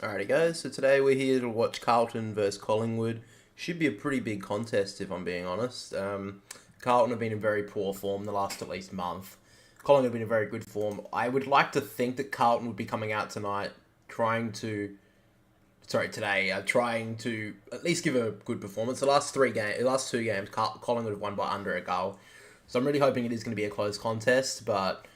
Alrighty guys, so today we're here to watch Carlton versus Collingwood. Should be a pretty big contest if I'm being honest. Carlton have been in very poor form the last at least month. Collingwood have been in very good form. I would like to think that Carlton would be coming out tonight trying to at least give a good performance. The last two games, Collingwood have won by under a goal. So I'm really hoping it is going to be a close contest, but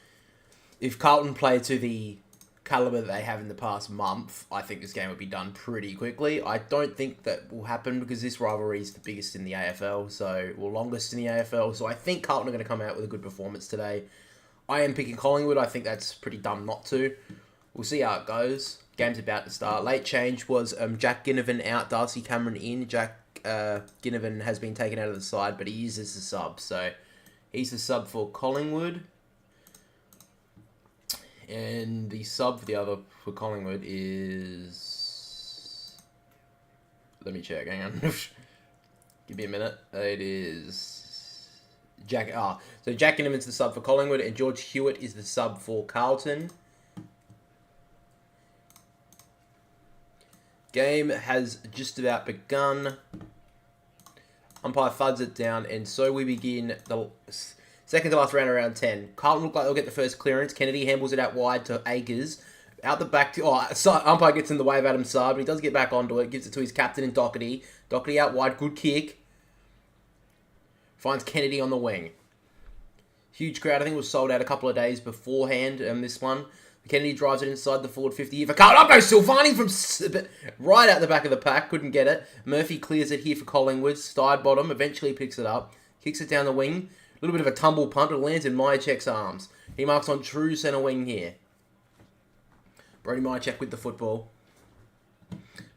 if Carlton play to the caliber that they have in the past month, I think this game will be done pretty quickly. I don't think that will happen because this rivalry is the biggest in the AFL, longest in the AFL. So I think Carlton are going to come out with a good performance today. I am picking Collingwood. I think that's pretty dumb not to. We'll see how it goes. Game's about to start. Late change was Jack Ginnivan out, Darcy Cameron in. Jack Ginnivan has been taken out of the side, but he is as a sub. So he's the sub for Collingwood. And the sub for Collingwood is... Let me check, hang on. Give me a minute. It is... So Jack Ginnivan's the sub for Collingwood, and George Hewitt is the sub for Carlton. Game has just about begun. Umpire thuds it down, and so we begin the second to last round, around 10. Carlton look like they'll get the first clearance. Kennedy handles it out wide to Akers. Out the back to... umpire gets in the way of Adam Saab, but he does get back onto it. Gives it to his captain in Doherty. Doherty out wide. Good kick. Finds Kennedy on the wing. Huge crowd. I think it was sold out a couple of days beforehand, this one. Kennedy drives it inside the forward 50 here for Carlton. Up goes Silvani from right out the back of the pack. Couldn't get it. Murphy clears it here for Collingwood. Side bottom. Eventually picks it up. Kicks it down the wing. A little bit of a tumble punt. It lands in Myercheck's arms. He marks on true centre wing here. Brody Myercheck with the football.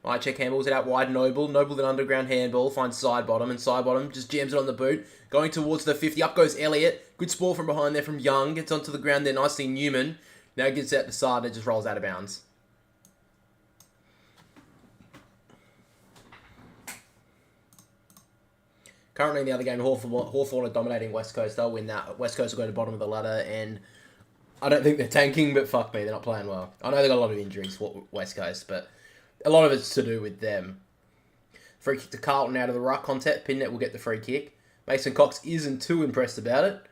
Myercheck handballs it out wide. Noble then underground handball. Finds side bottom. And side bottom just jams it on the boot. Going towards the 50. Up goes Elliott. Good ball from behind there from Young. Gets onto the ground there nicely. Newman. Now it gets out the side and it just rolls out of bounds. Currently in the other game, Hawthorn are dominating West Coast. They'll win that. West Coast will go to the bottom of the ladder, and I don't think they're tanking, but fuck me, they're not playing well. I know they've got a lot of injuries for West Coast, but a lot of it's to do with them. Free kick to Carlton out of the ruck contest. Pinnet will get the free kick. Mason Cox isn't too impressed about it.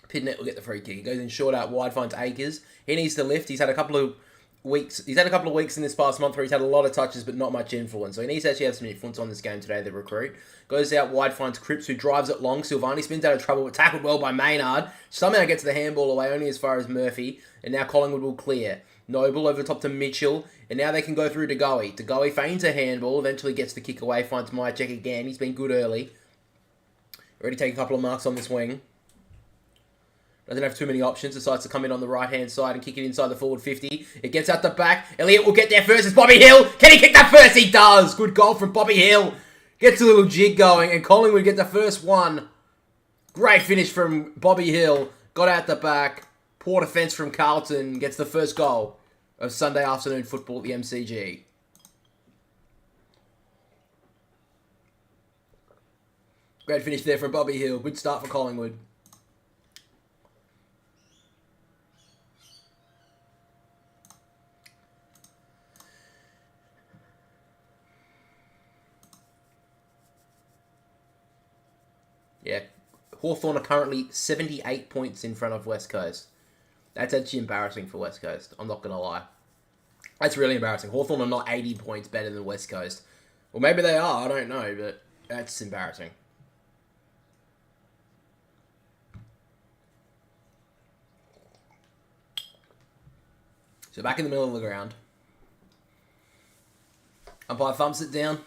Pinnet will get the free kick. He goes in short out wide, finds Akers. He needs to lift. He's had a couple of weeks. He's had a couple of weeks in this past month where he's had a lot of touches but not much influence. So he needs to actually have some influence on this game today, the recruit. Goes out wide, finds Cripps, who drives it long. Silvani spins out of trouble, but tackled well by Maynard. Somehow gets the handball away, only as far as Murphy. And now Collingwood will clear. Noble over top to Mitchell. And now they can go through to Goey. To Goey feigns a handball, eventually gets the kick away, finds Myercheck again. He's been good early. Already taking a couple of marks on this wing. Doesn't have too many options. Decides to come in on the right-hand side and kick it inside the forward 50. It gets out the back. Elliott will get there first. It's Bobby Hill. Can he kick that first? He does. Good goal from Bobby Hill. Gets a little jig going. And Collingwood get the first one. Great finish from Bobby Hill. Got out the back. Poor defence from Carlton. Gets the first goal of Sunday afternoon football at the MCG. Great finish there from Bobby Hill. Good start for Collingwood. Yeah, Hawthorn are currently 78 points in front of West Coast. That's actually embarrassing for West Coast. I'm not going to lie. That's really embarrassing. Hawthorn are not 80 points better than West Coast. Well, maybe they are. I don't know, but that's embarrassing. So back in the middle of the ground. Umpire thumps it down.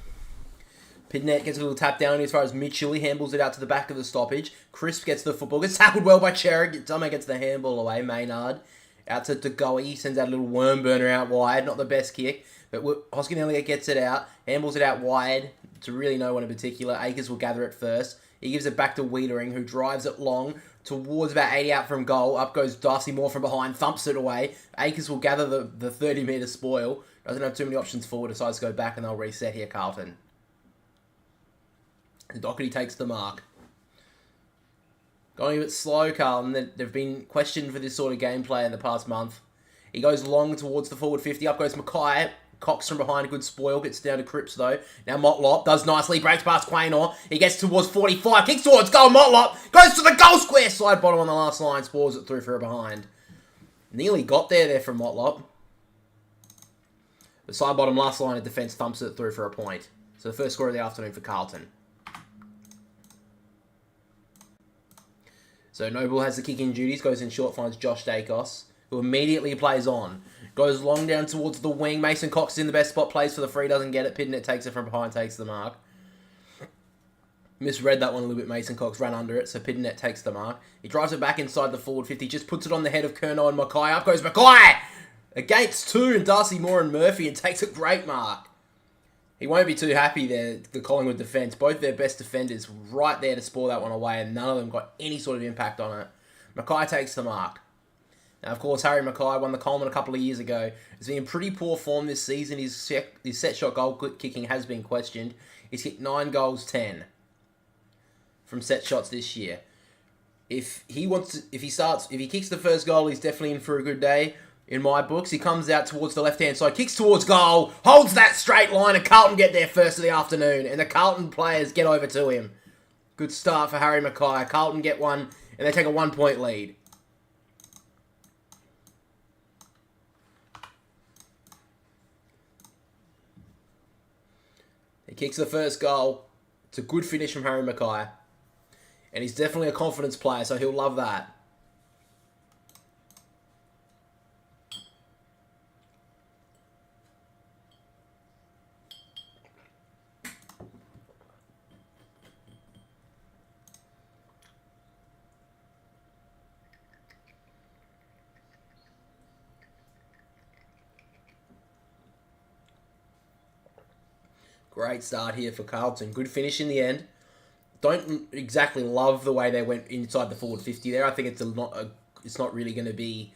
Pinnet gets a little tap down as far as Mitchell. He handballs it out to the back of the stoppage. Crisp gets the football. Gets tackled well by Cherrick. Somehow gets the handball away. Maynard. Out to Goey. Sends out a little worm burner out wide. Not the best kick. But Hoskin Elliott gets it out. Handballs it out wide to really no one in particular. Akers will gather it first. He gives it back to Wiedering, who drives it long towards about 80 out from goal. Up goes Darcy Moore from behind. Thumps it away. Akers will gather the 30-metre spoil. Doesn't have too many options forward. Decides to go back and they'll reset here, Carlton. Doherty takes the mark. Going a bit slow, Carlton. They've been questioned for this sort of gameplay in the past month. He goes long towards the forward 50. Up goes Mackay. Cox from behind, a good spoil. Gets down to Cripps, though. Now Motlop does nicely. Breaks past Quaynor. He gets towards 45. Kicks towards goal. Motlop goes to the goal square. Side bottom on the last line. Spores it through for a behind. Nearly got there from Motlop. The side bottom last line of defence thumps it through for a point. So the first score of the afternoon for Carlton. So Noble has the kicking duties, goes in short, finds Josh Dacos, who immediately plays on. Goes long down towards the wing. Mason Cox is in the best spot, plays for the free, doesn't get it. Pitnet takes it from behind, takes the mark. Misread that one a little bit. Mason Cox ran under it, so Pitnet takes the mark. He drives it back inside the forward 50, just puts it on the head of Curnow and Mackay. Up goes Mackay! Against two, and Darcy Moore and Murphy, and takes a great mark. He won't be too happy there, the Collingwood defence. Both their best defenders right there to spore that one away, and none of them got any sort of impact on it. Mackay takes the mark. Now, of course, Harry Mackay won the Coleman a couple of years ago. He's been in pretty poor form this season. His set shot goal kicking has been questioned. He's hit 9 goals, 10 from set shots this year. If he kicks the first goal, he's definitely in for a good day. In my books, he comes out towards the left-hand side, kicks towards goal, holds that straight line, and Carlton get there first of the afternoon, and the Carlton players get over to him. Good start for Harry Mackay. Carlton get one, and they take a 1-point lead. He kicks the first goal. It's a good finish from Harry Mackay. And he's definitely a confidence player, so he'll love that. Great start here for Carlton. Good finish in the end. Don't exactly love the way they went inside the forward 50 there. I think it's not really going to be.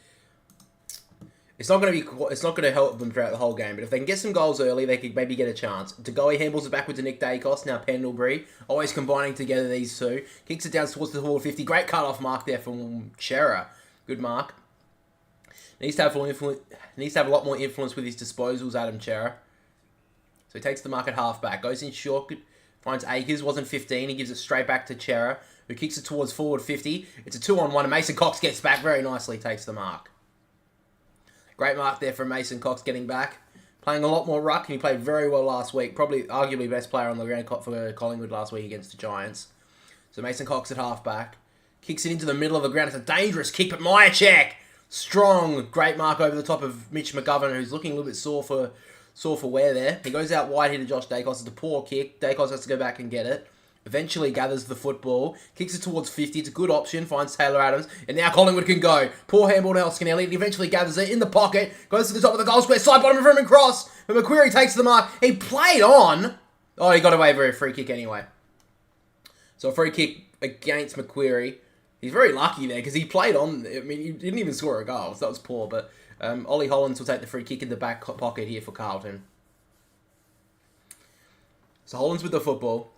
It's not going to help them throughout the whole game. But if they can get some goals early, they could maybe get a chance. DeGoey handles it backwards to Nick Dacos. Now Pendlebury, always combining together these two. Kicks it down towards the forward 50. Great cut-off mark there from Chera. Good mark. Needs to have a lot more influence with his disposals, Adam Chera. So he takes the mark at half-back. Goes in short, finds Akers, wasn't 15. He gives it straight back to Chera, who kicks it towards forward 50. It's a 2-on-1, and Mason Cox gets back very nicely, takes the mark. Great mark there from Mason Cox getting back. Playing a lot more ruck, and he played very well last week. Probably, arguably, best player on the ground for Collingwood last week against the Giants. So Mason Cox at half-back. Kicks it into the middle of the ground. It's a dangerous kick, but Myercheck, strong. Great mark over the top of Mitch McGovern, who's looking a little bit sore for wear there. He goes out wide here to Josh Dacos. It's a poor kick. Dacos has to go back and get it. Eventually gathers the football. Kicks it towards 50. It's a good option. Finds Taylor Adams. And now Collingwood can go. Poor handball to Elskin Elliott. He eventually gathers it in the pocket. Goes to the top of the goal square. Side bottom of him and cross. But McQuarrie takes the mark. He played on. Oh, he got away with a free kick anyway. So a free kick against McQuarrie. He's very lucky there because he played on. I mean, he didn't even score a goal. So that was poor. But Ollie Hollands will take the free kick in the back pocket here for Carlton. So Hollands with the football.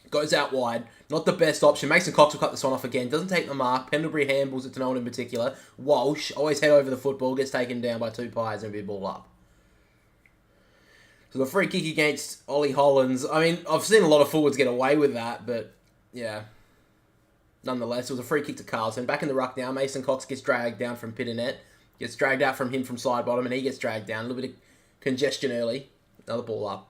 Goes out wide. Not the best option. Mason Cox will cut this one off again. Doesn't take the mark. Pendlebury handballs it to no one in particular. Walsh, always head over the football. Gets taken down by two pies and be ball up. So the free kick against Ollie Hollands. I mean, I've seen a lot of forwards get away with that, but yeah. Nonetheless, it was a free kick to Carlton. Back in the ruck now. Mason Cox gets dragged down from Pitternet. Gets dragged out from him from side bottom, and he gets dragged down. A little bit of congestion early. Another ball up.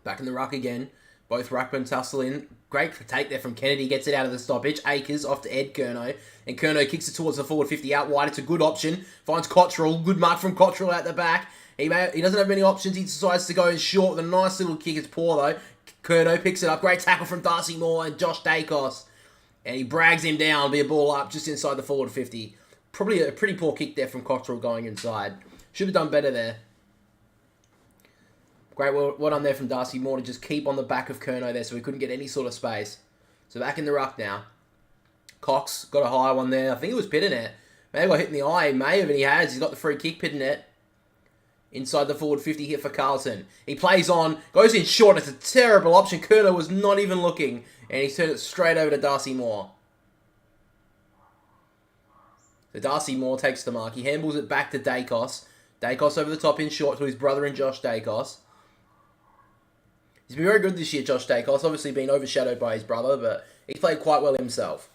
Back in the ruck again. Both ruckmen tussle in. Great take there from Kennedy. Gets it out of the stoppage. Akers off to Ed Curnow. And Curnow kicks it towards the forward 50 out wide. It's a good option. Finds Cottrell. Good mark from Cottrell out the back. He doesn't have many options. He decides to go in short with a nice little kick. It's poor though. Curnow picks it up. Great tackle from Darcy Moore and Josh Dacos. And he brags him down. Be a ball up just inside the forward 50. Probably a pretty poor kick there from Cottrell going inside. Should have done better there. Great well done there from Darcy Moore to just keep on the back of Curnow there so he couldn't get any sort of space. So back in the ruck now. Cox got a high one there. I think it was Pitternet. May have got hit in the eye. He may have, and he has. He's got the free kick, Pitternet. Inside the forward 50 here for Carlton. He plays on, goes in short. It's a terrible option. Curnow was not even looking. And he turned it straight over to Darcy Moore. So Darcy Moore takes the mark. He handballs it back to Dacos. Dacos over the top in short to his brother and Josh Dacos. He's been very good this year, Josh Dacos. Obviously been overshadowed by his brother, but he's played quite well himself.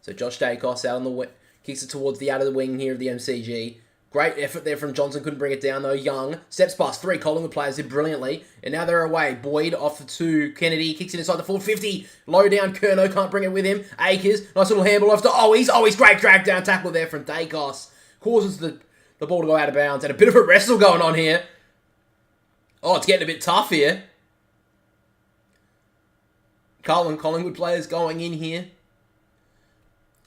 So Josh Dacos out on the wing, kicks it towards the out of the wing here of the MCG. Great effort there from Johnson. Couldn't bring it down though. Young steps past 3. Collingwood players did brilliantly. And now they're away. Boyd off to Kennedy. Kicks it inside the 450. Low down. Curnow can't bring it with him. Akers. Nice little handball off to Owies. Owies. Great drag down tackle there from Dacos. Causes the ball to go out of bounds. And a bit of a wrestle going on here. Oh, it's getting a bit tough here. Carlton Collingwood players going in here.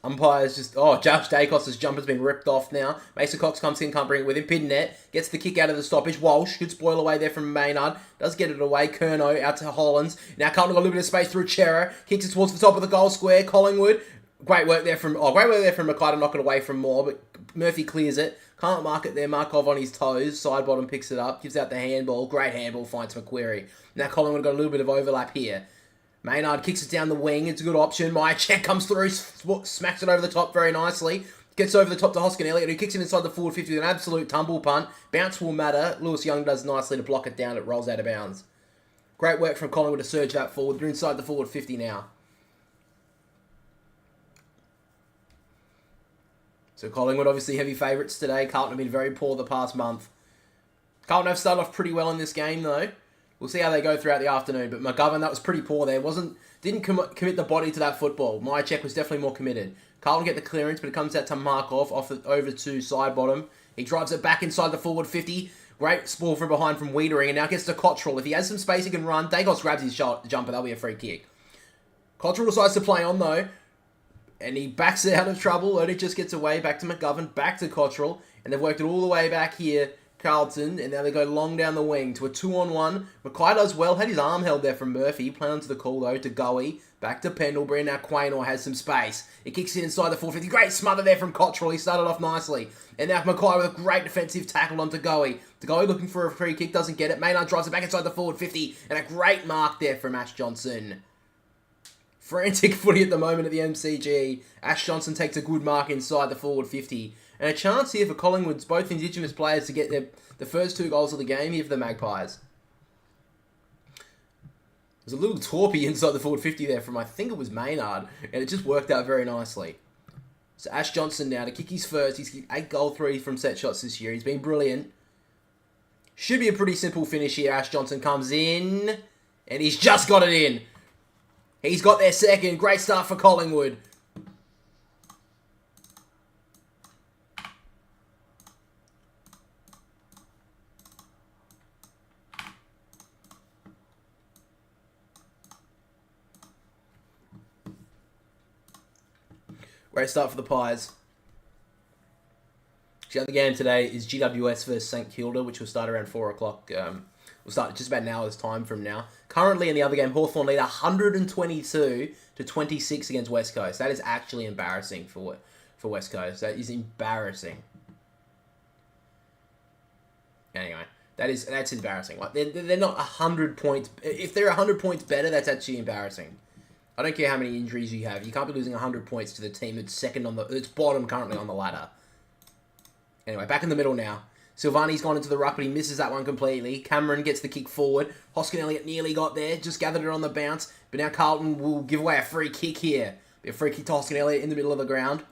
Umpires just... Oh, Josh Dacos' jumper's been ripped off now. Mason Cox comes in, can't bring it with him. Pidnet gets the kick out of the stoppage. Walsh, good spoil away there from Maynard. Does get it away. Curnow out to Hollands. Now Carlton got a little bit of space through Chera. Kicks it towards the top of the goal square. Collingwood. Great work there from... Oh, great work there from Mackay to knock it away from Moore. But Murphy clears it. Can't mark it there. Markov on his toes. Side bottom picks it up. Gives out the handball. Great handball. Finds McQuarrie. Now Collingwood got a little bit of overlap here. Maynard kicks it down the wing. It's a good option. Myercheck comes through, smacks it over the top very nicely. Gets over the top to Hoskin Elliott, who kicks it inside the forward 50 with an absolute tumble punt. Bounce will matter. Lewis Young does nicely to block it down. It rolls out of bounds. Great work from Collingwood to surge that forward. They're inside the forward 50 now. So Collingwood obviously heavy favourites today. Carlton have been very poor the past month. Carlton have started off pretty well in this game though. We'll see how they go throughout the afternoon. But McGovern, that was pretty poor there. Didn't commit the body to that football. Myercheck was definitely more committed. Carlton get the clearance, but it comes out to Markov over to side bottom. He drives it back inside the forward 50. Great spoil from behind from Wiedering, and now gets to Cottrell. If he has some space, he can run. Dacos grabs his jumper. That'll be a free kick. Cottrell decides to play on, though. And he backs it out of trouble. Only just gets away. Back to McGovern. Back to Cottrell. And they've worked it all the way back here. Carlton, and now they go long down the wing to a 2-on-1. Mackay does well, had his arm held there from Murphy. Play onto the call though to Goey. Back to Pendlebury. Now Quaynor has some space. It kicks it inside the 450. Great smother there from Cottrell. He started off nicely. And now Mackay with a great defensive tackle onto Goey. Goey looking for a free kick, doesn't get it. Maynard drives it back inside the forward 50. And a great mark there from Ash Johnson. Frantic footy at the moment at the MCG. Ash Johnson takes a good mark inside the forward 50. And a chance here for Collingwood's both Indigenous players to get the first 2 goals of the game here for the Magpies. There's a little torpy inside the forward 50 there from, I think it was Maynard. And it just worked out very nicely. So Ash Johnson now to kick his first. He's kicked 8 goal threes from set shots this year. He's been brilliant. Should be a pretty simple finish here. Ash Johnson comes in. And he's just got it in. He's got their second. Great start for Collingwood. Great start for the Pies. The other game today is GWS versus St Kilda, which will start around 4 o'clock. We'll start just about an hour's time from now. Currently in the other game, Hawthorn lead 122 to 26 against West Coast. That is actually embarrassing for West Coast. That is embarrassing. Anyway, that's embarrassing. Like they're not 100 points. If they're 100 points better, that's actually embarrassing. I don't care how many injuries you have. You can't be losing 100 points to the team that's it's bottom currently on the ladder. Anyway, back in the middle now. Silvani's gone into the ruck, but he misses that one completely. Cameron gets the kick forward. Hoskin Elliott nearly got there. Just gathered it on the bounce. But now Carlton will give away a free kick here. Be a free kick to Hoskin Elliott in the middle of the ground.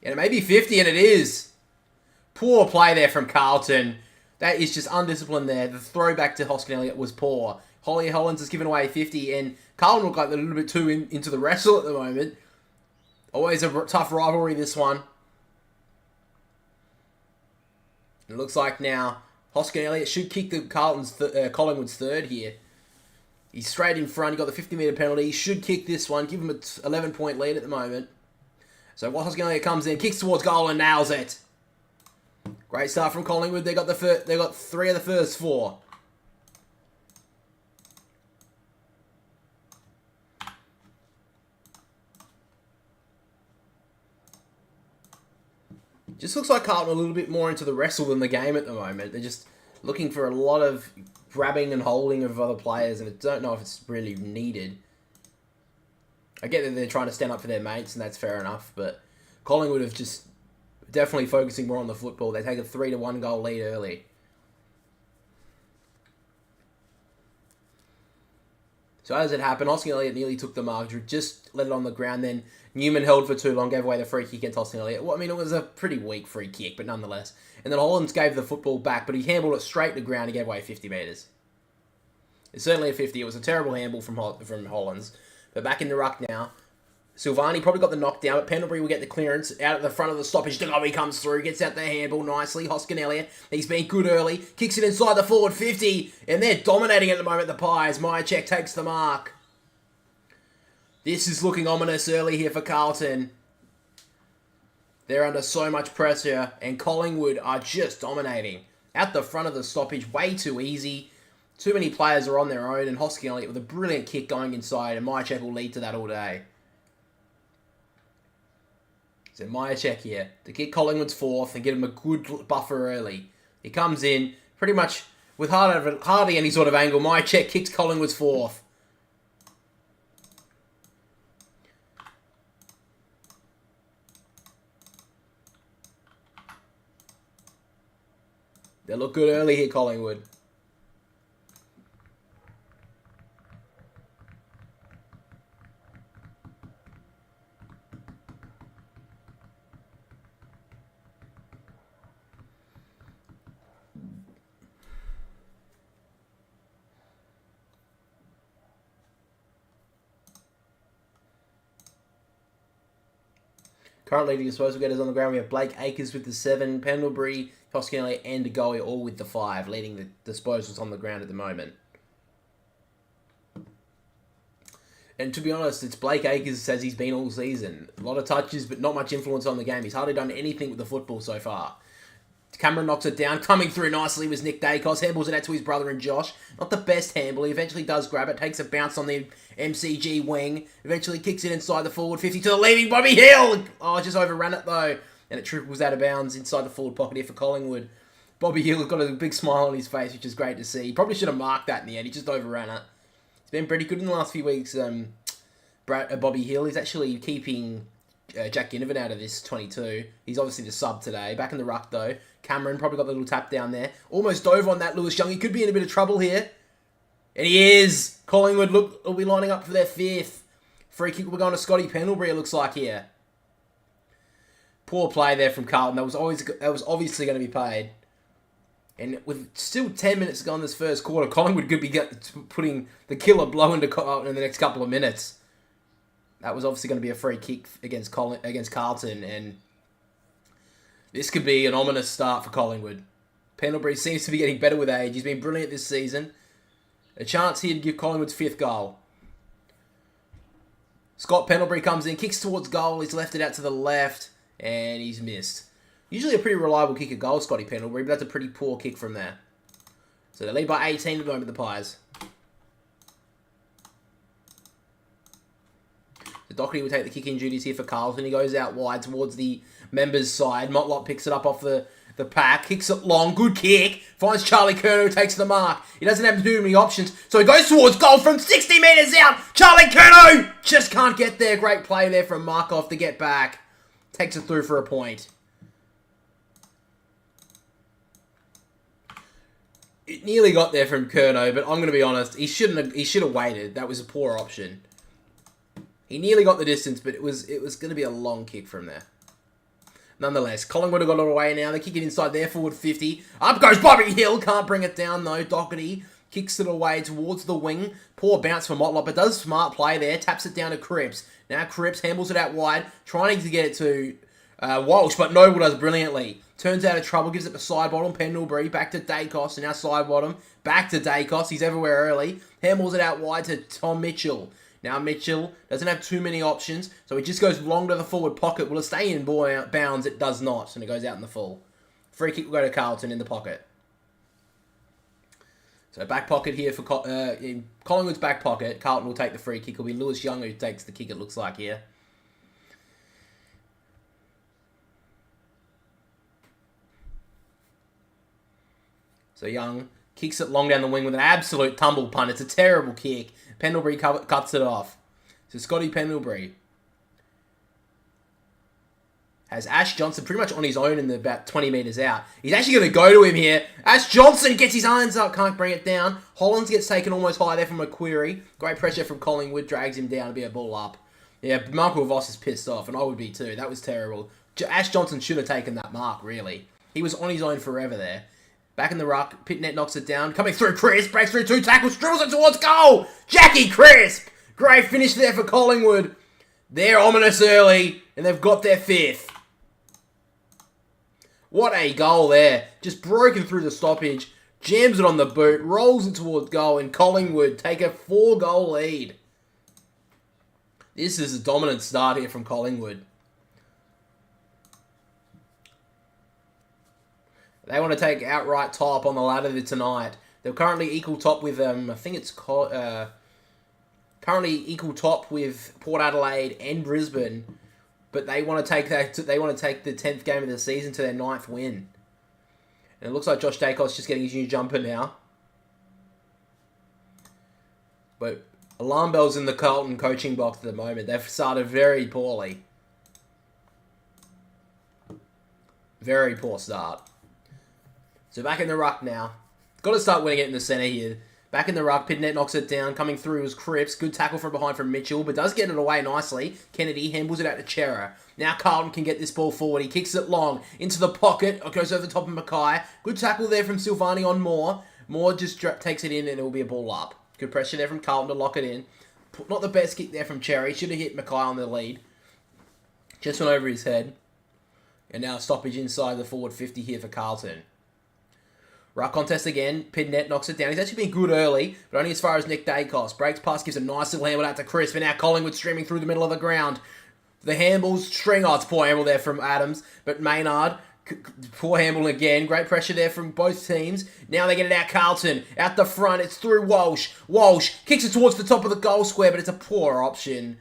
And it may be 50, and it is. Poor play there from Carlton. That is just undisciplined there. The throwback to Hoskin Elliott was poor. Holly Hollands has given away 50, and Carlton look like they're a little bit too into the wrestle at the moment. Always a tough rivalry, this one. It looks like now Hoskin Elliott should kick the Collingwood's third here. He's straight in front. He got the 50-metre penalty. He should kick this one. Give him an 11-point lead at the moment. So Hoskin Elliott comes in, kicks towards goal and nails it. Great start from Collingwood. They got 3 of the first 4. Just looks like Carlton a little bit more into the wrestle than the game at the moment. They're just looking for a lot of grabbing and holding of other players, and I don't know if it's really needed. I get that they're trying to stand up for their mates, and that's fair enough, but Collingwood have just definitely focusing more on the football. They take a 3-1 goal lead early. So as it happened, Hosking Elliott nearly took the mark. Drew just let it on the ground. Then Newman held for too long, gave away the free kick against Hosking Elliott. Well, I mean, it was a pretty weak free kick, but nonetheless. And then Hollands gave the football back, but he handballed it straight to the ground. He gave away 50 metres. It's certainly a 50. It was a terrible handball from Hollands. But back in the ruck now. Silvani probably got the knockdown, but Pendlebury will get the clearance out at the front of the stoppage. Degobi comes through, gets out the handball nicely. Hoskin Elliott, he's been good early. Kicks it inside the forward 50, and they're dominating at the moment, the Pies. Myercheck takes the mark. This is looking ominous early here for Carlton. They're under so much pressure, and Collingwood are just dominating. At the front of the stoppage, way too easy. Too many players are on their own, and Hoskin Elliott with a brilliant kick going inside, and Myercheck will lead to that all day. So Myercheck here to kick Collingwood's fourth and get him a good buffer early. He comes in pretty much with hardly any sort of angle. Myercheck kicks Collingwood's fourth. They look good early here, Collingwood. Currently, the disposal getters on the ground, we have Blake Acres with the 7, Pendlebury, Hoskin Elliott, and DeGoey all with the 5, leading the disposals on the ground at the moment. And to be honest, it's Blake Acres as he's been all season. A lot of touches, but not much influence on the game. He's hardly done anything with the football so far. Cameron knocks it down. Coming through nicely was Nick Dacos. Handballs it out to his brother and Josh. Not the best handball. He eventually does grab it. Takes a bounce on the MCG wing. Eventually kicks it inside the forward 50 to the leading Bobby Hill. Oh, just overran it though. And it triples out of bounds inside the forward pocket here for Collingwood. Bobby Hill has got a big smile on his face, which is great to see. He probably should have marked that in the end. He just overran it. He's been pretty good in the last few weeks. Bobby Hill is actually keeping Jack Ginnivan out of this 22. He's obviously the sub today. Back in the ruck though. Cameron probably got the little tap down there. Almost dove on that Lewis Young. He could be in a bit of trouble here. And he is. Collingwood will be lining up for their 5th. Free kick will be going to Scotty Pendlebury, it looks like here. Poor play there from Carlton. That was obviously going to be paid. And with still 10 minutes to go in this first quarter, Collingwood could be putting the killer blow into in the next couple of minutes. That was obviously going to be a free kick against Carlton, and this could be an ominous start for Collingwood. Pendlebury seems to be getting better with age. He's been brilliant this season. A chance here to give Collingwood's 5th goal. Scott Pendlebury comes in, kicks towards goal. He's left it out to the left, and he's missed. Usually a pretty reliable kick at goal, Scotty Pendlebury, but that's a pretty poor kick from there. So they lead by 18 at the moment, the Pies. The Doherty will take the kick-in duties here for Carlton. He goes out wide towards the members' side. Motlop picks it up off the pack. Kicks it long. Good kick. Finds Charlie Curnow, who takes the mark. He doesn't have too many options, so he goes towards goal from 60 metres out. Charlie Curnow just can't get there. Great play there from Markov to get back. Takes it through for a point. It nearly got there from Curnow, but I'm going to be honest. He should have waited. That was a poor option. He nearly got the distance, but it was going to be a long kick from there. Nonetheless, Collingwood have got it away now. They kick it inside their forward 50. Up goes Bobby Hill. Can't bring it down, though. Doherty kicks it away towards the wing. Poor bounce for Motlop, but does smart play there. Taps it down to Cripps. Now Cripps handles it out wide, trying to get it to Walsh, but Noble does brilliantly. Turns out of trouble, gives it to side bottom. Pendlebury, back to Dacos, and now side bottom. Back to Dacos. He's everywhere early. Handballs it out wide to Tom Mitchell. Now Mitchell doesn't have too many options, so he just goes long to the forward pocket. Will it stay in bounds? It does not, and it goes out in the full. Free kick will go to Carlton in the pocket. So back pocket here for in Collingwood's back pocket. Carlton will take the free kick. It'll be Lewis Young who takes the kick, it looks like here. So Young kicks it long down the wing with an absolute tumble punt. It's a terrible kick. Pendlebury cuts it off. So Scotty Pendlebury. has Ash Johnson pretty much on his own in the about 20 metres out. He's actually going to go to him here. Ash Johnson gets his hands up, can't bring it down. Hollands gets taken almost high there from McQuarrie. Great pressure from Collingwood, drags him down to be a ball up. Yeah, Michael Voss is pissed off, and I would be too. That was terrible. Ash Johnson should have taken that mark, really. He was on his own forever there. Back in the ruck, Pitnet knocks it down. Coming through, Crisp, breaks through 2 tackles, dribbles it towards goal! Jackie Crisp! Great finish there for Collingwood. They're ominous early, and they've got their 5th. What a goal there. Just broken through the stoppage, jams it on the boot, rolls it towards goal, and Collingwood take a 4-goal lead. This is a dominant start here from Collingwood. They want to take outright top on the ladder tonight. They're currently equal top with, I think it's currently equal top with Port Adelaide and Brisbane. But they want to take that. They want to take the 10th game of the season to their 9th win. And it looks like Josh Dacos just getting his new jumper now. But alarm bells in the Carlton coaching box at the moment. They've started very poorly. Very poor start. So back in the ruck now. Got to start winning it in the centre here. Back in the ruck, Pitnet knocks it down. Coming through was Cripps. Good tackle from behind from Mitchell, but does get it away nicely. Kennedy handles it out to Chera. Now Carlton can get this ball forward. He kicks it long into the pocket. It goes over the top of Mackay. Good tackle there from Silvani on Moore. Moore just takes it in and it will be a ball up. Good pressure there from Carlton to lock it in. Not the best kick there from Cherry. Should have hit Mackay on the lead. Just went over his head. And now a stoppage inside the forward 50 here for Carlton. Ruck contest again. Pitnet knocks it down. He's actually been good early, but only as far as Nick Dacos. Breaks past, gives a nice little handle out to Crisp, and now Collingwood streaming through the middle of the ground. The handballs, string, it's poor handle there from Adams, but Maynard, poor handle again. Great pressure there from both teams. Now they get it out Carlton. Out the front, it's through Walsh. Walsh kicks it towards the top of the goal square, but it's a poor option.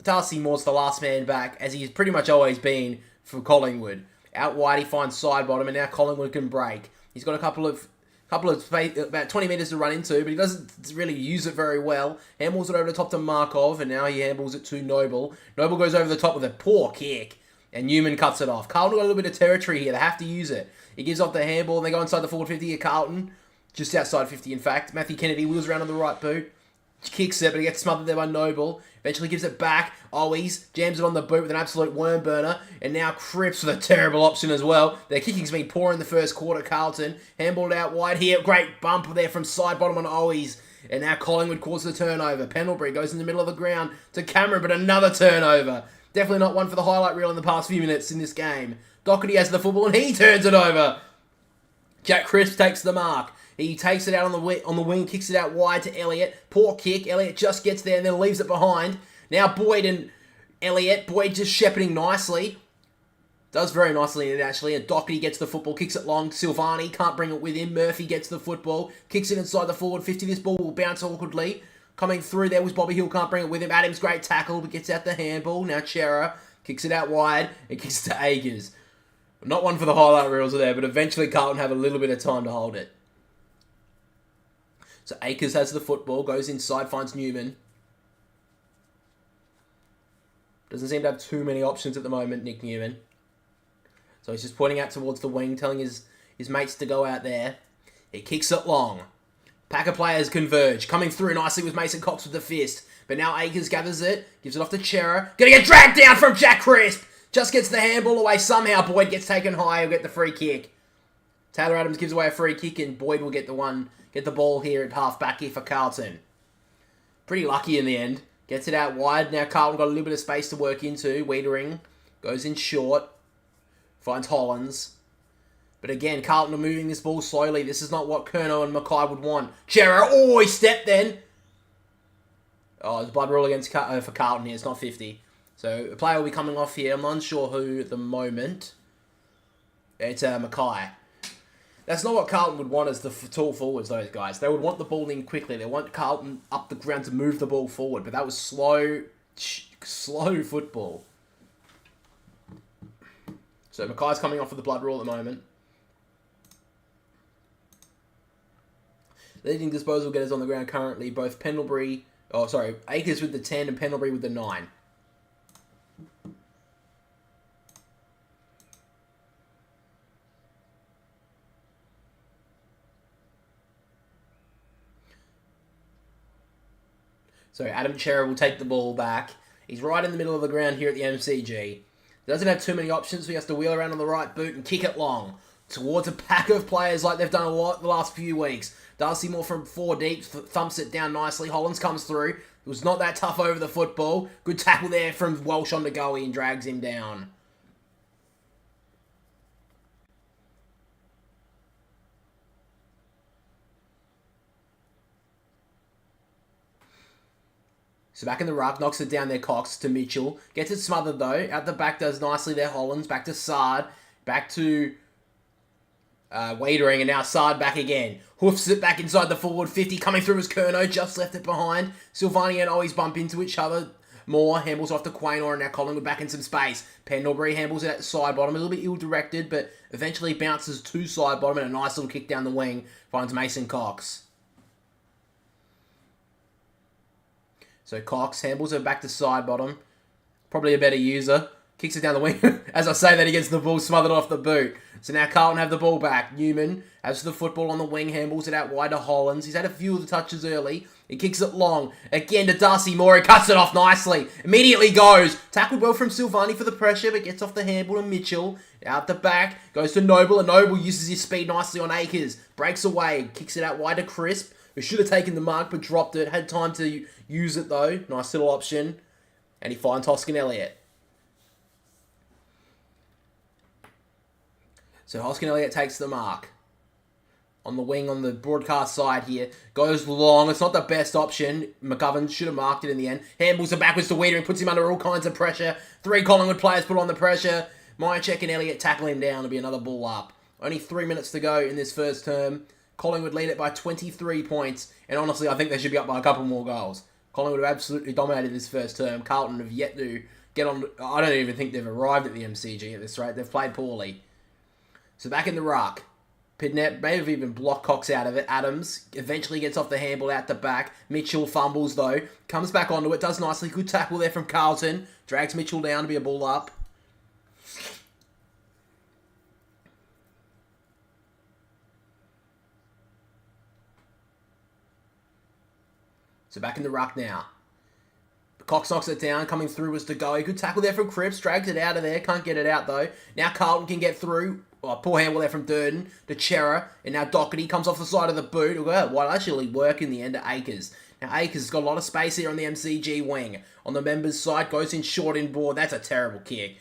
Darcy Moore's the last man back, as he's pretty much always been for Collingwood. Out wide, he finds side bottom, and now Collingwood can break. He's got a couple of space, about 20 metres to run into, but he doesn't really use it very well. Handballs it over the top to Markov, and now he handballs it to Noble. Noble goes over the top with a poor kick, and Newman cuts it off. Carlton got a little bit of territory here. They have to use it. He gives off the handball, and they go inside the forward 50 at Carlton. Just outside 50, in fact. Matthew Kennedy wheels around on the right boot. Kicks it, but he gets smothered there by Noble. Eventually gives it back. Owies jams it on the boot with an absolute worm burner. And now Cripps with a terrible option as well. Their kicking's been poor in the first quarter, Carlton. Handballed out wide here. Great bump there from side bottom on Owies. And now Collingwood causes the turnover. Pendlebury goes in the middle of the ground to Cameron, but another turnover. Definitely not one for the highlight reel in the past few minutes in this game. Doherty has the football and he turns it over. Jack Crisp takes the mark. He takes it out on the wing, kicks it out wide to Elliott. Poor kick. Elliott just gets there and then leaves it behind. Now Boyd and Elliott. Boyd just shepherding nicely. Does very nicely actually. And Doherty gets the football, kicks it long. Silvani can't bring it with him. Murphy gets the football, kicks it inside the forward 50. This ball will bounce awkwardly. Coming through there was Bobby Hill, can't bring it with him. Adams, great tackle, but gets out the handball. Now Chera kicks it out wide and kicks it to Agers. Not one for the highlight reels there, but eventually Carlton have a little bit of time to hold it. So Akers has the football, goes inside, finds Newman. Doesn't seem to have too many options at the moment, Nick Newman. So he's just pointing out towards the wing, telling his mates to go out there. He kicks it long. Pack of players converge. Coming through nicely with Mason Cox with the fist. But now Akers gathers it, gives it off to Chera. Gonna get dragged down from Jack Crisp. Just gets the handball away somehow. Boyd gets taken high, he'll get the free kick. Taylor Adams gives away a free kick and Boyd will get the ball here at half-back here for Carlton. Pretty lucky in the end. Gets it out wide. Now Carlton got a little bit of space to work into. Wiedering goes in short. Finds Hollands. But again, Carlton are moving this ball slowly. This is not what Curnow and Mackay would want. Chera, oh, he stepped then. Oh, there's a blood rule against for Carlton here. It's not 50. So a player will be coming off here. I'm not sure who at the moment. It's Mackay. That's not what Carlton would want as the tall forwards, those guys. They would want the ball in quickly. They want Carlton up the ground to move the ball forward. But that was slow football. So Mackay's coming off with the blood rule at the moment. Leading disposal getters on the ground currently, both Akers with the 10 and Pendlebury with the 9. So Adam Chera will take the ball back. He's right in the middle of the ground here at the MCG. Doesn't have too many options, so he has to wheel around on the right boot and kick it long towards a pack of players like they've done a lot the last few weeks. Darcy Moore from 4 deep thumps it down nicely. Hollands comes through. It was not that tough over the football. Good tackle there from Welsh on the goalie and drags him down. So back in the ruck, knocks it down there, Cox to Mitchell. Gets it smothered though. Out the back does nicely there, Hollands. Back to Sard. Back to Wadering, and now Sard back again. Hoofs it back inside the forward 50. Coming through as Curnow, just left it behind. Silvani and always bump into each other. Moore handles off to Quaynor, and now Collingwood back in some space. Pendlebury handles it at the side bottom. A little bit ill-directed, but eventually bounces to side bottom, and a nice little kick down the wing. Finds Mason Cox. So Cox handles it back to side bottom. Probably a better user. Kicks it down the wing. As I say that, he gets the ball smothered off the boot. So now Carlton have the ball back. Newman has the football on the wing, handles it out wide to Hollands. He's had a few of the touches early. He kicks it long. Again to Darcy Moore. He cuts it off nicely. Immediately goes. Tackled well from Silvani for the pressure, but gets off the handball to Mitchell. Out the back. Goes to Noble, and Noble uses his speed nicely on Akers. Breaks away. Kicks it out wide to Crisp, who should have taken the mark but dropped it. Had time to use it though. Nice little option. And he finds Hoskin Elliott. So Hoskin Elliott takes the mark. On the wing on the broadcast side here. Goes long. It's not the best option. McGovern should have marked it in the end. Handballs it backwards to Weeder and puts him under all kinds of pressure. 3 Collingwood players put on the pressure. Myercheck and Elliott tackle him down to be another ball up. Only 3 minutes to go in this first term. Collingwood lead it by 23 points. And honestly, I think they should be up by a couple more goals. Collingwood have absolutely dominated this first term. Carlton have yet to get on. I don't even think they've arrived at the MCG at this rate. They've played poorly. So back in the ruck. Pidnett may have even blocked Cox out of it. Adams eventually gets off the handball out the back. Mitchell fumbles though. Comes back onto it. Does nicely. Good tackle there from Carlton. Drags Mitchell down to be a ball up. So back in the ruck now. Cox knocks it down. Coming through was to go. Good tackle there from Cripps. Drags it out of there. Can't get it out though. Now Carlton can get through. Oh, poor handball there from Durden to Chera. And now Doherty comes off the side of the boot. Well, will actually work in the end to Akers. Now Akers has got a lot of space here on the MCG wing. On the members' side, goes in short in board. That's a terrible kick.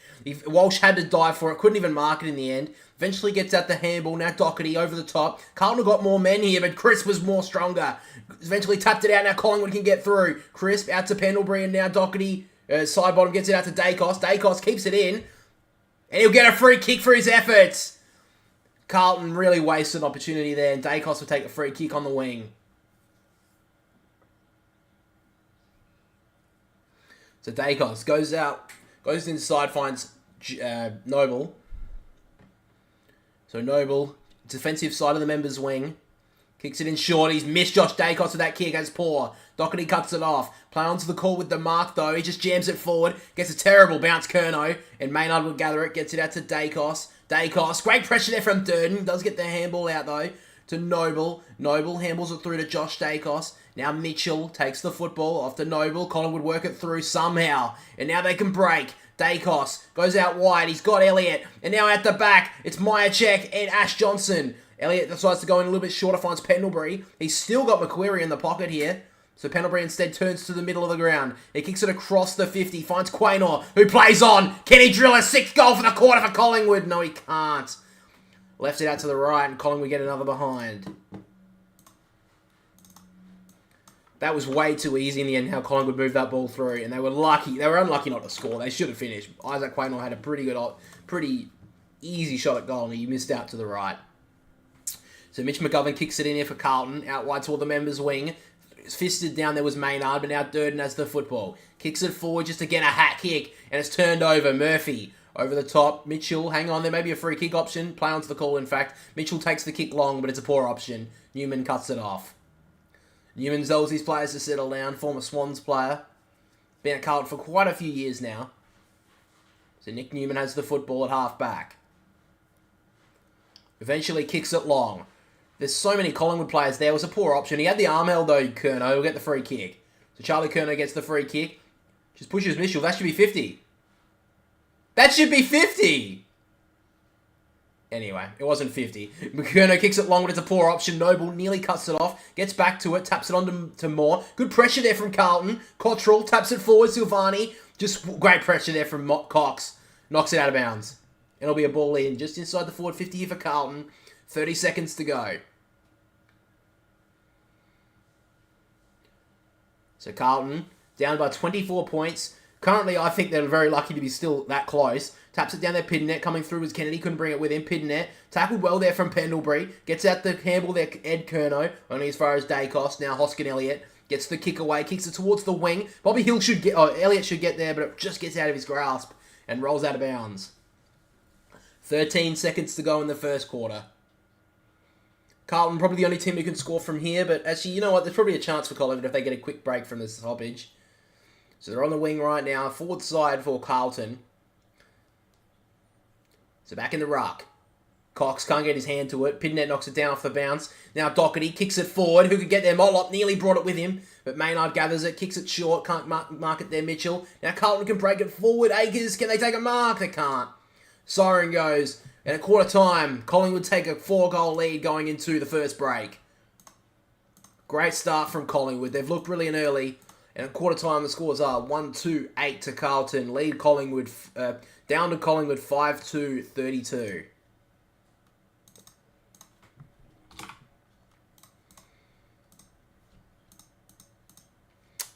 Walsh had to dive for it. Couldn't even mark it in the end. Eventually gets out the handball. Now Doherty over the top. Carlton got more men here, but Crisp was more stronger. Eventually tapped it out. Now Collingwood can get through. Crisp out to Pendlebury, and now Doherty, side bottom, gets it out to Dacos. Dacos keeps it in. And he'll get a free kick for his efforts. Carlton really wasted an opportunity there, and Dacos will take a free kick on the wing. So Dacos goes out, goes inside, finds Noble. So Noble, defensive side of the members' wing. Kicks it in short. He's missed Josh Dacos with that kick. That's poor. Doherty cuts it off. Play onto the call with the mark, though. He just jams it forward. Gets a terrible bounce, Curnow. And Maynard will gather it. Gets it out to Dacos. Dacos. Great pressure there from Durden. Does get the handball out, though, to Noble. Noble handballs it through to Josh Dacos. Now Mitchell takes the football off to Noble. Collingwood work it through somehow. And now they can break. Dacos goes out wide. He's got Elliott. And now at the back, it's Myercheck and Ash Johnson. Elliott decides to go in a little bit shorter, finds Pendlebury. He's still got McQuarrie in the pocket here. So Pendlebury instead turns to the middle of the ground. He kicks it across the 50, finds Quaynor, who plays on. Can he drill a 6th goal for the quarter for Collingwood? No, he can't. Left it out to the right, and Collingwood get another behind. That was way too easy in the end, how Collingwood moved that ball through, and they were lucky. They were unlucky not to score. They should have finished. Isaac Quaynor had a pretty easy shot at goal, and he missed out to the right. So Mitch McGovern kicks it in here for Carlton, out wide toward the members' wing. Fisted down there was Maynard, but now Durden has the football. Kicks it forward, just again a hat kick, and it's turned over. Murphy over the top. Mitchell, hang on, there may be a free kick option. Play onto the call, in fact. Mitchell takes the kick long, but it's a poor option. Newman cuts it off. Newman tells his players to settle down. Former Swans player. Been at Carlton for quite a few years now. So Nick Newman has the football at half back. Eventually kicks it long. There's so many Collingwood players there. It was a poor option. He had the arm held though, Curnow. He'll get the free kick. So Charlie Curnow gets the free kick. Just pushes Mitchell. That should be 50. That should be 50! Anyway, it wasn't 50. Curnow kicks it long, but it's a poor option. Noble nearly cuts it off. Gets back to it. Taps it on to Moore. Good pressure there from Carlton. Cottrell taps it forward. Silvani. Just great pressure there from Cox. Knocks it out of bounds. It'll be a ball in just inside the forward 50 here for Carlton. 30 seconds to go. So Carlton down by 24 points. Currently, I think they're very lucky to be still that close. Taps it down there, Pidgenet coming through as Kennedy couldn't bring it with him. Pidgenet tackled well there from Pendlebury. Gets out the handball there, Ed Curnow. Only as far as Dacos. Now Hoskin Elliott gets the kick away. Kicks it towards the wing. Bobby Hill should get... Elliott should get there, but it just gets out of his grasp. And rolls out of bounds. 13 seconds to go in the first quarter. Carlton probably the only team who can score from here. But actually, you know what? There's probably a chance for Collingwood if they get a quick break from this stoppage. So they're on the wing right now. Forward side for Carlton. So back in the ruck. Cox can't get his hand to it. Pidgenet knocks it down off the bounce. Now Doherty kicks it forward. Who could get there? Motlop nearly brought it with him. But Maynard gathers it. Kicks it short. Can't mark it there, Mitchell. Now Carlton can break it forward. Akers, can they take a mark? They can't. Siren goes. And at quarter time, Collingwood take a 4-goal lead going into the first break. Great start from Collingwood. They've looked brilliant early. And at quarter time, the scores are 1-2-8 to Carlton. Lead Collingwood, down to Collingwood 5-2-32.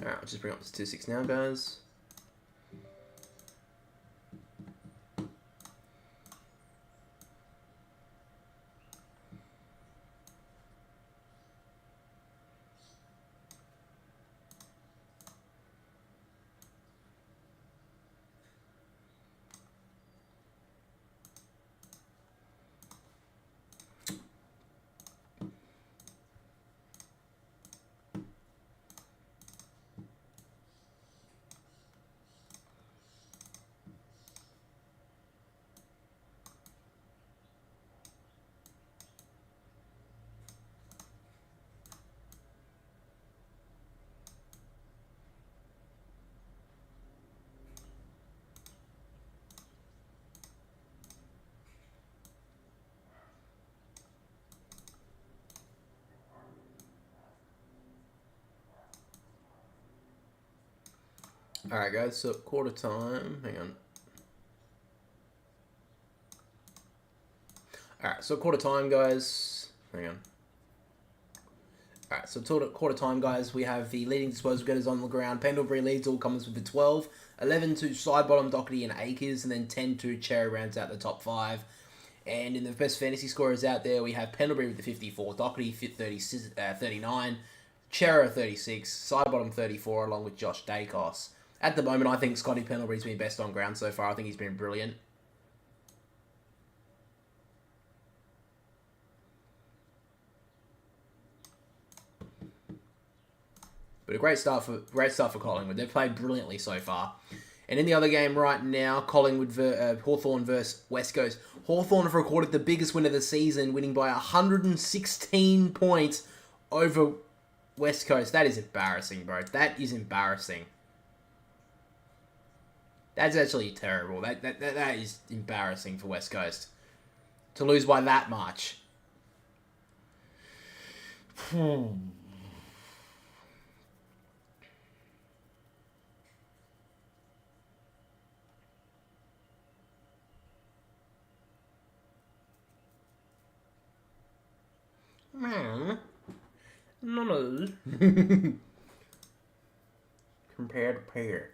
Alright, I'll just bring up the statistics now, guys. Alright guys, so quarter time, hang on. Alright, so quarter time guys, hang on. Alright, so quarter time guys, we have the leading disposal getters on the ground. Pendlebury leads all comers with the 12, 11 to side bottom Doherty and Akers, and then 10 to Cherry rounds out the top 5. And in the best fantasy scorers out there, we have Pendlebury with the 54, Doherty 39, Cherry 36, side bottom 34, along with Josh Dacos. At the moment, I think Scotty Pendlebury's been best on ground so far. I think he's been brilliant. But a great start for Collingwood. They've played brilliantly so far. And in the other game right now, Hawthorn versus West Coast. Hawthorn have recorded the biggest win of the season, winning by 116 points over West Coast. That is embarrassing, bro. That is embarrassing. That's actually terrible. That is embarrassing for West Coast. To lose by that much. Man. No. Compare to pair.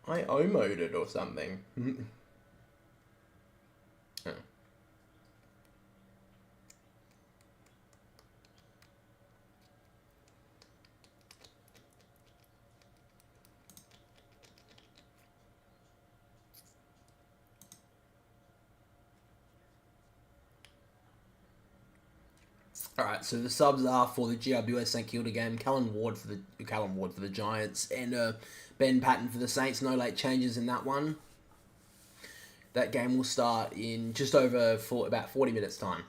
I omoed it or something. Oh. Alright, so the subs are for the GWS St Kilda game. Callum Ward for the Giants and Ben Patton for the Saints. No late changes in that one. That game will start in just over about 40 minutes time.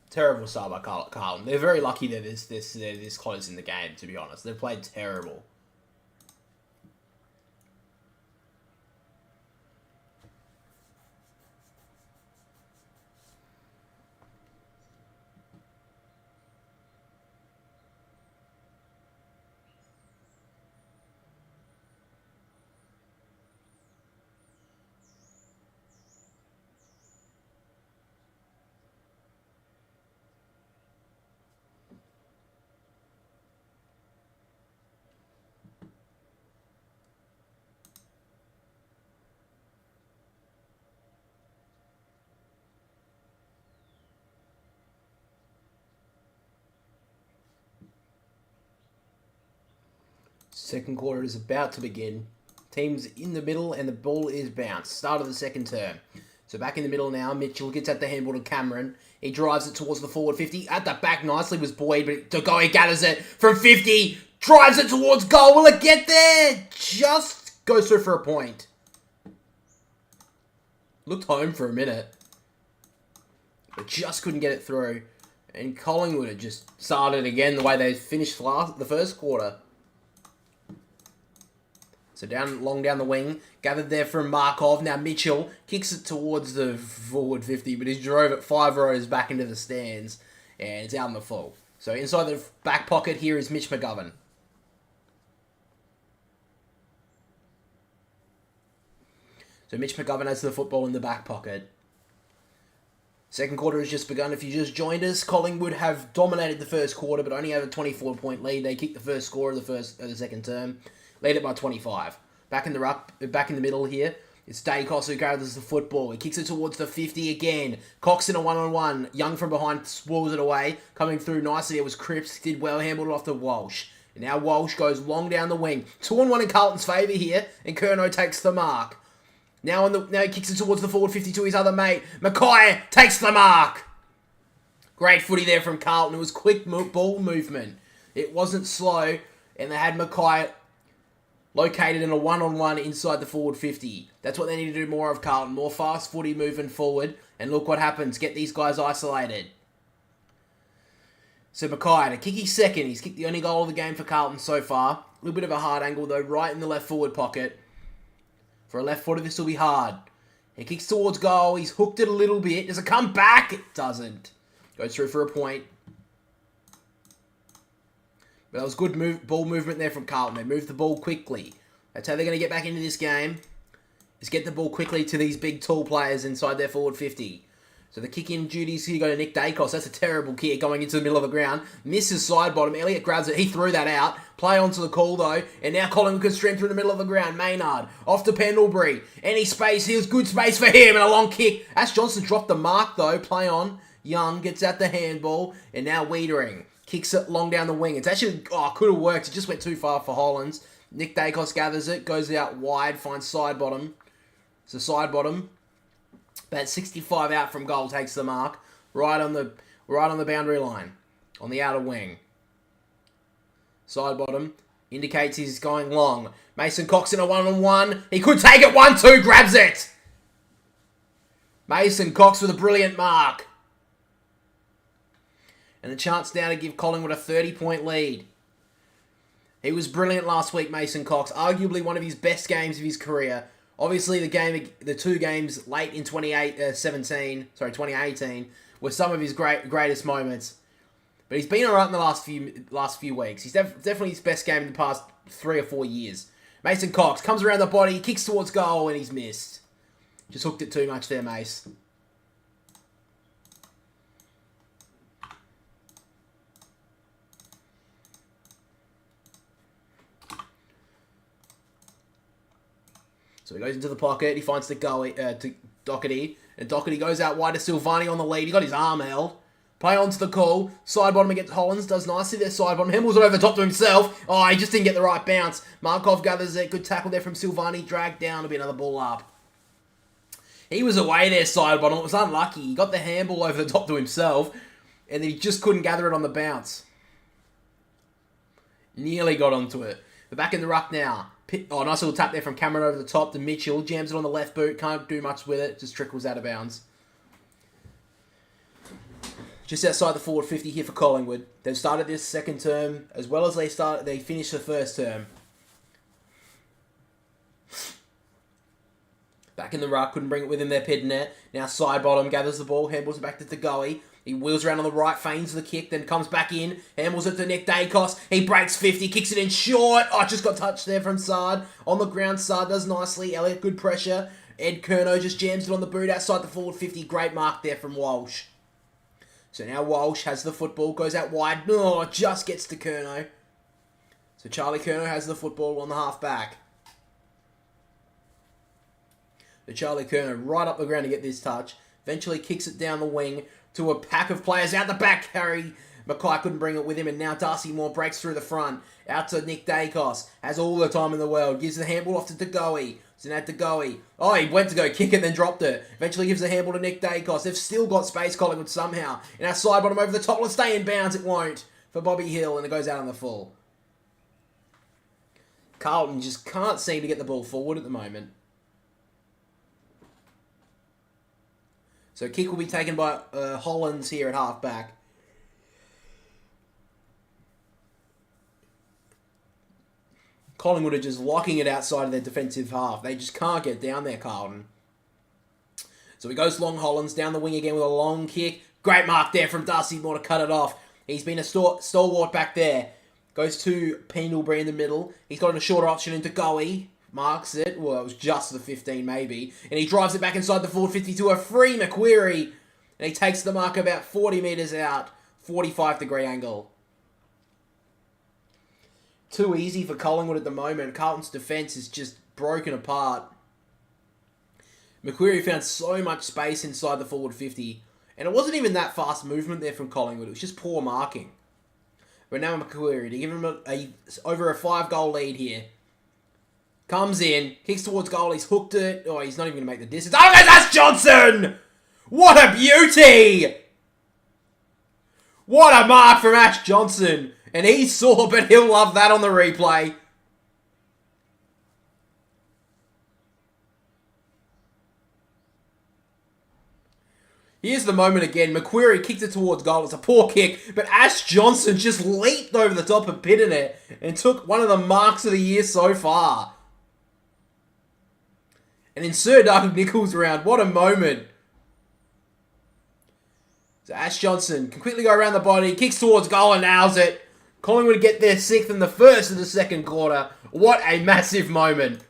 Terrible start by Carlton. They're very lucky they're this close in the game, to be honest. They've played terrible. Second quarter is about to begin. Team's in the middle and the ball is bounced. Start of the second term. So back in the middle now. Mitchell gets at the handball to Cameron. He drives it towards the forward 50. At the back nicely was Boyd, but Togoe gathers it from 50. Drives it towards goal. Will it get there? Just goes through for a point. Looked home for a minute. But just couldn't get it through. And Collingwood had just started again the way they finished the first quarter. So long down the wing, gathered there from Markov. Now Mitchell kicks it towards the forward 50, but he's drove it 5 rows back into the stands, and it's out in the full. So inside the back pocket here is Mitch McGovern. So Mitch McGovern has the football in the back pocket. Second quarter has just begun. If you just joined us, Collingwood have dominated the first quarter, but only have a 24-point lead. They kicked the first score of the second term. Lead it by 25. Back in the middle here, it's Dacos who gathers the football. He kicks it towards the 50 again. Cox in a one-on-one. Young from behind swirls it away. Coming through nicely, it was Cripps. Did well, handled it off to Walsh. And now Walsh goes long down the wing. 2-on-1 in Carlton's favour here, and Curnow takes the mark. Now he kicks it towards the forward 50 to his other mate. Mackay takes the mark. Great footy there from Carlton. It was quick ball movement. It wasn't slow, and they had Mackay located in a one-on-one inside the forward 50. That's what they need to do more of, Carlton. More fast footy moving forward. And look what happens. Get these guys isolated. So Mackay to kick his second. He's kicked the only goal of the game for Carlton so far. A little bit of a hard angle though, right in the left forward pocket. For a left footer, this will be hard. He kicks towards goal. He's hooked it a little bit. Does it come back? It doesn't. Goes through for a point. But that was good ball movement there from Carlton. They moved the ball quickly. That's how they're going to get back into this game. Is get the ball quickly to these big, tall players inside their forward 50. So the kick-in duties here go to Nick Dacos. That's a terrible kick going into the middle of the ground. Misses side bottom. Elliott grabs it. He threw that out. Play onto the call, though. And now Collingwood can stream through the middle of the ground. Maynard off to Pendlebury. Any space. Here's good space for him. And a long kick. Ash Johnson dropped the mark, though. Play on. Young gets out the handball. And now Wiedering kicks it long down the wing. It's actually, could have worked. It just went too far for Hollands. Nick Dacos gathers it. Goes out wide. Finds side bottom. So side bottom. About 65 out from goal. Takes the mark. Right on the boundary line. On the outer wing. Side bottom. Indicates he's going long. Mason Cox in a one-on-one. He could take it. 1-2. Grabs it. Mason Cox with a brilliant mark. And a chance now to give Collingwood a 30-point lead. He was brilliant last week, Mason Cox. Arguably one of his best games of his career. Obviously, the two games late in 2018 were some of his greatest moments. But he's been alright in the last few weeks. He's definitely his best game in the past 3 or 4 years. Mason Cox comes around the body, kicks towards goal, and he's missed. Just hooked it too much there, Mace. So he goes into the pocket. He finds to Doherty. And Doherty goes out wide to Silvani on the lead. He got his arm held. Play on to the call. Side bottom against Hollands. Does nicely there, side bottom. Hemmel's over the top to himself. He just didn't get the right bounce. Markov gathers it. Good tackle there from Silvani. Dragged down to be another ball up. He was away there, side bottom. It was unlucky. He got the handball over the top to himself. And he just couldn't gather it on the bounce. Nearly got onto it. They're back in the ruck now. Nice little tap there from Cameron over the top to Mitchell. Jams it on the left boot. Can't do much with it. Just trickles out of bounds. Just outside the forward 50 here for Collingwood. They've started this second term as well as they finished the first term. Back in the ruck. Couldn't bring it with him there, Pednet. Now side bottom. Gathers the ball. Handballs it back to Tagoe. He wheels around on the right, feigns the kick, then comes back in. Handballs it to Nick Dacos. He breaks 50, kicks it in short. Just got touched there from Sard. On the ground, Sard does nicely. Elliott, good pressure. Ed Curnow just jams it on the boot outside the forward 50. Great mark there from Walsh. So now Walsh has the football, goes out wide. Just gets to Curnow. So Charlie Curnow has the football on the half back. So Charlie Curnow right up the ground to get this touch. Eventually kicks it down the wing to a pack of players out the back. Harry Mackay couldn't bring it with him, and now Darcy Moore breaks through the front. Out to Nick Dacos. Has all the time in the world. Gives the handball off to Tagoe. So now Tagoe. He went to go kick it, then dropped it. Eventually gives the handball to Nick Dacos. They've still got space, Collingwood, somehow. And our side bottom over the top. Let's stay in bounds. It won't. For Bobby Hill, and it goes out on the full. Carlton just can't seem to get the ball forward at the moment. So kick will be taken by Hollands here at half-back. Collingwood are just locking it outside of their defensive half. They just can't get down there, Carlton. So he goes long, Hollands, down the wing again with a long kick. Great mark there from Darcy Moore to cut it off. He's been a stalwart back there. Goes to Pendlebury in the middle. He's got a shorter option into Goey. Marks it. Well, it was just the 15 maybe. And he drives it back inside the forward 50 to a free Macquarie. And he takes the mark about 40 metres out. 45-degree angle. Too easy for Collingwood at the moment. Carlton's defence is just broken apart. Macquarie found so much space inside the forward 50. And it wasn't even that fast movement there from Collingwood. It was just poor marking. But now Macquarie to give him over a 5-goal lead here. Comes in, kicks towards goal, he's hooked it. He's not even going to make the distance. That's Johnson! What a beauty! What a mark from Ash Johnson. And he's sore, but he'll love that on the replay. Here's the moment again. Macquarie kicked it towards goal. It's a poor kick, but Ash Johnson just leaped over the top of Pitting it and took one of the marks of the year so far. And insert Doug Nichols around. What a moment. So Ash Johnson can quickly go around the body, kicks towards goal and nails it. Collingwood get their 6th in the first of the second quarter. What a massive moment.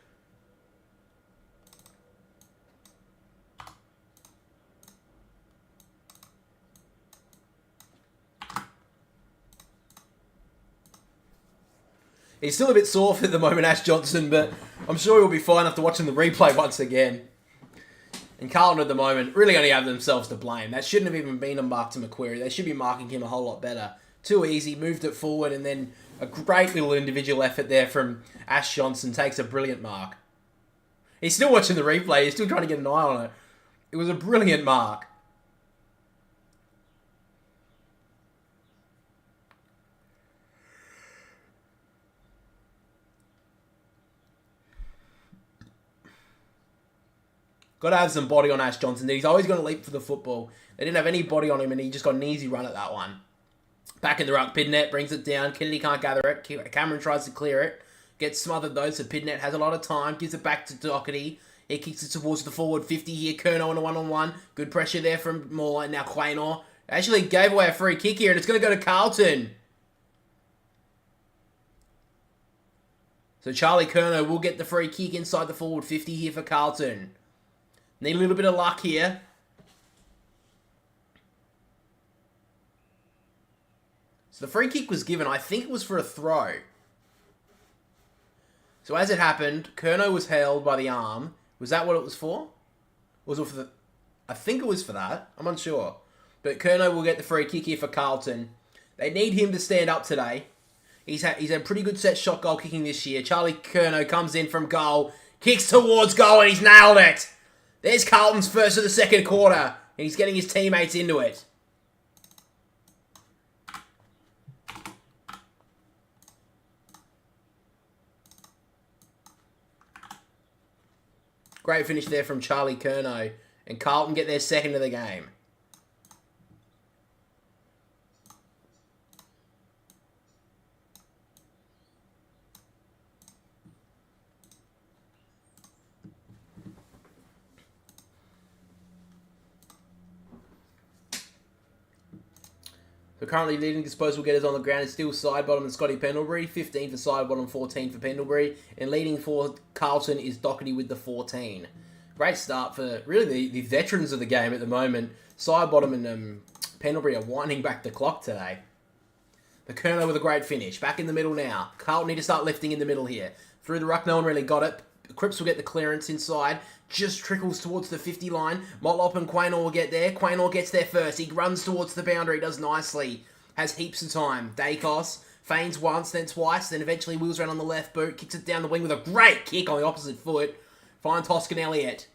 He's still a bit sore at the moment, Ash Johnson, but I'm sure he'll be fine after watching the replay once again. And Carlton at the moment really only have themselves to blame. That shouldn't have even been a mark to McQuarrie. They should be marking him a whole lot better. Too easy, moved it forward, and then a great little individual effort there from Ash Johnson takes a brilliant mark. He's still watching the replay. He's still trying to get an eye on it. It was a brilliant mark. Got to have some body on Ash Johnson. He's always going to leap for the football. They didn't have any body on him, and he just got an easy run at that one. Back in the ruck, Pidnet brings it down. Kennedy can't gather it. Cameron tries to clear it. Gets smothered though, so Pidnet has a lot of time. Gives it back to Doherty. He kicks it towards the forward 50 here. Curnow on a one-on-one. Good pressure there from Moore. Now Quaynor actually gave away a free kick here, and it's going to go to Carlton. So Charlie Curnow will get the free kick inside the forward 50 here for Carlton. Need a little bit of luck here. So the free kick was given. I think it was for a throw. So as it happened, Curnow was held by the arm. Was that what it was for? Was it for the... I think it was for that. I'm unsure. But Curnow will get the free kick here for Carlton. They need him to stand up today. He's had pretty good set shot goal kicking this year. Charlie Curnow comes in from goal. Kicks towards goal and he's nailed it. There's Carlton's first of the second quarter. And he's getting his teammates into it. Great finish there from Charlie Curnow. And Carlton get their second of the game. So currently leading disposal getters on the ground is still Sidebottom and Scotty Pendlebury. 15 for Sidebottom, 14 for Pendlebury. And leading for Carlton is Doherty with the 14. Great start for really the veterans of the game at the moment. Sidebottom and Pendlebury are winding back the clock today. The Curnow with a great finish. Back in the middle now. Carlton need to start lifting in the middle here. Through the ruck, no one really got it. Cripps will get the clearance inside. Just trickles towards the 50 line. Motlop and Quaynor will get there. Quaynor gets there first. He runs towards the boundary. Does nicely. Has heaps of time. Dacos feigns once, then twice. Then eventually wheels around on the left boot. Kicks it down the wing with a great kick on the opposite foot. Finds Hoskin Elliott.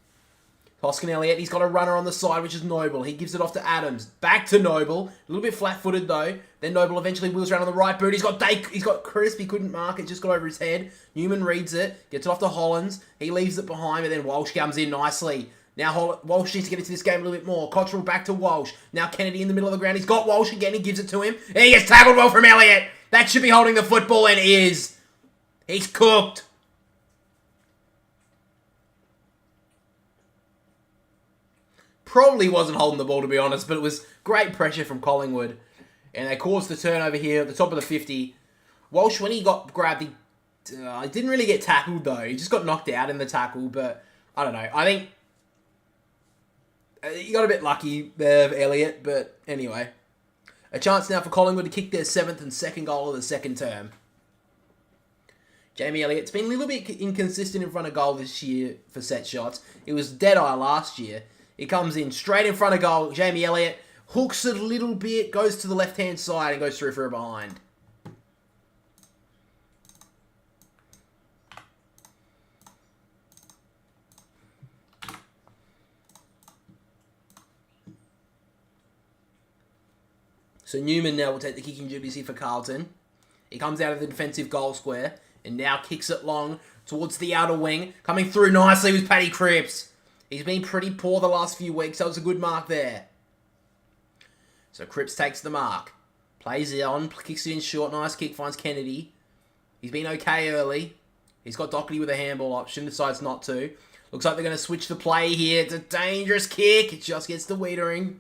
Hoskin Elliott, he's got a runner on the side, which is Noble. He gives it off to Adams. Back to Noble. A little bit flat-footed, though. Then Noble eventually wheels around on the right boot. He's got Crisp. He couldn't mark it. Just got over his head. Newman reads it. Gets it off to Hollins. He leaves it behind, and then Walsh comes in nicely. Now Walsh needs to get into this game a little bit more. Cottrell back to Walsh. Now Kennedy in the middle of the ground. He's got Walsh again. He gives it to him. And he gets tackled well from Elliott. That should be holding the football, and is. He's cooked. Probably wasn't holding the ball, to be honest, but it was great pressure from Collingwood. And they caused the turnover here at the top of the 50. Walsh, when he got grabbed, he didn't really get tackled, though. He just got knocked out in the tackle, but I don't know. I think he got a bit lucky there, Elliott, but anyway. A chance now for Collingwood to kick their 7th and second goal of the second term. Jamie Elliott's been a little bit inconsistent in front of goal this year for set shots. It was dead-eye last year. He comes in straight in front of goal. Jamie Elliott hooks it a little bit, goes to the left-hand side and goes through for a behind. So Newman now will take the kicking duties here for Carlton. He comes out of the defensive goal square and now kicks it long towards the outer wing. Coming through nicely with Paddy Cripps. He's been pretty poor the last few weeks. That was a good mark there. So Cripps takes the mark. Plays it on. Kicks it in short. Nice kick. Finds Kennedy. He's been okay early. He's got Doherty with a handball option. Decides not to. Looks like they're going to switch the play here. It's a dangerous kick. It just gets the Wiedering.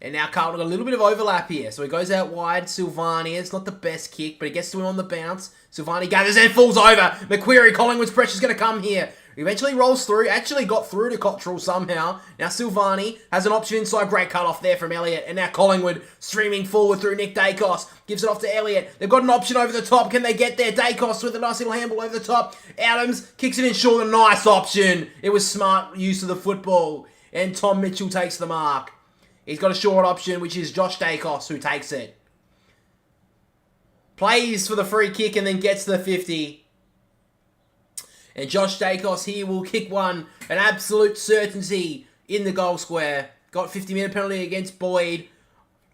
And now Carlton got a little bit of overlap here. So he goes out wide. Silvani. It's not the best kick, but he gets to him on the bounce. Silvani gathers and falls over. McQuarrie, Collingwood's pressure's going to come here. Eventually rolls through. Actually got through to Cottrell somehow. Now Silvani has an option inside. Great cut off there from Elliott. And now Collingwood streaming forward through Nick Dacos. Gives it off to Elliott. They've got an option over the top. Can they get there? Dacos with a nice little handball over the top. Adams kicks it in short. A nice option. It was smart use of the football. And Tom Mitchell takes the mark. He's got a short option, which is Josh Dacos, who takes it. Plays for the free kick and then gets the 50. And Josh Dacos here will kick one. An absolute certainty in the goal square. Got 50-minute penalty against Boyd.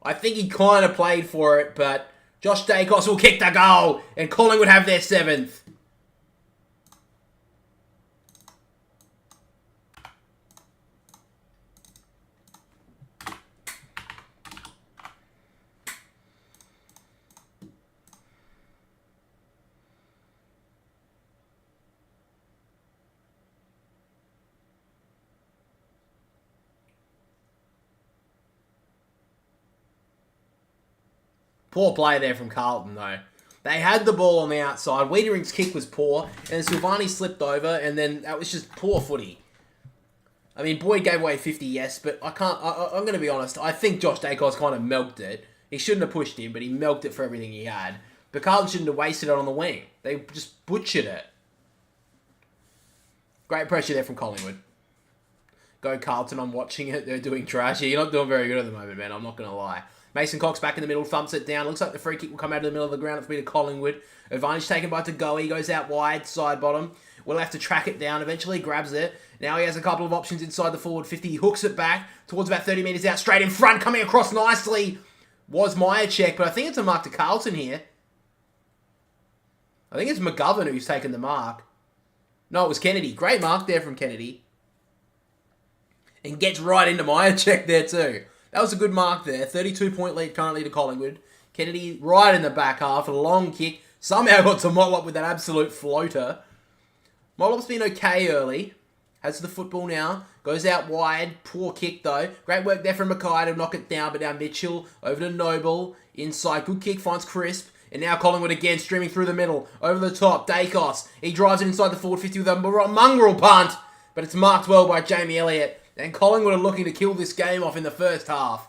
I think he kind of played for it, but Josh Dacos will kick the goal. And Collingwood have their 7th. Poor play there from Carlton, though. They had the ball on the outside. Wiedering's kick was poor, and Silvani slipped over, and then that was just poor footy. I mean, Boyd gave away 50, yes, but I'm going to be honest. I think Josh Dacos kind of milked it. He shouldn't have pushed him, but he milked it for everything he had. But Carlton shouldn't have wasted it on the wing. They just butchered it. Great pressure there from Collingwood. Go Carlton, I'm watching it. They're doing trash. You're not doing very good at the moment, man. I'm not going to lie. Mason Cox back in the middle, thumps it down. Looks like the free kick will come out of the middle of the ground. It's been to Collingwood. Advantage taken by Tagoe. He goes out wide, side bottom. We'll have to track it down. Eventually grabs it. Now he has a couple of options inside the forward 50. He hooks it back towards about 30 metres out. Straight in front, coming across nicely. Was Meyer check, but I think it's a mark to Carlton here. I think it's McGovern who's taken the mark. No, it was Kennedy. Great mark there from Kennedy. And gets right into Meyer check there too. That was a good mark there. 32-point lead currently to Collingwood. Kennedy right in the back half. A long kick. Somehow got to Motlop with that absolute floater. Motlop's been okay early. Has the football now. Goes out wide. Poor kick though. Great work there from Mackay to knock it down. But now Mitchell over to Noble. Inside. Good kick. Finds Crisp. And now Collingwood again streaming through the middle. Over the top. Dacos. He drives it inside the forward 50 with a mongrel punt. But it's marked well by Jamie Elliott. And Collingwood are looking to kill this game off in the first half.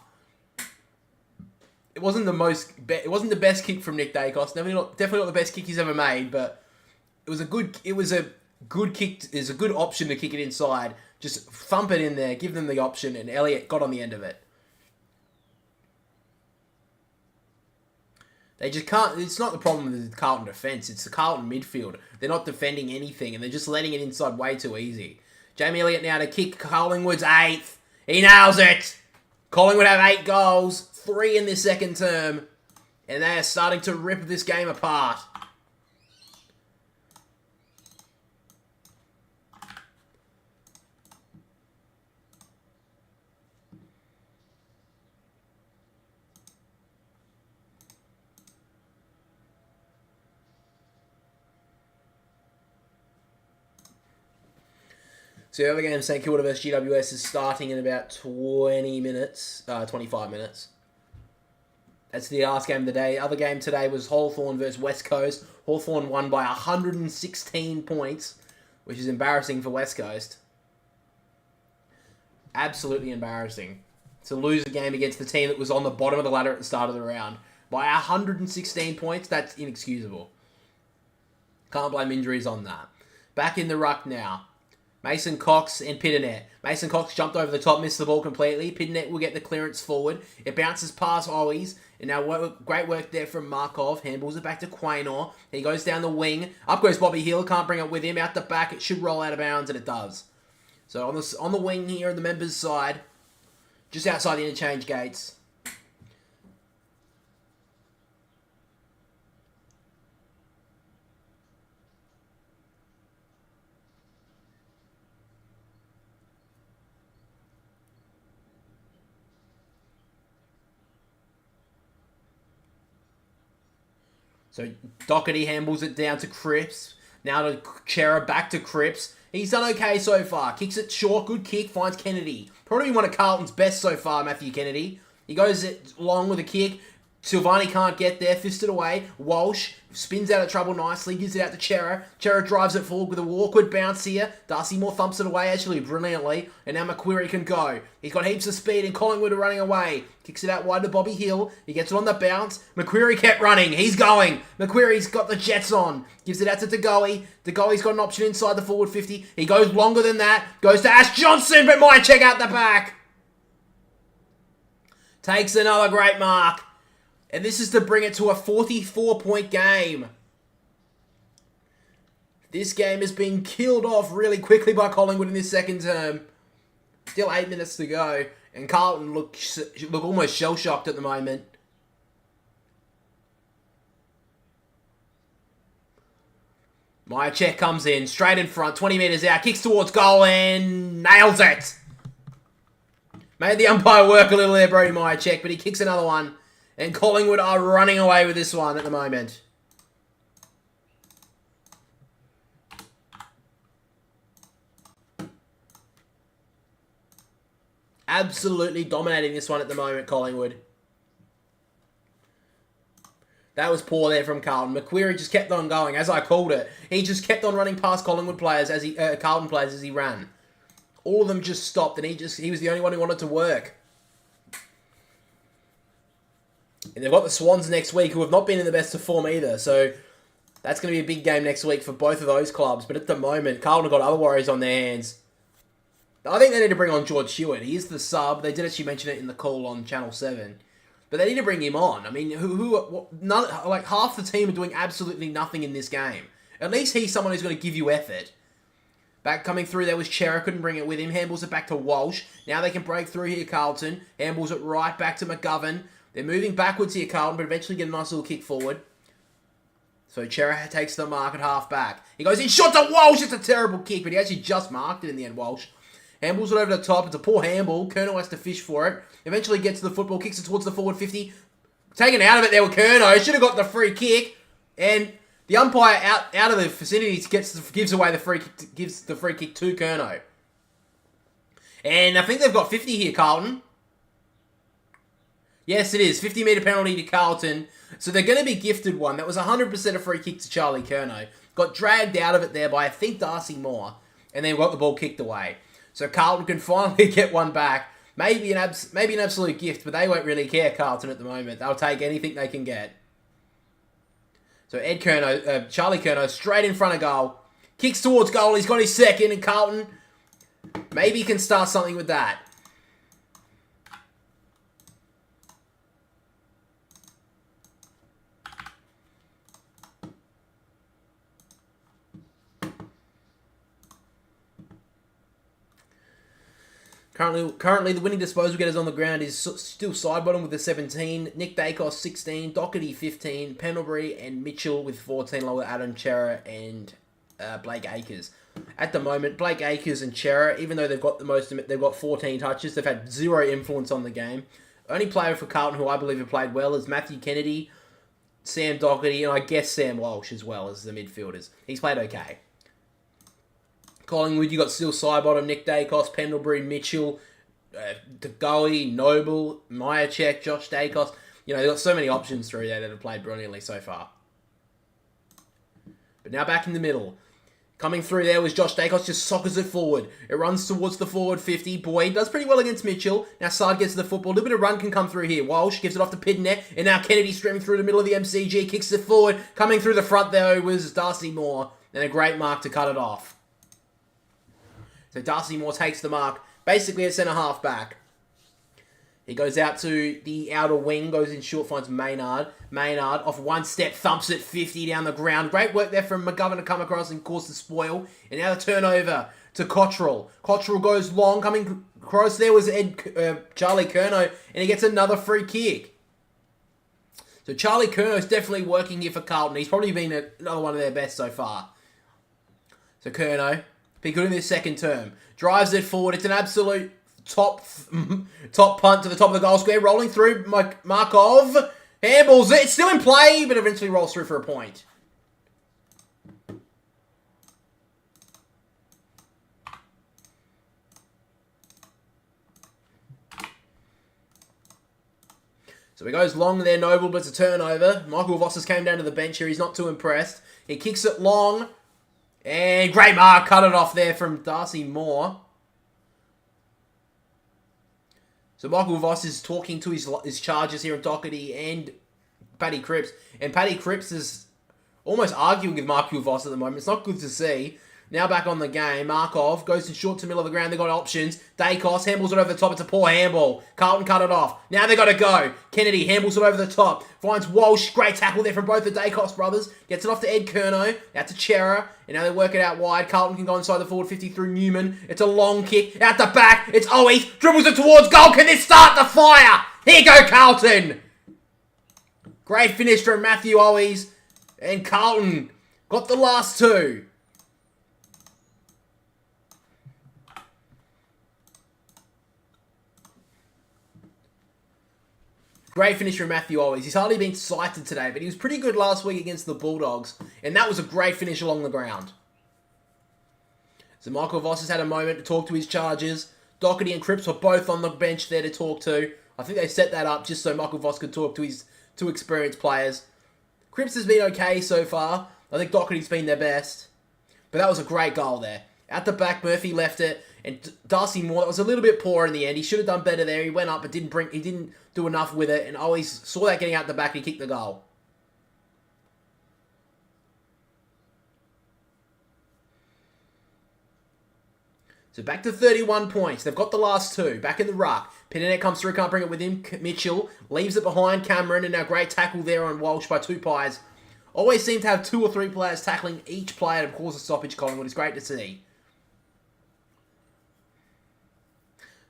It wasn't the best kick from Nick Dacos. Definitely not the best kick he's ever made, but it was a good kick. It's a good option to kick it inside. Just thump it in there, give them the option, and Elliott got on the end of it. They just can't. It's not the problem with the Carlton defence. It's the Carlton midfield. They're not defending anything, and they're just letting it inside way too easy. Jamie Elliott now to kick Collingwood's 8th. He nails it. Collingwood have 8 goals, 3 in this second term, and they are starting to rip this game apart. So the other game, St Kilda vs GWS, is starting in about 25 minutes. That's the last game of the day. Other game today was Hawthorn versus West Coast. Hawthorn won by 116 points, which is embarrassing for West Coast. Absolutely embarrassing. To lose a game against the team that was on the bottom of the ladder at the start of the round by 116 points, that's inexcusable. Can't blame injuries on that. Back in the ruck now. Mason Cox and Pitternet. Mason Cox jumped over the top, missed the ball completely. Pitternet will get the clearance forward. It bounces past Owies. And now great work there from Markov. Handballs it back to Quaynor. He goes down the wing. Up goes Bobby Hill. Can't bring it with him. Out the back. It should roll out of bounds, and it does. So on the wing here on the members' side, just outside the interchange gates. So Doherty handballs it down to Cripps. Now to Chera, back to Cripps. He's done okay so far. Kicks it short, good kick, finds Kennedy. Probably one of Carlton's best so far, Matthew Kennedy. He goes long with a kick. Silvani can't get there, fisted away. Walsh spins out of trouble nicely, gives it out to Chera. Chera drives it forward with a awkward bounce here. Darcy Moore thumps it away actually brilliantly. And now McQuarrie can go. He's got heaps of speed and Collingwood are running away. Kicks it out wide to Bobby Hill. He gets it on the bounce. McQuarrie kept running. He's going. McQuarrie's got the jets on. Gives it out to DeGoey. DeGoey's got an option inside the forward 50. He goes longer than that. Goes to Ash Johnson, but might check out the back. Takes another great mark. And this is to bring it to a 44-point game. This game has been killed off really quickly by Collingwood in this second term. Still 8 minutes to go. And Carlton look almost shell-shocked at the moment. Myercheck comes in, straight in front, 20 metres out, kicks towards goal and nails it. Made the umpire work a little there, Brody Myercheck, but he kicks another one. And Collingwood are running away with this one at the moment. Absolutely dominating this one at the moment, Collingwood. That was poor there from Carlton. McQuarrie just kept on going, as I called it. He just kept on running past Collingwood players as Carlton players as he ran. All of them just stopped, and he was the only one who wanted to work. And they've got the Swans next week, who have not been in the best of form either. So that's going to be a big game next week for both of those clubs. But at the moment, Carlton have got other worries on their hands. I think they need to bring on George Hewitt. He is the sub. They did actually mention it in the call on Channel 7. But they need to bring him on. I mean, half the team are doing absolutely nothing in this game. At least he's someone who's going to give you effort. Back coming through there was Chera, couldn't bring it with him. Handballs it back to Walsh. Now they can break through here, Carlton. Handballs it right back to McGovern. They're moving backwards here, Carlton, but eventually get a nice little kick forward. So Chera takes the mark at half back. He goes in, shot to Walsh. It's a terrible kick, but he actually just marked it in the end, Walsh. Handballs it over the top. It's a poor handball. Curnow has to fish for it. Eventually gets to the football, kicks it towards the forward 50. Taken out of it there with Curnow. Should have got the free kick. And the umpire out of the vicinity gives away the free kick, gives the free kick to Curnow. And I think they've got 50 here, Carlton. Yes, it is. 50-metre penalty to Carlton. So they're going to be gifted one. That was 100% a free kick to Charlie Curnow. Got dragged out of it there by, I think, Darcy Moore. And then got the ball kicked away. So Carlton can finally get one back. Maybe an absolute gift, but they won't really care, Carlton, at the moment. They'll take anything they can get. So Charlie Curnow, straight in front of goal. Kicks towards goal. He's got his second, and Carlton maybe can start something with that. Currently, the winning disposal getters on the ground is still side bottom with the 17. Nick Dacos 16, Doherty 15, Pendlebury and Mitchell with 14, along with Adam Chera and Blake Acres. At the moment, Blake Acres and Chera, even though they've got they've got 14 touches, they've had zero influence on the game. Only player for Carlton who I believe have played well is Matthew Kennedy, Sam Doherty, and I guess Sam Walsh as well as the midfielders. He's played okay. Collingwood, you got still side bottom, Nick Dacos, Pendlebury, Mitchell, DeGoey, Noble, Myercheck, Josh Dacos. You know, they've got so many options through there that have played brilliantly so far. But now back in the middle. Coming through there was Josh Dacos, just sockers it forward. It runs towards the forward 50. Boyd does pretty well against Mitchell. Now Sard gets to the football. A little bit of run can come through here. Walsh gives it off to Pidnet. And now Kennedy streaming through the middle of the MCG. Kicks it forward. Coming through the front there was Darcy Moore. And a great mark to cut it off. So Darcy Moore takes the mark, basically at centre-half back. He goes out to the outer wing, goes in short, finds Maynard. Maynard, off one step, thumps it 50 down the ground. Great work there from McGovern to come across and cause the spoil. And now the turnover to Cottrell. Cottrell goes long, coming across there was Charlie Curnow, and he gets another free kick. So Charlie Curnow is definitely working here for Carlton. He's probably been another one of their best so far. So Curnow. Be good in this second term. Drives it forward. It's an absolute top punt to the top of the goal square. Rolling through Markov. Handballs it. It's still in play, but eventually rolls through for a point. So he goes long there, Noble, but it's a turnover. Michael Voss came down to the bench here. He's not too impressed. He kicks it long. And great mark. Cut it off there from Darcy Moore. So Michael Voss is talking to his charges here at Doherty and Paddy Cripps. And Paddy Cripps is almost arguing with Michael Voss at the moment. It's not good to see. Now back on the game. Markov goes to short to middle of the ground. They've got options. Dacos handballs it over the top. It's a poor handball. Carlton cut it off. Now they've got to go. Kennedy handballs it over the top. Finds Walsh. Great tackle there from both the Dacos brothers. Gets it off to Ed Curnow. Now to Chera. And now they work it out wide. Carlton can go inside the forward 50 through Newman. It's a long kick. Out the back. It's Owies. Dribbles it towards goal. Can this start the fire? Here you go, Carlton. Great finish from Matthew Owies. And Carlton got the last two. Great finish from Matthew Owies. He's hardly been cited today, but he was pretty good last week against the Bulldogs. And that was a great finish along the ground. So Michael Voss has had a moment to talk to his charges. Doherty and Cripps were both on the bench there to talk to. I think they set that up just so Michael Voss could talk to his two experienced players. Cripps has been okay so far. I think Doherty's been their best. But that was a great goal there. At the back, Murphy left it. And Darcy Moore, that was a little bit poor in the end. He should have done better there. He went up but he didn't do enough with it. And always saw that getting out the back and he kicked the goal. So back to 31 points. They've got the last two. Back in the ruck. Pinanet comes through, can't bring it with him. Mitchell leaves it behind Cameron. And now great tackle there on Walsh by two pies. Always seem to have 2 or 3 players tackling each player to cause a stoppage, Collingwood. It's great to see.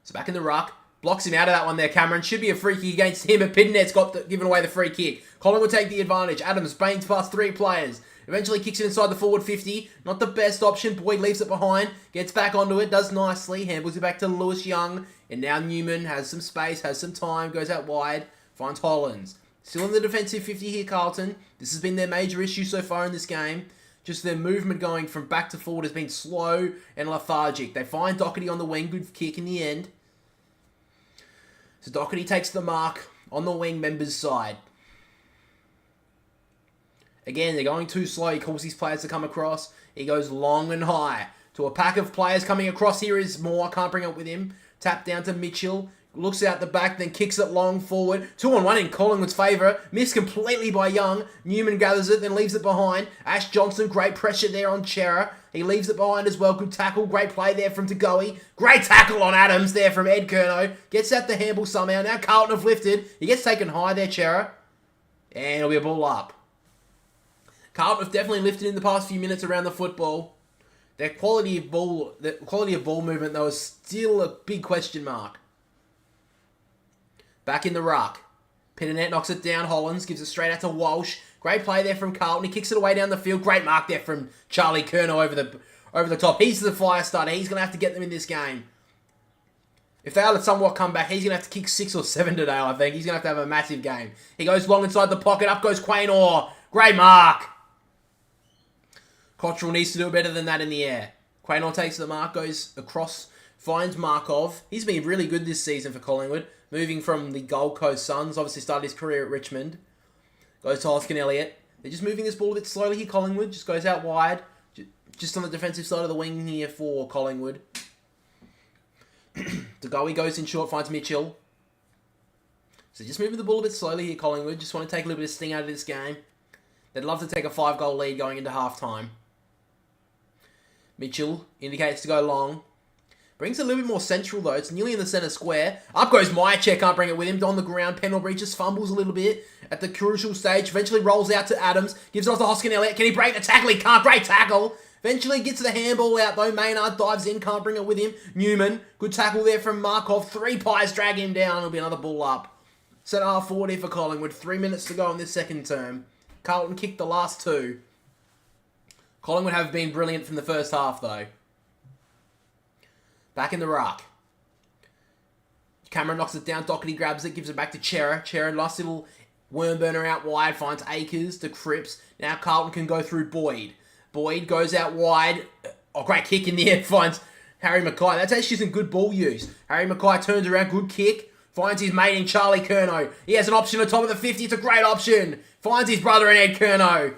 So back in the ruck. Blocks him out of that one there, Cameron. Should be a free kick against him, but Pidnet's given away the free kick. Collingwood take the advantage. Adams banes past 3 players. Eventually kicks it inside the forward 50. Not the best option. Boyd leaves it behind. Gets back onto it. Does nicely. Handballs it back to Lewis Young. And now Newman has some space, has some time. Goes out wide. Finds Hollands. Still in the defensive 50 here, Carlton. This has been their major issue so far in this game. Just their movement going from back to forward has been slow and lethargic. They find Doherty on the wing. Good kick in the end. So Doherty takes the mark on the wing members' side. Again, they're going too slow. He calls these players to come across. He goes long and high. To a pack of players coming across here is Moore. Can't bring it with him. Tap down to Mitchell. Looks out the back, then kicks it long forward. 2-on-1 in Collingwood's favour. Missed completely by Young. Newman gathers it, then leaves it behind. Ash Johnson, great pressure there on Chera. He leaves it behind as well. Good tackle. Great play there from Tagoe. Great tackle on Adams there from Ed Curnow. Gets at the handball somehow. Now Carlton have lifted. He gets taken high there, Chera. And it'll be a ball up. Carlton have definitely lifted in the past few minutes around the football. Their quality of ball movement, though, is still a big question mark. Back in the ruck. Pinanet knocks it down. Hollands gives it straight out to Walsh. Great play there from Carlton. He kicks it away down the field. Great mark there from Charlie Curnow over the top. He's the fire starter. He's going to have to get them in this game. If they are to somewhat come back, he's going to have to kick 6 or 7 today, I think. He's going to have a massive game. He goes long inside the pocket. Up goes Quain Orr. Great mark. Cottrell needs to do better than that in the air. Quain Orr takes the mark, goes across, finds Markov. He's been really good this season for Collingwood. Moving from the Gold Coast Suns, obviously started his career at Richmond. Goes to Hoskin Elliott. They're just moving this ball a bit slowly here, Collingwood. Just goes out wide. Just on the defensive side of the wing here for Collingwood. Tagoe goes in short, finds Mitchell. So just moving the ball a bit slowly here, Collingwood. Just want to take a little bit of sting out of this game. They'd love to take a 5-goal lead going into halftime. Mitchell indicates to go long. Brings it a little bit more central, though. It's nearly in the centre square. Up goes Myercheck. Can't bring it with him. On the ground. Pendlebury just fumbles a little bit at the crucial stage. Eventually rolls out to Adams. Gives it off to Hoskin Elliott. Can he break the tackle? He can't. Great tackle. Eventually gets the handball out, though. Maynard dives in. Can't bring it with him. Newman. Good tackle there from Markov. 3 pies drag him down. It'll be another ball up. Centre half forward here for Collingwood. 3 minutes to go in this second term. Carlton kicked the last 2. Collingwood have been brilliant from the first half, though. Back in the ruck. Cameron knocks it down. Doherty grabs it. Gives it back to Chera. Chera, nice little worm burner out wide. Finds Akers to Cripps. Now Carlton can go through Boyd. Boyd goes out wide. Oh, great kick in the air. Finds Harry Mackay. That's actually some good ball use. Harry Mackay turns around. Good kick. Finds his mate in Charlie Curnow. He has an option at the top of the 50. It's a great option. Finds his brother in Ed Curnow.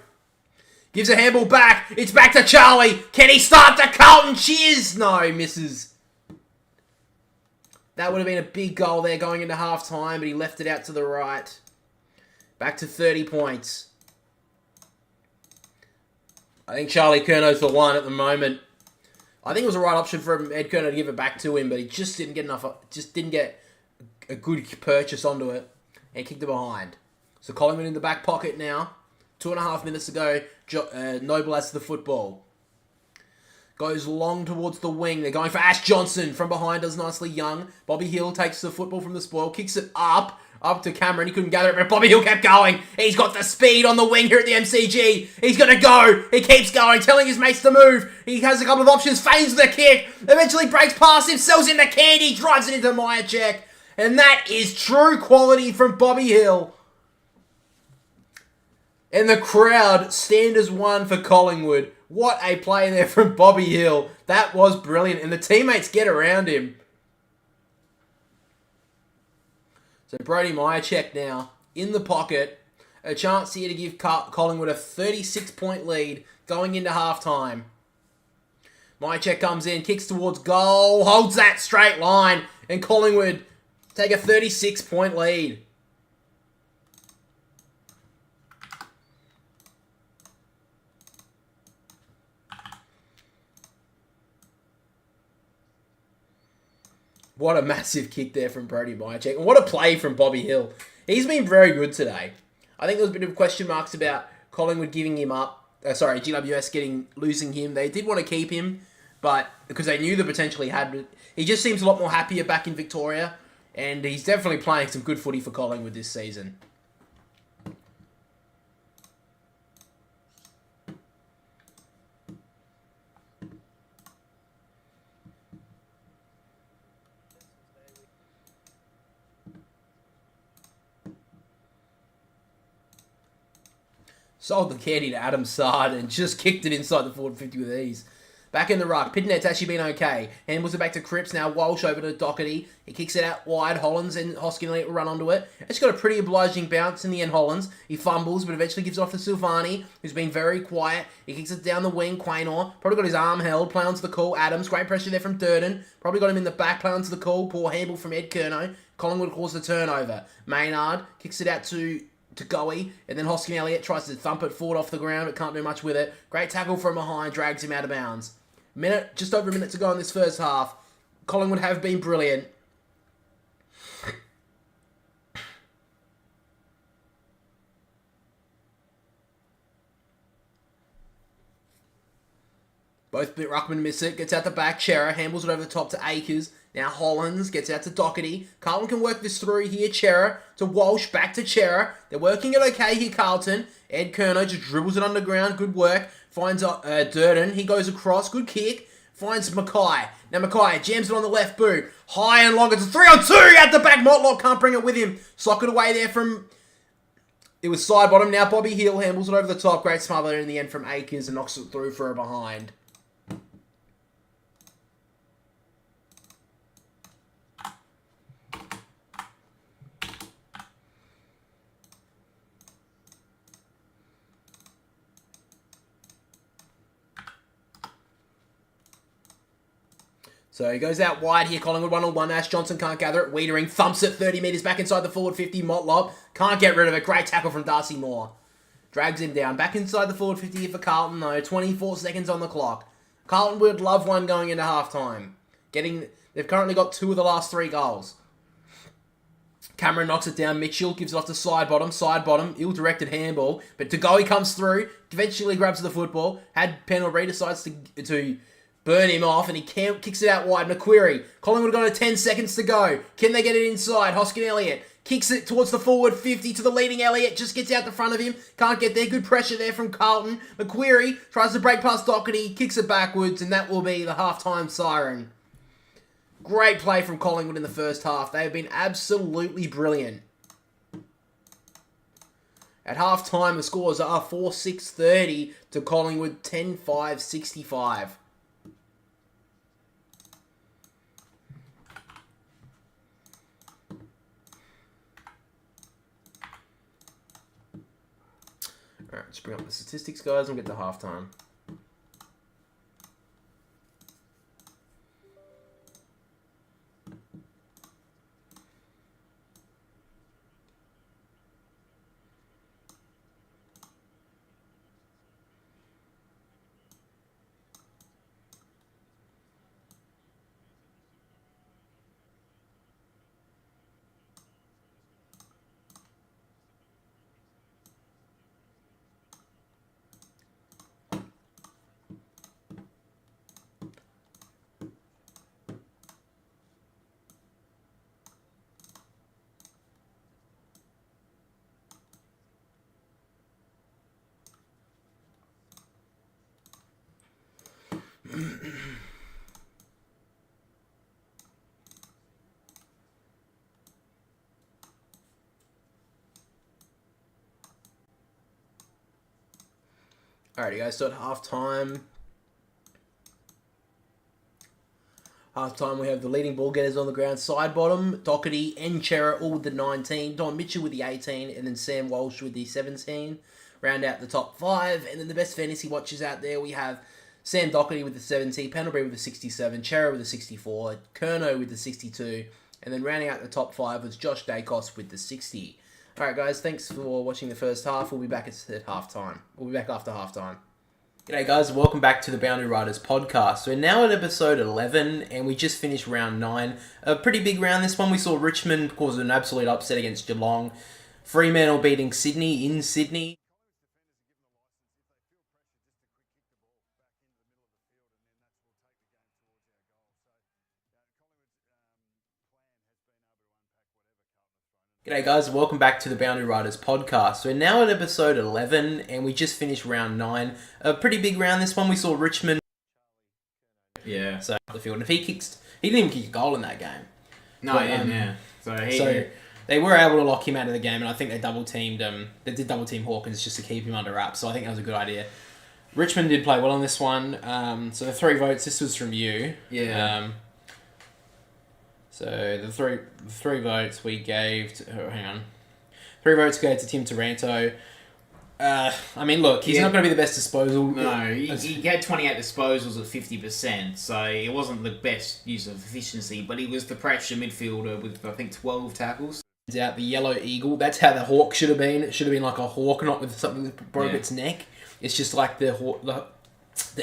Gives a handball back. It's back to Charlie. Can he start to Carlton? Cheers. No, misses. That would have been a big goal there going into half-time, but he left it out to the right. Back to 30 points. I think Charlie Curnow's the one at the moment. I think it was the right option for Ed Curnow to give it back to him, but he just didn't get enough. Just didn't get a good purchase onto it, and kicked it behind. So Collingwood in the back pocket now. 2.5 minutes to go. Noble has the football. Goes long towards the wing. They're going for Ash Johnson. From behind does nicely Young. Bobby Hill takes the football from the spoil. Kicks it up to Cameron. He couldn't gather it, but Bobby Hill kept going. He's got the speed on the wing here at the MCG. He's going to go. He keeps going, telling his mates to move. He has a couple of options. Feigns the kick. Eventually breaks past him. Sells in the candy. Drives it into Myercheck. And that is true quality from Bobby Hill. And the crowd stand as one for Collingwood. What a play there from Bobby Hill. That was brilliant. And the teammates get around him. So Brody Myercheck now in the pocket. A chance here to give Collingwood a 36-point lead going into halftime. Myercheck comes in, kicks towards goal, holds that straight line. And Collingwood take a 36-point lead. What a massive kick there from Brody Myercheck. And what a play from Bobby Hill. He's been very good today. I think there was a bit of question marks about Collingwood giving him up. GWS losing him. They did want to keep him, but because they knew the potential he had. He just seems a lot more happier back in Victoria. And he's definitely playing some good footy for Collingwood this season. Sold the candy to Adam Sard and just kicked it inside the forward 50 with ease. Back in the ruck. Pitnet's actually been okay. Handballs it back to Cripps. Now Walsh over to Doherty. He kicks it out wide. Hollins and Hoskin will run onto it. It's got a pretty obliging bounce in the end, Hollins. He fumbles, but eventually gives it off to Silvani, who's been very quiet. He kicks it down the wing. Quaynor. Probably got his arm held. Play onto the call. Adams. Great pressure there from Durden. Probably got him in the back. Play onto the call. Poor handball from Ed Curnow. Collingwood calls the turnover. Maynard kicks it out to Goey, and then Hoskin Elliott tries to thump it forward off the ground, but can't do much with it. Great tackle from behind, drags him out of bounds. Just over a minute to go in this first half. Collingwood have been brilliant. Both Ruckman miss it. Gets out the back. Chera handles it over the top to Akers. Now Hollins gets out to Doherty. Carlton can work this through here. Chera to Walsh. Back to Chera. They're working it okay here, Carlton. Ed Curnow just dribbles it underground. Good work. Finds Durden. He goes across. Good kick. Finds Mackay. Now Mackay jams it on the left boot. High and long. It's a 3-on-2 at the back. Motlop can't bring it with him. Sock it away there from... It was side bottom. Now Bobby Hill handles it over the top. Great smother in the end from Akers and knocks it through for a behind. So he goes out wide here. Collingwood 1-on-1. Ash Johnson can't gather it. Wiedering thumps it 30 metres back inside the forward 50. Motlop can't get rid of it. Great tackle from Darcy Moore. Drags him down. Back inside the forward 50 here for Carlton though. 24 seconds on the clock. Carlton would love one going into halftime. They've currently got 2 of the last 3 goals. Cameron knocks it down. Mitchell gives it off to side bottom. Side bottom. Ill-directed handball. But Tagoe comes through. Eventually grabs the football. Had penalty. Decides to burn him off, and he kicks it out wide. McQuarrie. Collingwood got 10 seconds to go. Can they get it inside? Hoskin Elliott kicks it towards the forward 50 to the leading Elliott. Just gets out the front of him. Can't get there. Good pressure there from Carlton. McQuarrie tries to break past Doherty. Kicks it backwards, and that will be the halftime siren. Great play from Collingwood in the first half. They have been absolutely brilliant. At halftime, the scores are 4-6-30 to Collingwood 10-5-65. Just bring up the statistics, guys, and we'll get to halftime. Alrighty, guys, so at halftime, we have the leading ball getters on the ground. Side bottom, Doherty and Chera all with the 19, Don Mitchell with the 18, and then Sam Walsh with the 17. Round out the top 5, and then the best fantasy watchers out there, we have Sam Doherty with the 70, Pendlebury with the 67, Chera with the 64, Curnow with the 62, and then rounding out the top 5 was Josh Dacos with the 60. Alright guys, thanks for watching the first half. We'll be back at halftime. We'll be back after halftime. G'day guys, welcome back to the Boundary Riders podcast. We're now at episode 11 and we just finished round 9. A pretty big round this one. We saw Richmond cause an absolute upset against Geelong. Fremantle beating Sydney in Sydney. G'day guys, welcome back to the Boundary Riders podcast. We're now at episode 11 and we just finished round 9. A pretty big round this one. We saw Richmond so the field. And if he didn't even kick a goal in that game. No, but, he didn't, yeah. So they were able to lock him out of the game, and I think they did double team Hawkins just to keep him under wraps, so I think that was a good idea. Richmond did play well on this one. So the 3 votes, this was from you. Yeah. So the three votes we gave to... Oh, hang on. 3 votes go to Tim Taranto. I mean, look, he's not going to be the best disposal. No, he had 28 disposals at 50%, so it wasn't the best use of efficiency, but he was the pressure midfielder with, I think, 12 tackles. Out the yellow eagle. That's how the hawk should have been. It should have been like a hawk, not with something that broke its neck. It's just like the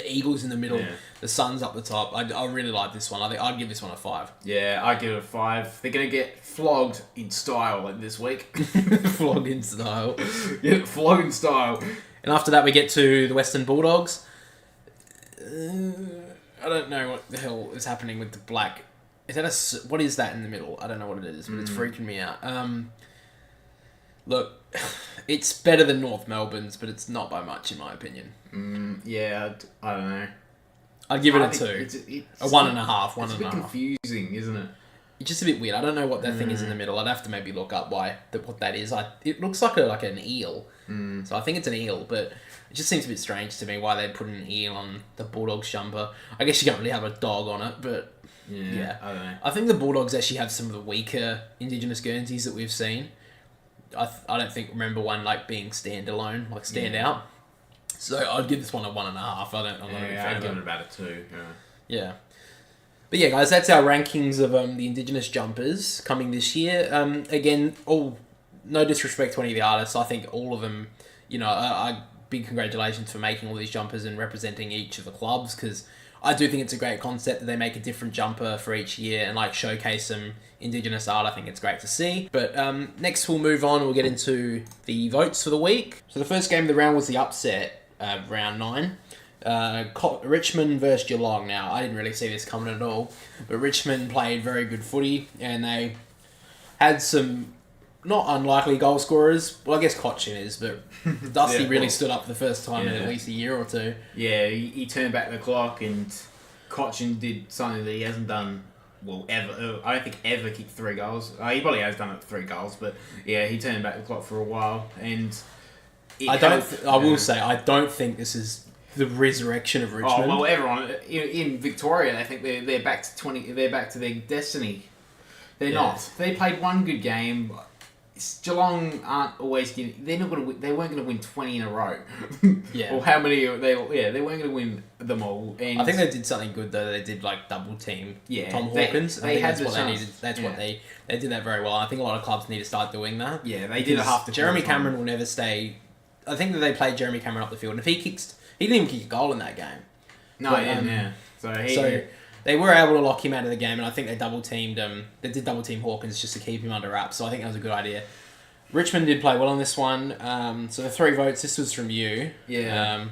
eagle's in the middle. Yeah. The sun's up the top. I really like this one. I think I'd give this one a 5. Yeah, I'd give it a 5. They're going to get flogged in style this week. Flogged in style. Yeah, flogged in style. And after that, we get to the Western Bulldogs. I don't know what the hell is happening with the black. What is that in the middle? I don't know what it is, but it's freaking me out. Look, it's better than North Melbourne's, but it's not by much in my opinion. Yeah, I don't know. I'd give it a 2. It's a 1.5. It's a bit confusing, isn't it? It's just a bit weird. I don't know what that thing is in the middle. I'd have to maybe look up what that is. It looks like an eel. So I think it's an eel, but it just seems a bit strange to me why they put an eel on the Bulldogs jumper. I guess you can't really have a dog on it, but yeah. I don't know. I think the Bulldogs actually have some of the weaker Indigenous Guernseys that we've seen. I don't remember one being standalone, stand out. So I'd give this one a 1.5. I'd give it about a 2. Yeah. But yeah, guys, that's our rankings of the Indigenous jumpers coming this year. Again, no disrespect to any of the artists. I think all of them, big congratulations for making all these jumpers and representing each of the clubs, because I do think it's a great concept that they make a different jumper for each year and showcase some Indigenous art. I think it's great to see. But next we'll move on. We'll get into the votes for the week. So the first game of the round was the upset, round 9. Richmond versus Geelong. Now, I didn't really see this coming at all, but Richmond played very good footy and they had some not unlikely goal scorers. Well, I guess Cochin is, but Dusty really stood up for the first time in at least a year or 2. Yeah, he turned back the clock, and Cochin did something that he hasn't done, ever. I don't think ever kicked 3 goals. He probably has done it 3 goals, but yeah, he turned back the clock for a while. And I will say, I don't think this is the resurrection of Richmond. Oh well, everyone in Victoria, they think they're back to 20. They're back to their destiny. They're not. They played one good game. Geelong aren't always getting. They're not going to. They weren't going to win 20 in a row. Yeah. Or how many? They weren't going to win them all. And I think they did something good though. They did like double team Tom Hawkins. They had that's the what chance. they needed. That's what they did that very well. I think a lot of clubs need to start doing that. Yeah, they did a half. Jeremy Cameron will never stay. I think that they played Jeremy Cameron up the field, and if he kicks, he didn't even kick a goal in that game. No, but, yeah. So they were able to lock him out of the game, and I think they double teamed. They did double team Hawkins just to keep him under wraps. So I think that was a good idea. Richmond did play well on this one. So the 3 votes. This was from you. Yeah.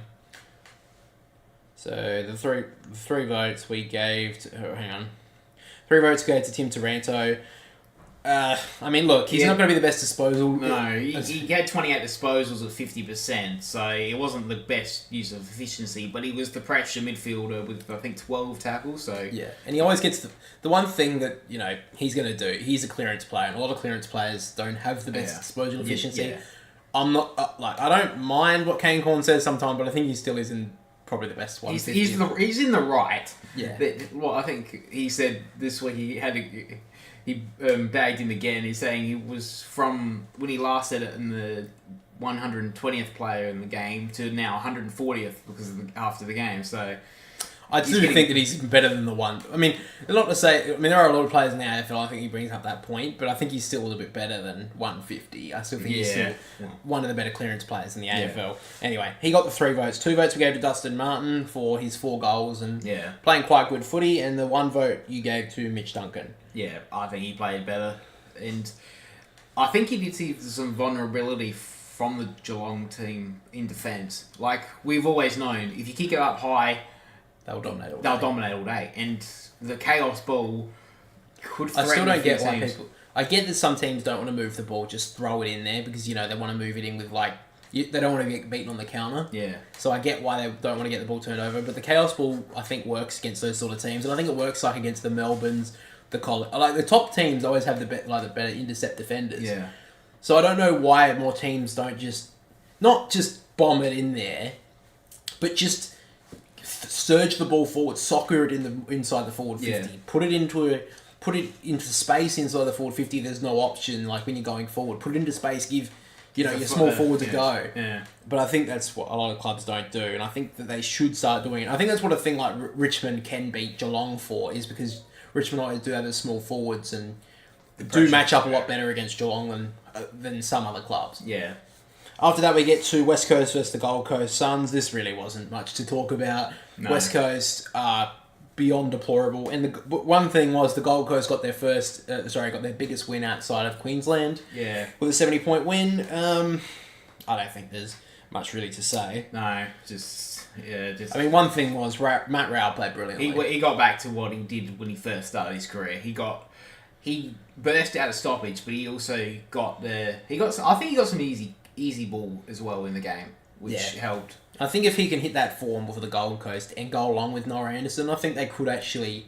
So the three votes we gave to... Oh, hang on. 3 votes go to Tim Taranto. I mean, look, he's not going to be the best disposal. No, he had 28 disposals at 50%, so it wasn't the best use of efficiency, but he was the pressure midfielder with, I think, 12 tackles, so... Yeah, and he always gets the one thing that, he's going to do. He's a clearance player, and a lot of clearance players don't have the best disposal efficiency. Yeah. I'm not... I don't mind what Kane Corn says sometimes, but I think he still isn't probably the best one. He's in the right. Yeah. Well, I think he said this week he bagged him again. He's saying he was from when he last said it in the 120th player in the game to now 140th because after the game. So I do think that he's better than the one. I mean, not to say. I mean, there are a lot of players in the AFL. I think he brings up that point, but I think he's still a little bit better than 150. I still think he's still one of the better clearance players in the AFL. Anyway, he got the 3 votes. 2 votes we gave to Dustin Martin for his 4 goals and playing quite good footy, and the 1 vote you gave to Mitch Duncan. Yeah, I think he played better, and I think he did see some vulnerability from the Geelong team in defence. Like we've always known, if you kick it up high. They'll dominate all day. And the chaos ball could threaten I still don't get why teams. people... I get that some teams don't want to move the ball, just throw it in there because, they want to move it in with, they don't want to get beaten on the counter. Yeah. So I get why they don't want to get the ball turned over. But the chaos ball, I think, works against those sort of teams. And I think it works, against the Melbournes, the Collingwood... the top teams always have the better intercept defenders. Yeah. So I don't know why more teams don't not just bomb it in there, but just... surge the ball forward, soccer it inside the forward 50. Put it into space inside the forward 50. There's no option when you're going forward. Put it into space. Give your small forwards a go. Yeah. But I think that's what a lot of clubs don't do, and I think that they should start doing it. I think that's what a thing like Richmond can beat Geelong for is because Richmond always do have the small forwards and do match up a lot better against Geelong than some other clubs. Yeah. After that, we get to West Coast versus the Gold Coast Suns. This really wasn't much to talk about. No. West Coast are beyond deplorable. And the one thing was the Gold Coast got their got their biggest win outside of Queensland. Yeah. With a 70-point win. I don't think there's much really to say. No, I mean, one thing was Matt Rowell played brilliantly. He got back to what he did when he first started his career. He burst out of stoppage, but he also got I think he got some easy ball as well in the game, which helped. I think if he can hit that form for the Gold Coast and go along with Noah Anderson, I think they could actually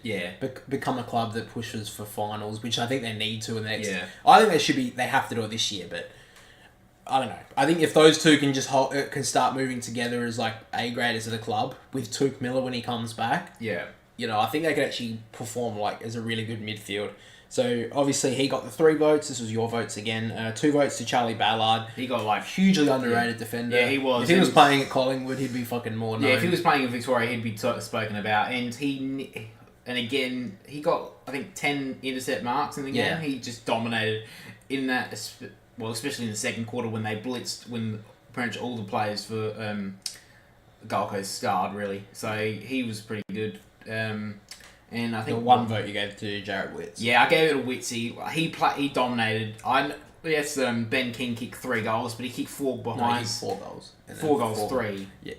become a club that pushes for finals, which I think they need to in the next... Yeah. I think they have to do it this year, but I don't know. I think if those two can just can start moving together as A graders of the club with Touk Miller when he comes back, I think they could actually perform as a really good midfield. So, obviously, he got the 3 votes. This was your votes again. 2 votes to Charlie Ballard. He got, hugely underrated defender. Yeah, he was. If he was playing at Collingwood, he'd be fucking more known. Yeah, if he was playing in Victoria, he'd be spoken about. And again, he got, I think, 10 intercept marks in the game. Yeah. He just dominated in that, especially in the second quarter when they blitzed, when pretty much all the players for Gold Coast starred, really. So, he was pretty good. And I think the 1 vote you gave to Jared Witts. Yeah, I gave it to Witsy. He dominated. Ben King kicked 3 goals, but he kicked 4 behind. No, he kicked 4 goals. 4 goals, 3. Yeah.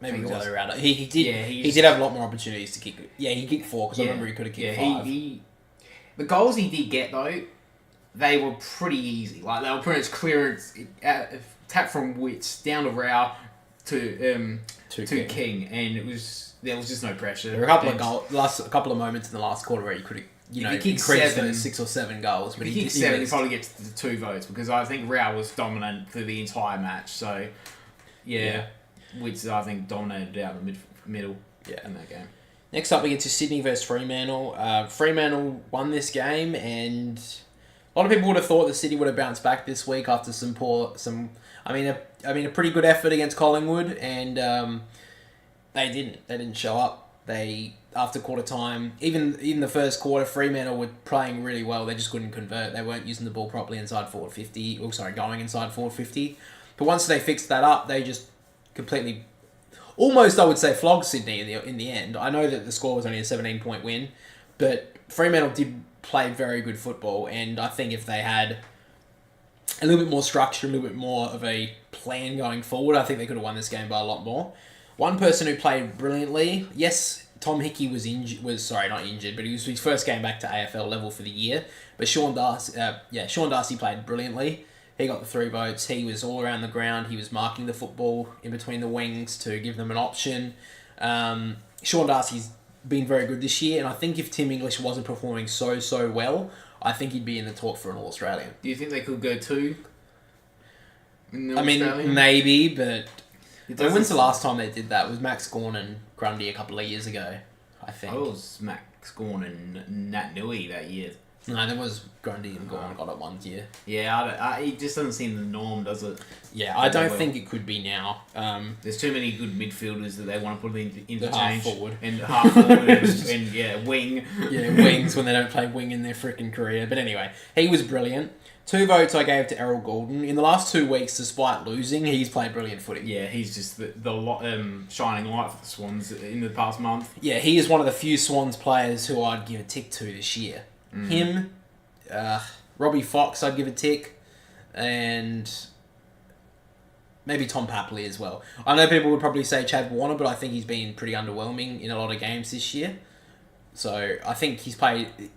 Maybe it was the other way around. He did. Yeah, he did have a lot more opportunities to kick. Yeah, he kicked 4 because I remember he could have kicked 5. The goals he did get though, they were pretty easy. They were pretty much clearance, tap from Witts down to Rao to King, and there was just no pressure. There were a couple of moments in the last quarter where you could have increased those 6 or 7 goals, but he kicked 7. He probably gets the 2 votes because I think Rao was dominant for the entire match. So Witts I think dominated out the middle in that game. Next up, we get to Sydney versus Fremantle. Fremantle won this game, and A lot of people would have thought the City would have bounced back this week after a pretty good effort against Collingwood, and they didn't. They didn't show up. After quarter time, even the first quarter, Fremantle were playing really well. They just couldn't convert. They weren't using the ball properly inside forward 50. Going inside forward 50. But once they fixed that up, they just completely, almost I would say, flogged Sydney in the end. I know that the score was only a 17-point win, but Fremantle did play very good football, and I think if they had a little bit more structure, a little bit more of a plan going forward, I think they could have won this game by a lot more. One person who played brilliantly, yes, Tom Hickey was not injured, but he was his first game back to AFL level for the year. But Sean Darcy played brilliantly. He got the 3 votes. He was all around the ground. He was marking the football in between the wings to give them an option. Sean Darcy's been very good this year, and I think if Tim English wasn't performing so well, I think he'd be in the talk for an All-Australian. Do you think they could go 2? Maybe, but when's the last time they did that? It was Max Gawn and Grundy a couple of years ago, I think. It was Max Gawn and Nat Nui that year. No, there was Grundy and Gawn got it one year. Yeah, it just doesn't seem the norm, does it? Yeah, I don't think it could be now. There's too many good midfielders that they want to put in interchange. Half forward. And half forward and wing. Yeah, wings when they don't play wing in their freaking career. But anyway, he was brilliant. 2 votes I gave to Errol Goulden. In the last 2 weeks, despite losing, he's played brilliant footy. Yeah, he's just the shining light for the Swans in the past month. Yeah, he is one of the few Swans players who I'd give a tick to this year. Him, Robbie Fox I'd give a tick, and maybe Tom Papley as well. I know people would probably say Chad Warner, but I think he's been pretty underwhelming in a lot of games this year. So I think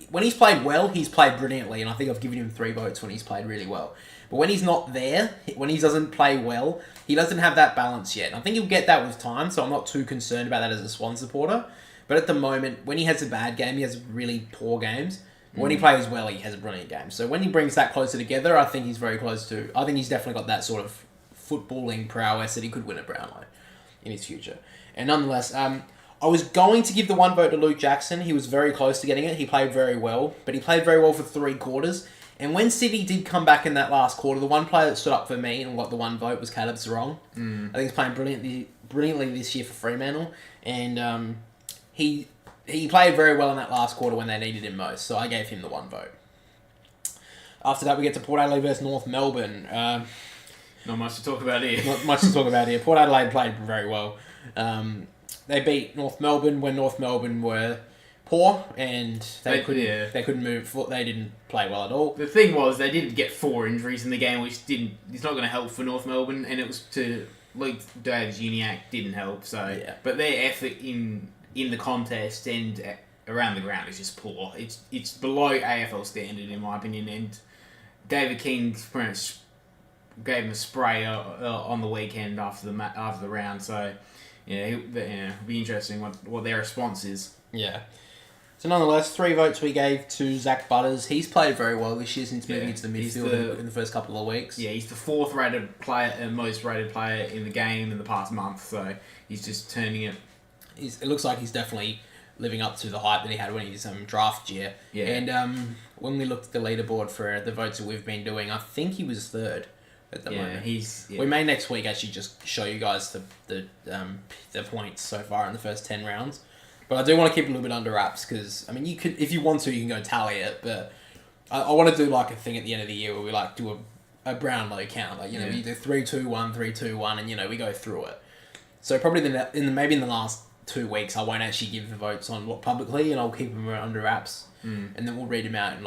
when he's played well, he's played brilliantly, and I think I've given him 3 votes when he's played really well. But when he's not there, when he doesn't play well, he doesn't have that balance yet. And I think he'll get that with time, so I'm not too concerned about that as a Swan supporter. But at the moment, when he has a bad game, he has really poor games. When he plays well, he has a brilliant game. So when he brings that closer together, I think he's very close to... I think he's definitely got that sort of footballing prowess that he could win a Brownlow in his future. And nonetheless, I was going to give the 1 vote to Luke Jackson. He was very close to getting it. He played very well. But he played very well for 3 quarters. And when City did come back in that last quarter, the one player that stood up for me and got the 1 vote was Caleb Sarong. I think he's playing brilliantly this year for Fremantle. And he played very well in that last quarter when they needed him most, so I gave him the 1 vote. After that, we get to Port Adelaide versus North Melbourne. Not much to talk about here. Port Adelaide played very well. They beat North Melbourne when North Melbourne were poor, and they couldn't move. They didn't play well at all. The thing was, they did get 4 injuries in the game, which it's not going to help for North Melbourne, and it was to Luke Davies-Uniacke didn't help. So, yeah. But their effort in the contest and around the ground is just poor. It's below AFL standard in my opinion. And David King gave him a spray on the weekend after the round. So it'll be interesting what their response is. Yeah. So nonetheless, 3 votes we gave to Zach Butters. He's played very well this year since moving into the midfield in the first couple of weeks. Yeah, he's the 4th rated player and most rated player in the game in the past month. So he's just turning it. It looks like he's definitely living up to the hype that he had when he was draft year. Yeah. And when we looked at the leaderboard for the votes that we've been doing, I think he was 3rd at the moment. We may next week actually just show you guys the points so far in the first 10 rounds. But I do want to keep it a little bit under wraps because, I mean, you could, if you want to, you can go tally it. But I want to do like a thing at the end of the year where we like do a Brownlow count. Like, you know, you do 3-2-1, 3-2-1, and, you know, we go through it. So probably maybe in the last 2 weeks, I won't actually give the votes on publicly, and I'll keep them under wraps, and then we'll read them out in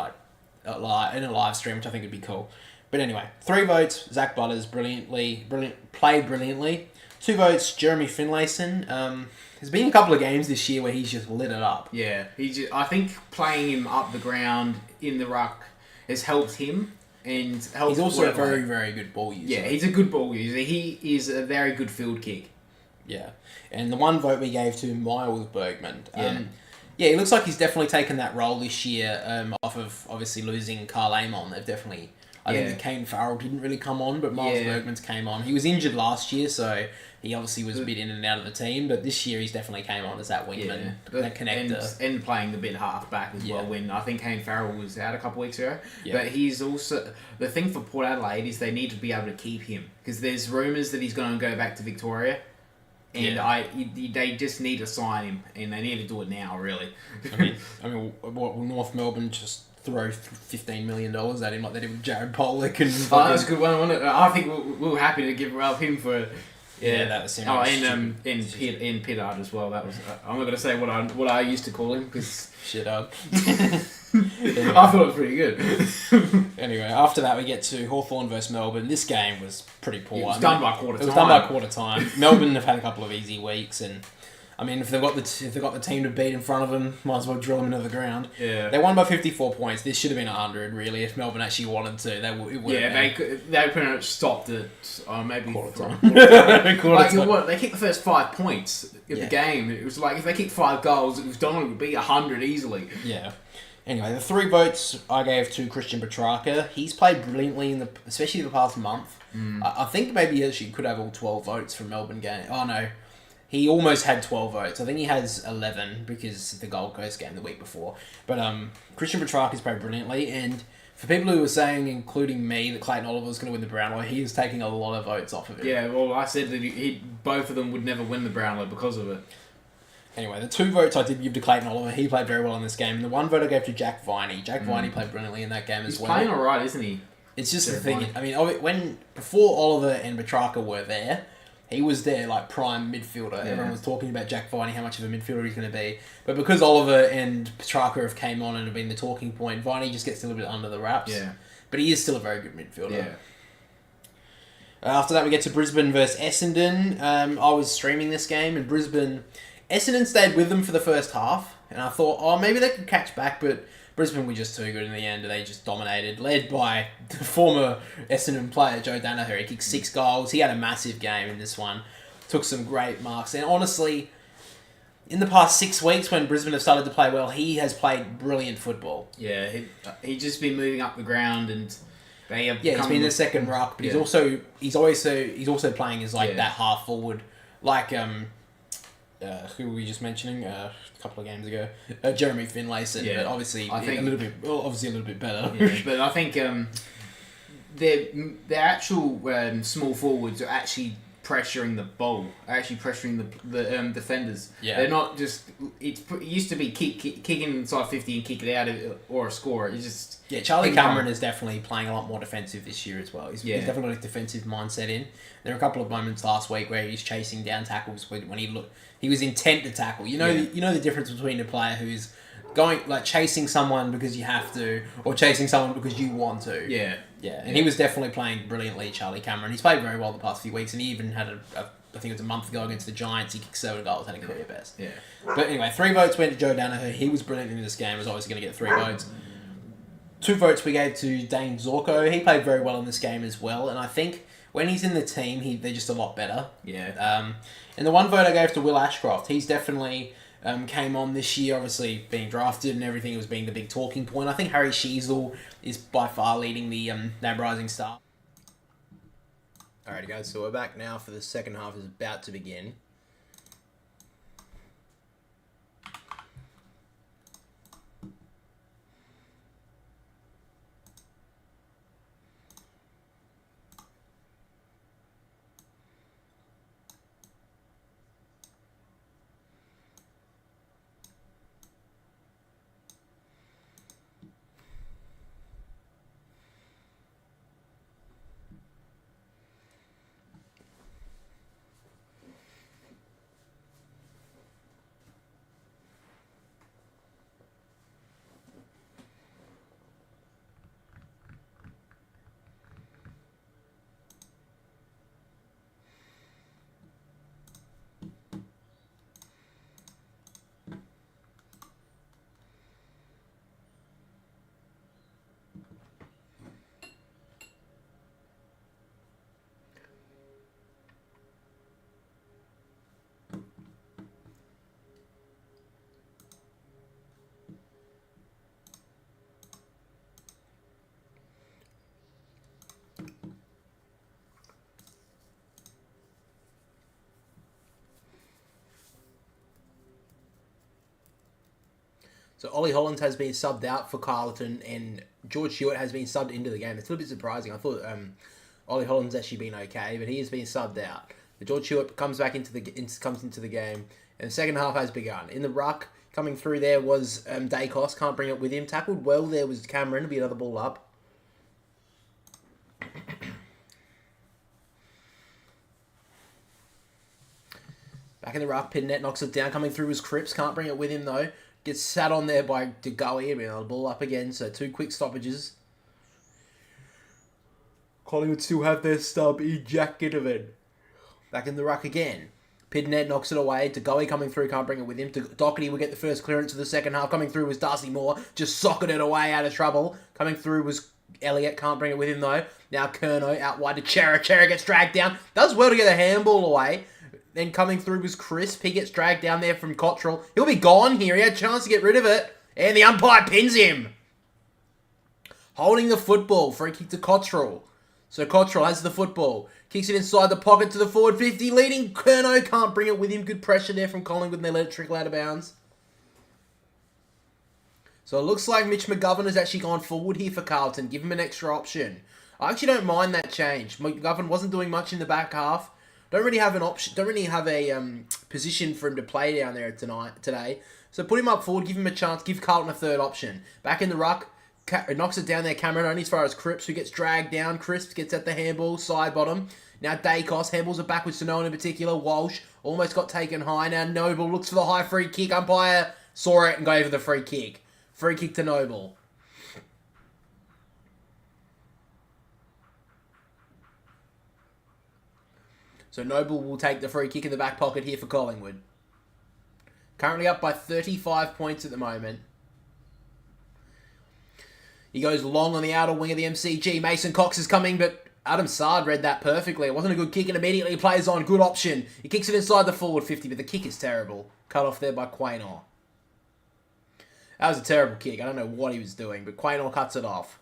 in a live stream, which I think would be cool. But anyway, 3 votes. Zach Butters played brilliantly. 2 votes. Jeremy Finlayson. There's been a couple of games this year where he's just lit it up. Yeah, I think playing him up the ground in the ruck has helped him. And he's also a very, very good ball user. Yeah, he's a good ball user. He is a very good field kick. Yeah. And the 1 vote we gave to Miles Bergman. He looks like he's definitely taken that role this year off of obviously losing Carl Amon. I think that Kane Farrell didn't really come on, but Miles Bergman's came on. He was injured last year, so he obviously was a bit in and out of the team, but this year he's definitely came on as that wingman, that connector. And playing the bit half back as well, when I think Kane Farrell was out a couple of weeks ago. Yeah. But he's also... The thing for Port Adelaide is they need to be able to keep him, because there's rumours that he's going to go back to Victoria. And they just need to sign him, and they need to do it now, really. I mean, what will North Melbourne just throw $15 million at him like they did with Jared Pollock? And that was a good one, wasn't it? I think we were happy to give up him for... that was him. Oh, and Pittard as well. That was. I'm not going to say what I used to call him because shit up. Anyway. I thought it was pretty good. Anyway, after that we get to Hawthorn versus Melbourne. This game was pretty poor. It was done by quarter time. It was done by quarter time. Melbourne have had a couple of easy weeks, and I mean, if they've got the team to beat in front of them, might as well drill them into the ground. Yeah. They won by 54 points. This should have been 100, really. If Melbourne actually wanted to, they pretty much stopped it. Maybe quarter time. They kicked the first 5 points of the game. It was like if they kicked 5 goals, it was done. It would be 100 easily. Yeah. Anyway, the 3 votes I gave to Christian Petrarca. He's played brilliantly especially the past month. I think maybe he actually could have all 12 votes from Melbourne game. Oh no. He almost had 12 votes. I think he has 11 because of the Gold Coast game the week before. But Christian Petrarca's played brilliantly, and for people who were saying, including me, that Clayton Oliver was going to win the Brownlow, he is taking a lot of votes off of it. Yeah, well, I said that both of them would never win the Brownlow because of it. Anyway, the 2 votes I did give to Clayton Oliver. He played very well in this game. And the 1 vote I gave to Jack Viney. Jack Viney played brilliantly in that game as well. He's playing alright, isn't he? It's just the thing. I mean, before Oliver and Petrarca were there, he was their prime midfielder. Yeah. Everyone was talking about Jack Viney, how much of a midfielder he's going to be. But because Oliver and Petrarca have came on and have been the talking point, Viney just gets a little bit under the wraps. Yeah. But he is still a very good midfielder. Yeah. After that, we get to Brisbane versus Essendon. I was streaming this game, and Essendon stayed with them for the first half. And I thought, maybe they could catch back, but Brisbane were just too good in the end, and they just dominated, led by the former Essendon player, Joe Danaher. He kicked 6 goals. He had a massive game in this one. Took some great marks. And honestly, in the past 6 weeks, when Brisbane have started to play well, he has played brilliant football. Yeah, he's just been moving up the ground, and they have. Yeah, he's been the second ruck, but he's also playing as that half forward, who were we just mentioning a couple of games ago? Jeremy Finlayson, but obviously a little bit better. Yeah, but I think their actual small forwards are actually pressuring the ball, actually pressuring the defenders. Yeah. They're not just... It used to be kicking inside 50 and kick it out or a score. It's just... Yeah, Charlie Cameron is definitely playing a lot more defensive this year as well. He's definitely got a defensive mindset in. There were a couple of moments last week where he's chasing down tackles when he was intent to tackle. You know the difference between a player who's going chasing someone because you have to, or chasing someone because you want to. Yeah. Yeah, and he was definitely playing brilliantly, Charlie Cameron. He's played very well the past few weeks, and he even had I think it was a month ago against the Giants, he kicked 7 goals, had a career best. Yeah. But anyway, 3 votes went to Joe Danaher. He was brilliant in this game, was obviously going to get 3 votes. 2 votes we gave to Dane Zorko. He played very well in this game as well, and I think when he's in the team, they're just a lot better. Yeah. And the 1 vote I gave to Will Ashcroft. He's definitely... came on this year, obviously being drafted and everything. It was being the big talking point. I think Harry Sheasel is by far leading the NAB Rising Star. Alrighty guys, so we're back now for the second half is about to begin. So Ollie Hollands has been subbed out for Carlton, and George Hewitt has been subbed into the game. It's a little bit surprising. I thought Ollie Hollands actually been okay, but he has been subbed out. The George Hewitt comes into the game, and the second half has begun. In the ruck, coming through there was Dacos. Can't bring it with him. Tackled well there was Cameron. It'll be another ball up. Back in the ruck, Pinnet knocks it down. Coming through was Cripps. Can't bring it with him, though. Gets sat on there by DeGoey. It'll be another ball up again, so 2 quick stoppages. Collingwood still have their stub in Jack Ginnivan. Back in the ruck again. Pinnet knocks it away. DeGoey coming through, can't bring it with him. Doherty will get the first clearance of the second half. Coming through was Darcy Moore, just socketed it away out of trouble. Coming through was Elliott, can't bring it with him though. Now Kerno out wide to Chera. Chera gets dragged down. Does well to get a handball away. Then coming through was Crisp. He gets dragged down there from Cottrell. He'll be gone here. He had a chance to get rid of it. And the umpire pins him. Holding the football. Free kick to Cottrell. So Cottrell has the football. Kicks it inside the pocket to the forward 50. Leading Kerno. Can't bring it with him. Good pressure there from Collingwood and they let it trickle out of bounds. So it looks like Mitch McGovern has actually gone forward here for Carlton. Give him an extra option. I actually don't mind that change. McGovern wasn't doing much in the back half. Don't really have an option. Don't really have a position for him to play down there today. So put him up forward. Give him a chance. Give Carlton a third option. Back in the ruck. Knocks it down there. Cameron only as far as Cripps, who gets dragged down. Cripps gets at the handball. Side bottom. Now Dacos. Handballs it backwards to no one in particular. Walsh almost got taken high. Now Noble looks for the high free kick. Umpire saw it and gave her the free kick. Free kick to Noble. So Noble will take the free kick in the back pocket here for Collingwood. Currently up by 35 points at the moment. He goes long on the outer wing of the MCG. Mason Cox is coming, but Adam Sard read that perfectly. It wasn't a good kick and immediately plays on. Good option. He kicks it inside the forward 50, but the kick is terrible. Cut off there by Quaynor. That was a terrible kick. I don't know what he was doing, but Quaynor cuts it off.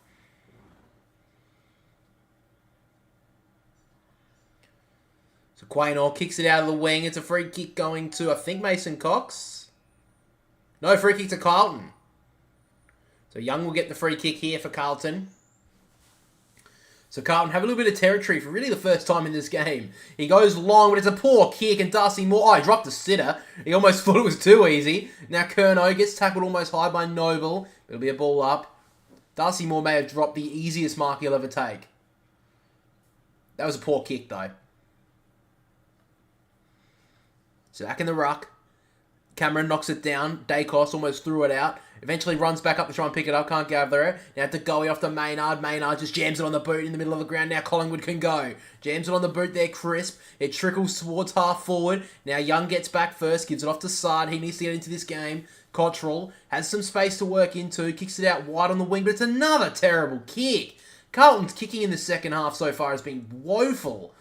So Quaynor kicks it out of the wing. It's a free kick going to, I think, Mason Cox. No, free kick to Carlton. So Young will get the free kick here for Carlton. So Carlton have a little bit of territory for really the first time in this game. He goes long, but it's a poor kick, and Darcy Moore... Oh, he dropped the sitter. He almost thought it was too easy. Now Kerno gets tackled almost high by Noble. It'll be a ball up. Darcy Moore may have dropped the easiest mark he'll ever take. That was a poor kick, though. So back in the ruck. Cameron knocks it down. Dacos almost threw it out. Eventually runs back up to try and pick it up. Can't gather it. Now to Goey off to Maynard. Maynard just jams it on the boot in the middle of the ground. Now Collingwood can go. Jams it on the boot there. Crisp. It trickles towards half forward. Now Young gets back first. Gives it off to Sard. He needs to get into this game. Cottrell has some space to work into. Kicks it out wide on the wing. But it's another terrible kick. Carlton's kicking in the second half so far has been woeful.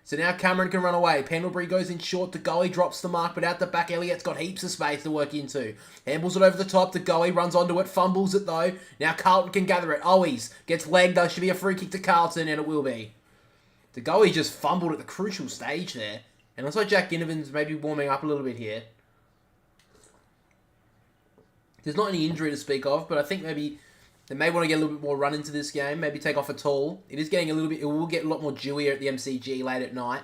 So now Cameron can run away. Pendlebury goes in short. To Goey drops the mark, but out the back, Elliott's got heaps of space to work into. Handballs it over the top. To Goey runs onto it, fumbles it though. Now Carlton can gather it. Owies gets legged. There should be a free kick to Carlton, and it will be. To Goey just fumbled at the crucial stage there. And looks like Jack Ginnivan's maybe warming up a little bit here. There's not any injury to speak of, but I think maybe they may want to get a little bit more run into this game. Maybe take off a tall. It is getting a little bit... It will get a lot more dewier at the MCG late at night.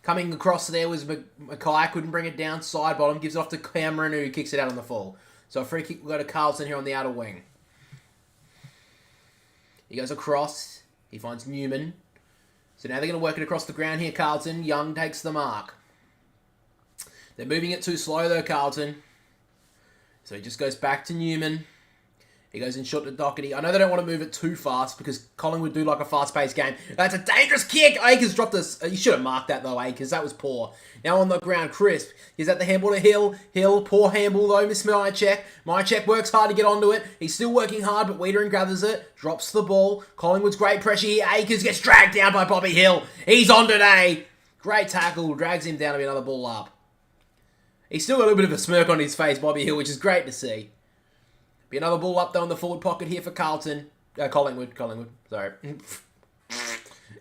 Coming across there was Mackay. Couldn't bring it down. Side bottom. Gives it off to Cameron, who kicks it out on the fall. So a free kick will go to Carlton here on the outer wing. He goes across. He finds Newman. So now they're going to work it across the ground here, Carlton. Young takes the mark. They're moving it too slow, though, Carlton. So he just goes back to Newman. He goes in short to Doherty. I know they don't want to move it too fast because Collingwood do like a fast-paced game. That's a dangerous kick. Akers dropped this. You should have marked that though, Akers. That was poor. Now on the ground, Crisp. He's at the handball to Hill. Hill, poor handball though. Miss Mychek. Mychek works hard to get onto it. He's still working hard, but Wiedering gathers it. Drops the ball. Collingwood's great pressure here. Akers gets dragged down by Bobby Hill. He's on today. Great tackle. Drags him down to be another ball up. He's still got a little bit of a smirk on his face, Bobby Hill, which is great to see. Be another ball up though in the forward pocket here for Carlton. Collingwood. Sorry.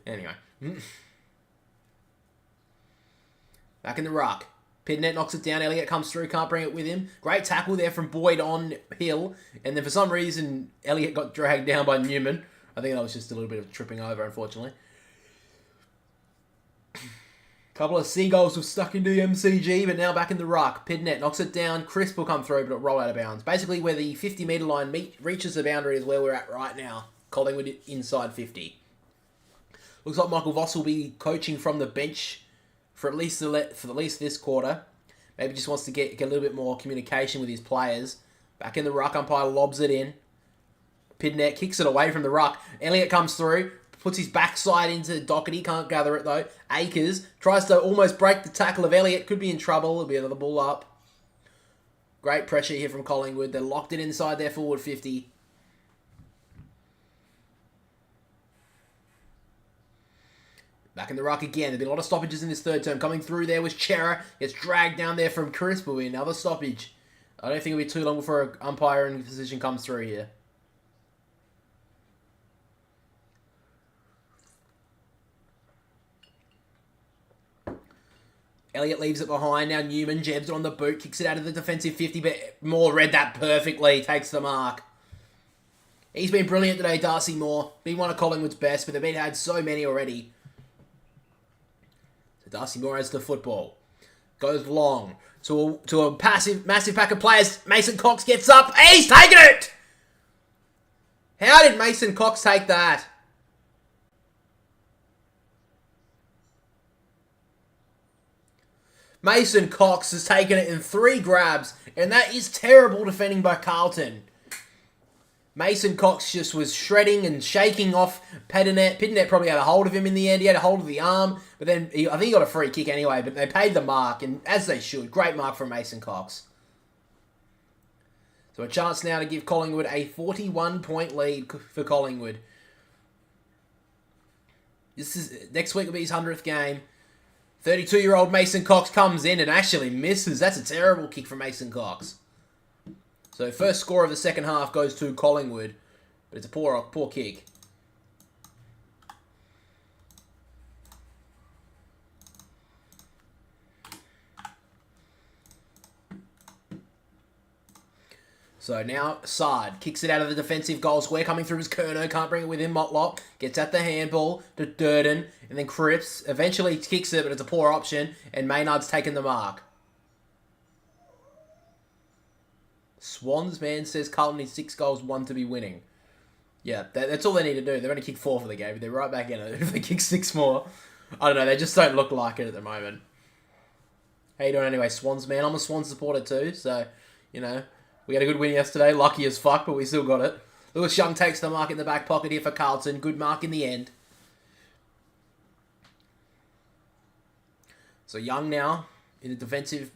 Anyway. Back in the ruck. Pidnet knocks it down. Elliott comes through, can't bring it with him. Great tackle there from Boyd on Hill. And then for some reason, Elliott got dragged down by Newman. I think that was just a little bit of tripping over, unfortunately. Couple of seagulls were stuck into the MCG, but now back in the ruck. Pidnet knocks it down. Crisp will come through, but it'll roll out of bounds. Basically, where the 50-metre line reaches the boundary is where we're at right now. Collingwood inside 50. Looks like Michael Voss will be coaching from the bench for at least this quarter. Maybe just wants to get a little bit more communication with his players. Back in the ruck, umpire lobs it in. Pidnet kicks it away from the ruck. Elliott comes through, puts his backside into Doherty, can't gather it though. Akers tries to almost break the tackle of Elliott, could be in trouble, it'll be another ball up. Great pressure here from Collingwood, they're locked it inside their forward 50. Back in the ruck again. There've been a lot of stoppages in this third term. Coming through there was Chera. Gets dragged down there from Crisp. Will be another stoppage. I don't think it'll be too long before an umpire in position comes through here. Elliott leaves it behind. Now Newman jabs it on the boot. Kicks it out of the defensive 50. But Moore read that perfectly. Takes the mark. He's been brilliant today, Darcy Moore. Been one of Collingwood's best. But they've had so many already. Darcy Moore has the football. Goes long to a massive pack of players. Mason Cox gets up. He's taken it! How did Mason Cox take that? Mason Cox has taken it in 3 grabs. And that is terrible defending by Carlton. Mason Cox just was shredding and shaking off Pidnet. Pidnet probably had a hold of him in the end. He had a hold of the arm. But then, I think he got a free kick anyway. But they paid the mark, and as they should. Great mark from Mason Cox. So a chance now to give Collingwood a 41-point lead for Collingwood. Next week will be his 100th game. 32-year-old Mason Cox comes in and actually misses. That's a terrible kick from Mason Cox. So first score of the second half goes to Collingwood, but it's a poor kick. So now Sard kicks it out of the defensive goal square, coming through his Kerno, can't bring it with him. Motlock gets at the handball to Durden, and then Cripps eventually kicks it, but it's a poor option, and Maynard's taken the mark. Swans man says Carlton needs 6 goals, 1 to be winning. Yeah, that's all they need to do. They've only kicked 4 for the game, but they're right back in it. If they kick 6 more, I don't know. They just don't look like it at the moment. How you doing anyway, Swans man? I'm a Swans supporter too, so, you know, we had a good win yesterday. Lucky as fuck, but we still got it. Lewis Young takes the mark in the back pocket here for Carlton. Good mark in the end. So Young now in the defensive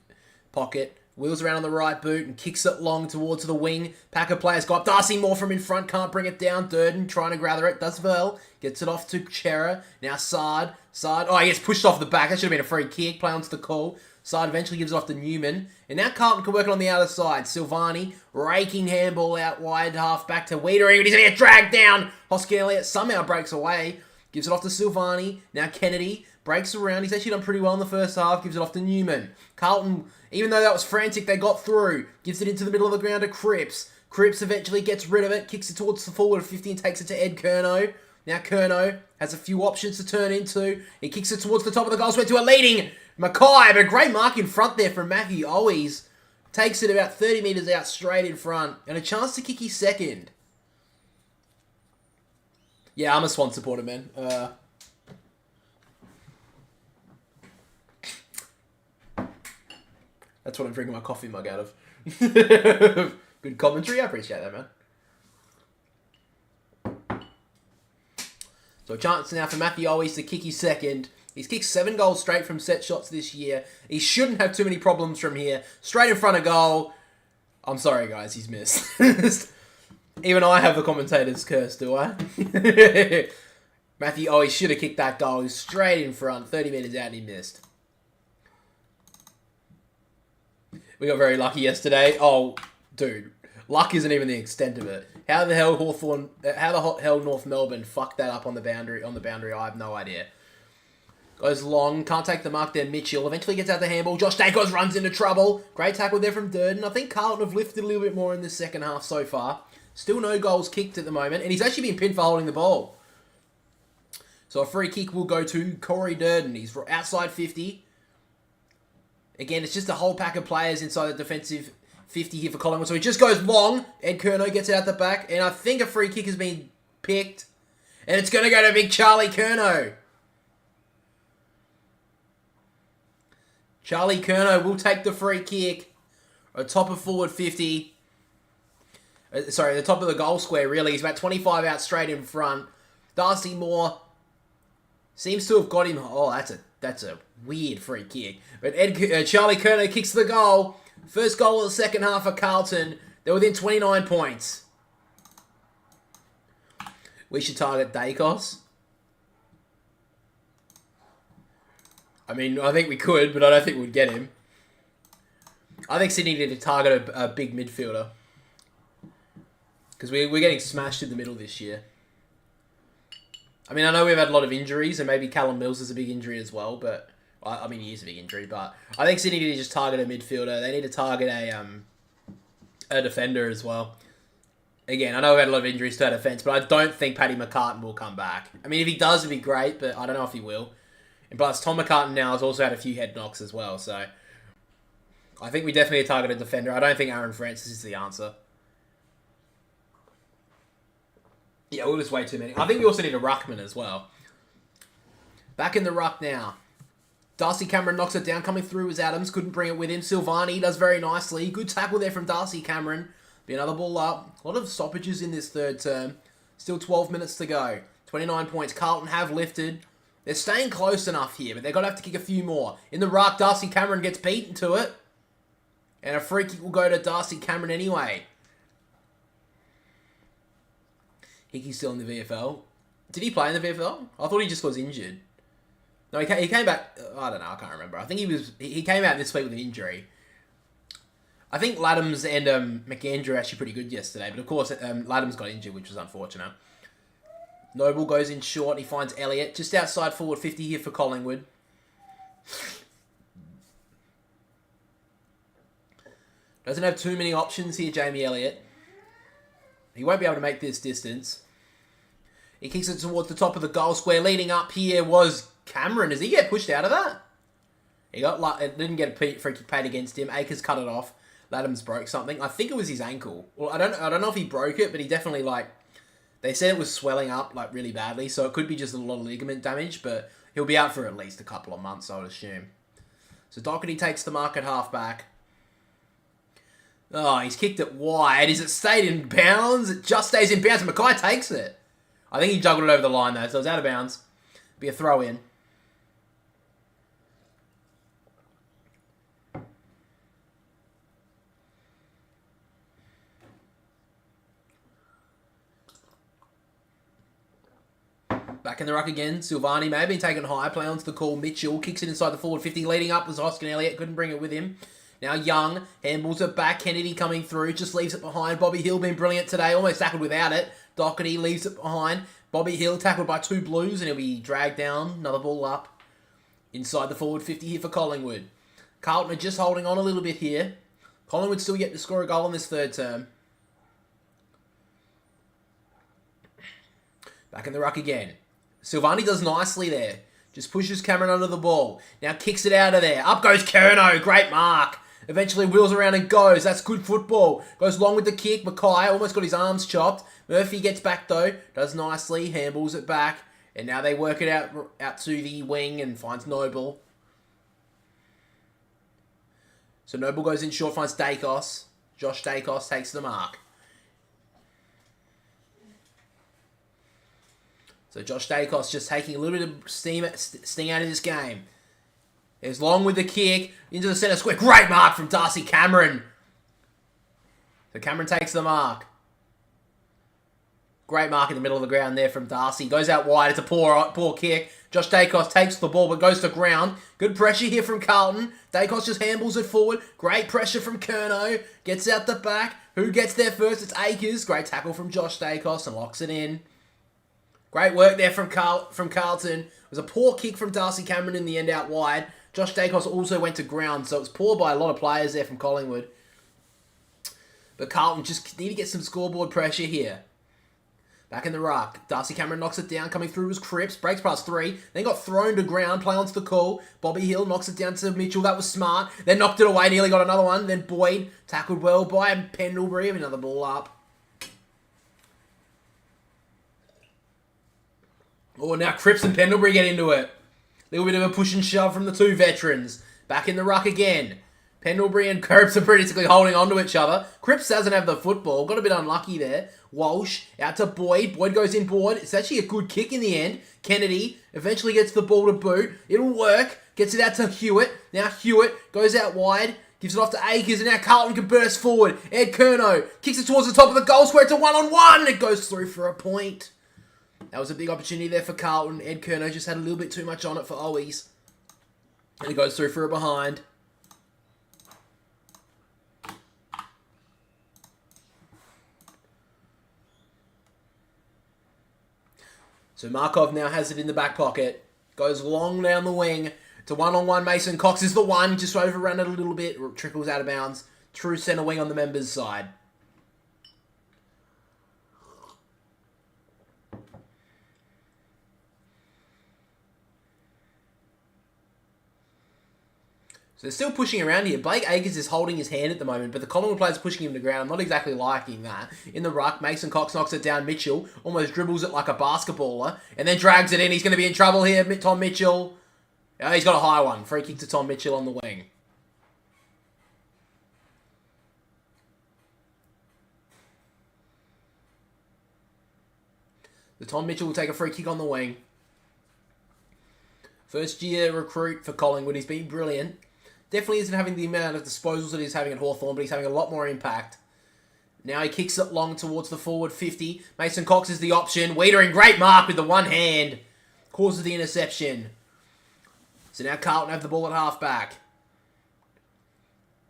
pocket. Wheels around on the right boot and kicks it long towards the wing. Pack of players go up. Darcy Moore from in front. Can't bring it down. Durden trying to gather it. Does well. Gets it off to Chera. Now Sard. Oh, he gets pushed off the back. That should have been a free kick. Play onto the call. Sard eventually gives it off to Newman. And now Carlton can work it on the outer side. Silvani raking handball out wide. Half back to Wiedering. But he's going to get dragged down. Hoskin Elliott somehow breaks away. Gives it off to Silvani. Now Kennedy breaks around. He's actually done pretty well in the first half. Gives it off to Newman. Carlton, even though that was frantic, they got through. Gives it into the middle of the ground to Cripps. Cripps eventually gets rid of it. Kicks it towards the forward 50 and takes it to Ed Kerno. Now Kerno has a few options to turn into. He kicks it towards the top of the goal square to a leading Mackay. But a great mark in front there from Matthew Owies. Takes it about 30 metres out straight in front. And a chance to kick his second. Yeah, I'm a Swan supporter, man. That's what I'm drinking my coffee mug out of. Good commentary. I appreciate that, man. So a chance now for Matthew Owies to kick his second. He's kicked 7 goals straight from set shots this year. He shouldn't have too many problems from here. Straight in front of goal. I'm sorry, guys. He's missed. Even I have the commentator's curse, do I? Matthew Owies should have kicked that goal. He's straight in front. 30 metres out and he missed. We got very lucky yesterday. Oh, dude. Luck isn't even the extent of it. How the hell North Melbourne fucked that up on the boundary? I have no idea. Goes long, can't take the mark there. Mitchell eventually gets out the handball. Josh Dacos runs into trouble. Great tackle there from Durden. I think Carlton have lifted a little bit more in the second half so far. Still no goals kicked at the moment, and he's actually been pinned for holding the ball. So a free kick will go to Corey Durden. He's outside 50. Again, it's just a whole pack of players inside the defensive 50 here for Collingwood. So he just goes long. Ed Curnow gets it out the back, and I think a free kick has been picked. And it's going to go to big Charlie Curnow. Charlie Curnow will take the free kick. At top of forward 50. Sorry, the top of the goal square, really. He's about 25 out straight in front. Darcy Moore seems to have got him. Oh, that's a weird free kick. But Charlie Curnow kicks the goal. First goal of the second half for Carlton. They're within 29 points. We should target Dacos. I mean, I think we could, but I don't think we'd get him. I think Sydney need to target a big midfielder. Because we're getting smashed in the middle this year. I mean, I know we've had a lot of injuries, and maybe Callum Mills is a big injury as well, but... I mean, he is a big injury, but... I think Sydney need to just target a midfielder. They need to target a defender as well. Again, I know we've had a lot of injuries to our defence, but I don't think Paddy McCartan will come back. I mean, if he does, it'd be great, but I don't know if he will. And plus, Tom McCartan now has also had a few head knocks as well, so... I think we definitely target a defender. I don't think Aaron Francis is the answer. Yeah, we'll just way too many. I think we also need a ruckman as well. Back in the ruck now. Darcy Cameron knocks it down. Coming through was Adams. Couldn't bring it with him. Silvani does very nicely. Good tackle there from Darcy Cameron. Be another ball up. A lot of stoppages in this third term. Still 12 minutes to go. 29 points. Carlton have lifted. They're staying close enough here, but they're going to have to kick a few more. In the ruck, Darcy Cameron gets beaten to it. And a free kick will go to Darcy Cameron anyway. Hickey's still in the VFL. Did he play in the VFL? I thought he just was injured. No, he came back... I don't know, I can't remember. I think he came out this week with an injury. I think Laddams and McAndrew are actually pretty good yesterday, but of course Laddams got injured, which was unfortunate. Noble goes in short, he finds Elliott, just outside forward 50 here for Collingwood. Doesn't have too many options here, Jamie Elliott. He won't be able to make this distance. He kicks it towards the top of the goal square. Leading up here was Cameron. Does he get pushed out of that? He didn't get a free kick paid against him. Akers cut it off. Laddams broke something. I think it was his ankle. Well, I don't know if he broke it, but he definitely they said it was swelling up really badly, so it could be just a lot of ligament damage, but he'll be out for at least a couple of months, I would assume. So Doherty takes the mark at halfback. Oh, he's kicked it wide. Is it stayed in bounds? It just stays in bounds. Mackay takes it. I think he juggled it over the line, though, so it was out of bounds. Be a throw-in. Back in the ruck again. Silvani may have been taken high. Play onto the call. Mitchell kicks it inside the forward 50. Leading up was Hoskin Elliott. Couldn't bring it with him. Now Young handballs it back. Kennedy coming through. Just leaves it behind. Bobby Hill been brilliant today. Almost tackled without it. Doherty leaves it behind. Bobby Hill tackled by two Blues and he'll be dragged down. Another ball up. Inside the forward 50 here for Collingwood. Carlton are just holding on a little bit here. Collingwood still yet to score a goal in this third term. Back in the ruck again. Silvani does nicely there. Just pushes Cameron under the ball. Now kicks it out of there. Up goes Curnow. Great mark. Eventually wheels around and goes. That's good football. Goes long with the kick. Mackay almost got his arms chopped. Murphy gets back though. Does nicely. Handballs it back. And now they work it out to the wing and finds Noble. So Noble goes in short, finds Dacos. Josh Dacos takes the mark. So Josh Dacos just taking a little bit of sting out of this game. There's long with the kick. Into the centre square. Great mark from Darcy Cameron. So Cameron takes the mark. Great mark in the middle of the ground there from Darcy. Goes out wide. It's a poor kick. Josh Dacos takes the ball but goes to ground. Good pressure here from Carlton. Dacos just handballs it forward. Great pressure from Curnow. Gets out the back. Who gets there first? It's Akers. Great tackle from Josh Dacos and locks it in. Great work there from Carlton. It was a poor kick from Darcy Cameron in the end out wide. Josh Dacos also went to ground, so it was poor by a lot of players there from Collingwood. But Carlton just need to get some scoreboard pressure here. Back in the ruck. Darcy Cameron knocks it down. Coming through was Cripps. Breaks past 3. Then got thrown to ground. Play onto the call. Bobby Hill knocks it down to Mitchell. That was smart. Then knocked it away. Nearly got another one. Then Boyd tackled well by Pendlebury. Another ball up. Oh, now Cripps and Pendlebury get into it. A little bit of a push and shove from the two veterans. Back in the ruck again. Pendlebury and Cripps are basically holding on to each other. Cripps doesn't have the football. Got a bit unlucky there. Walsh out to Boyd. Boyd goes in board. It's actually a good kick in the end. Kennedy eventually gets the ball to boot. It'll work. Gets it out to Hewitt. Now Hewitt goes out wide. Gives it off to Akers. And now Carlton can burst forward. Ed Curnow kicks it towards the top of the goal square. It's a one-on-one. It goes through for a point. That was a big opportunity there for Carlton. Ed Curnow just had a little bit too much on it for Owies. And he goes through for a behind. So Markov now has it in the back pocket. Goes long down the wing. It's a one-on-one. Mason Cox is the one. Just overrun it a little bit. Trickles out of bounds. True centre wing on the members' side. So they're still pushing around here. Blake Akers is holding his hand at the moment, but the Collingwood player's pushing him to ground. I'm not exactly liking that. In the ruck, Mason Cox knocks it down. Mitchell almost dribbles it like a basketballer, and then drags it in. He's going to be in trouble here. Tom Mitchell. Oh, he's got a high one. Free kick to Tom Mitchell on the wing. The Tom Mitchell will take a free kick on the wing. First year recruit for Collingwood. He's been brilliant. Definitely isn't having the amount of disposals that he's having at Hawthorn, but he's having a lot more impact. Now he kicks it long towards the forward 50. Mason Cox is the option. Wiedering, great mark with the one hand. Causes the interception. So now Carlton have the ball at half-back.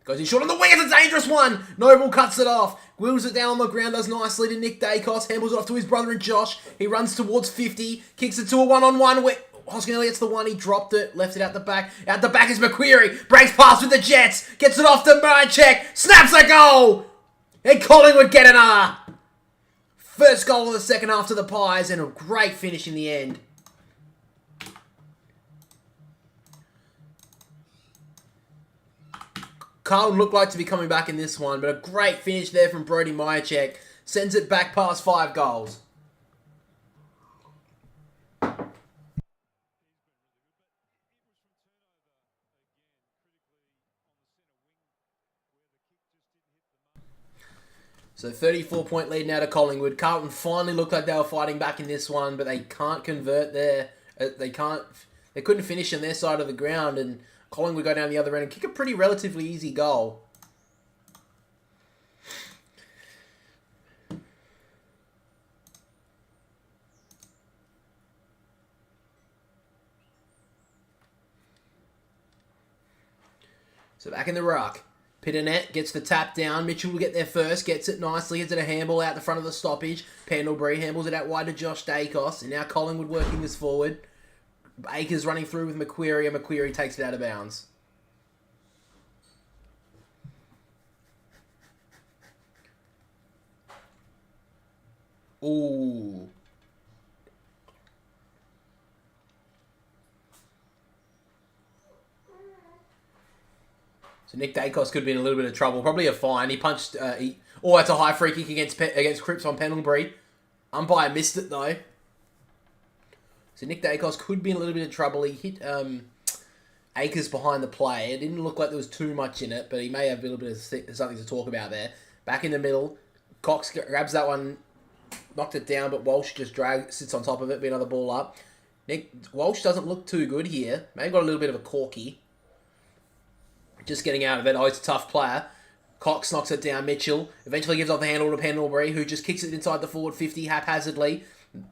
Goes in short on the wing. It's a dangerous one. Noble cuts it off. Wheels it down on the ground. Does nicely to Nick Dacos. Handles it off to his brother and Josh. He runs towards 50. Kicks it to a one-on-one. Hoskin Elliott's the one. He dropped it. Left it out the back. Out the back is McQuarrie. Breaks past with the Jets. Gets it off to Mychek. Snaps a goal. And Collingwood get another. First goal of the second half to the Pies. And a great finish in the end. Carlton looked like to be coming back in this one, but a great finish there from Brody Mychek. Sends it back past 5 goals. So 34-point lead now to Collingwood. Carlton finally looked like they were fighting back in this one, but they can't convert there. They couldn't finish on their side of the ground, and Collingwood go down the other end and kick a pretty relatively easy goal. So back in the ruck. Pitternet gets the tap down. Mitchell will get there first. Gets it nicely. Gets it a handball out the front of the stoppage. Pendlebury handballs it out wide to Josh Dacos. And now Collingwood working this forward. Akers running through with McQuarrie, and McQuarrie takes it out of bounds. Ooh. So Nick Dacos could be in a little bit of trouble. Probably a fine. He punched... that's a high free kick against Cripps on Pendlebury. Umpire missed it, though. So Nick Dacos could be in a little bit of trouble. He hit Akers behind the play. It didn't look like there was too much in it, but he may have a little bit of something to talk about there. Back in the middle, Cox grabs that one, knocked it down, but Walsh just sits on top of it, be another ball up. Walsh doesn't look too good here. Maybe got a little bit of a corky. Just getting out of it. Oh, he's a tough player. Cox knocks it down. Mitchell eventually gives off the handle to Pendlebury, who just kicks it inside the forward 50 haphazardly.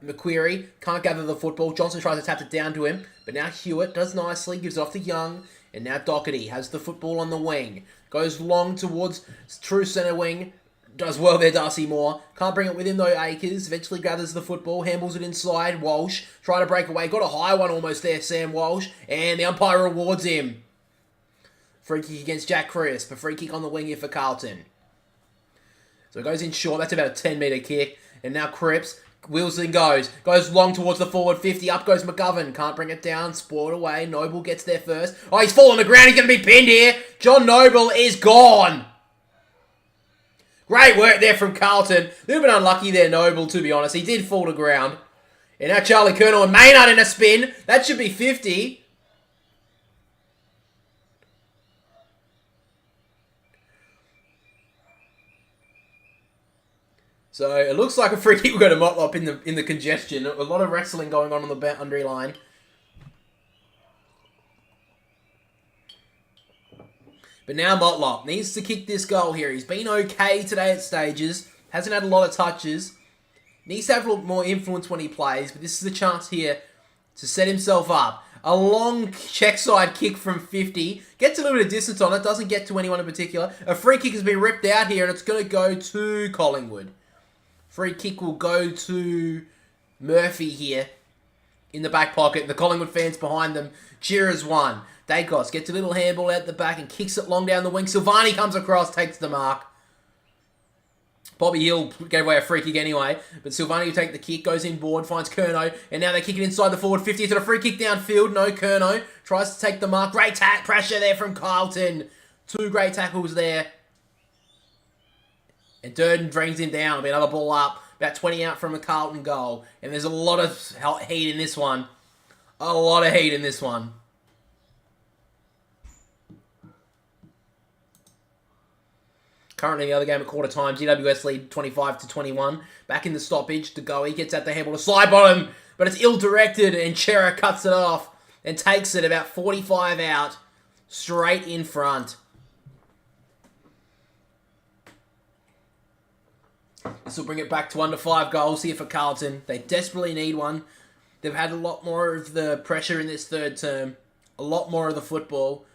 McQuarrie can't gather the football. Johnson tries to tap it down to him, but now Hewitt does nicely, gives it off to Young, and now Doherty has the football on the wing. Goes long towards true centre wing. Does well there, Darcy Moore. Can't bring it with him though, Akers. Eventually gathers the football, handles it inside. Walsh, try to break away. Got a high one almost there, Sam Walsh. And the umpire rewards him. Free kick against Jack Crisp. A free kick on the wing here for Carlton. So it goes in short. That's about a 10-metre kick. And now Cripps wheels and goes. Goes long towards the forward 50. Up goes McGovern. Can't bring it down. Spoiled away. Noble gets there first. Oh, he's fallen on the ground. He's going to be pinned here. John Noble is gone. Great work there from Carlton. A little bit unlucky there, Noble, to be honest. He did fall to ground. And now Charlie Colonel and Maynard in a spin. That should be 50. So it looks like a free kick will go to Motlop in the congestion. A lot of wrestling going on the boundary line. But now Motlop needs to kick this goal here. He's been okay today at stages. Hasn't had a lot of touches. Needs to have a little more influence when he plays. But this is the chance here to set himself up. A long check side kick from 50. Gets a little bit of distance on it. Doesn't get to anyone in particular. A free kick has been ripped out here. And it's going to go to Collingwood. Free kick will go to Murphy here. In the back pocket. The Collingwood fans behind them. Cheers one. Dacos gets a little handball out the back and kicks it long down the wing. Silvani comes across, takes the mark. Bobby Hill gave away a free kick anyway, but Silvani will take the kick, goes in board, finds Curnow, and now they kick it inside the forward 50. It's a free kick downfield. No, Curnow tries to take the mark. Great pressure there from Carlton. Two great tackles there. And Durden brings him down. It'll be another ball up. About 20 out from a Carlton goal. And there's a lot of heat in this one. A lot of heat in this one. Currently, the other game at quarter time, GWS lead 25-21. Back in the stoppage, De Goey gets at the handball to slide bottom, but it's ill-directed, and Chera cuts it off and takes it about 45 out, straight in front. This will bring it back to under 5 goals here for Carlton. They desperately need one. They've had a lot more of the pressure in this third term, a lot more of the football,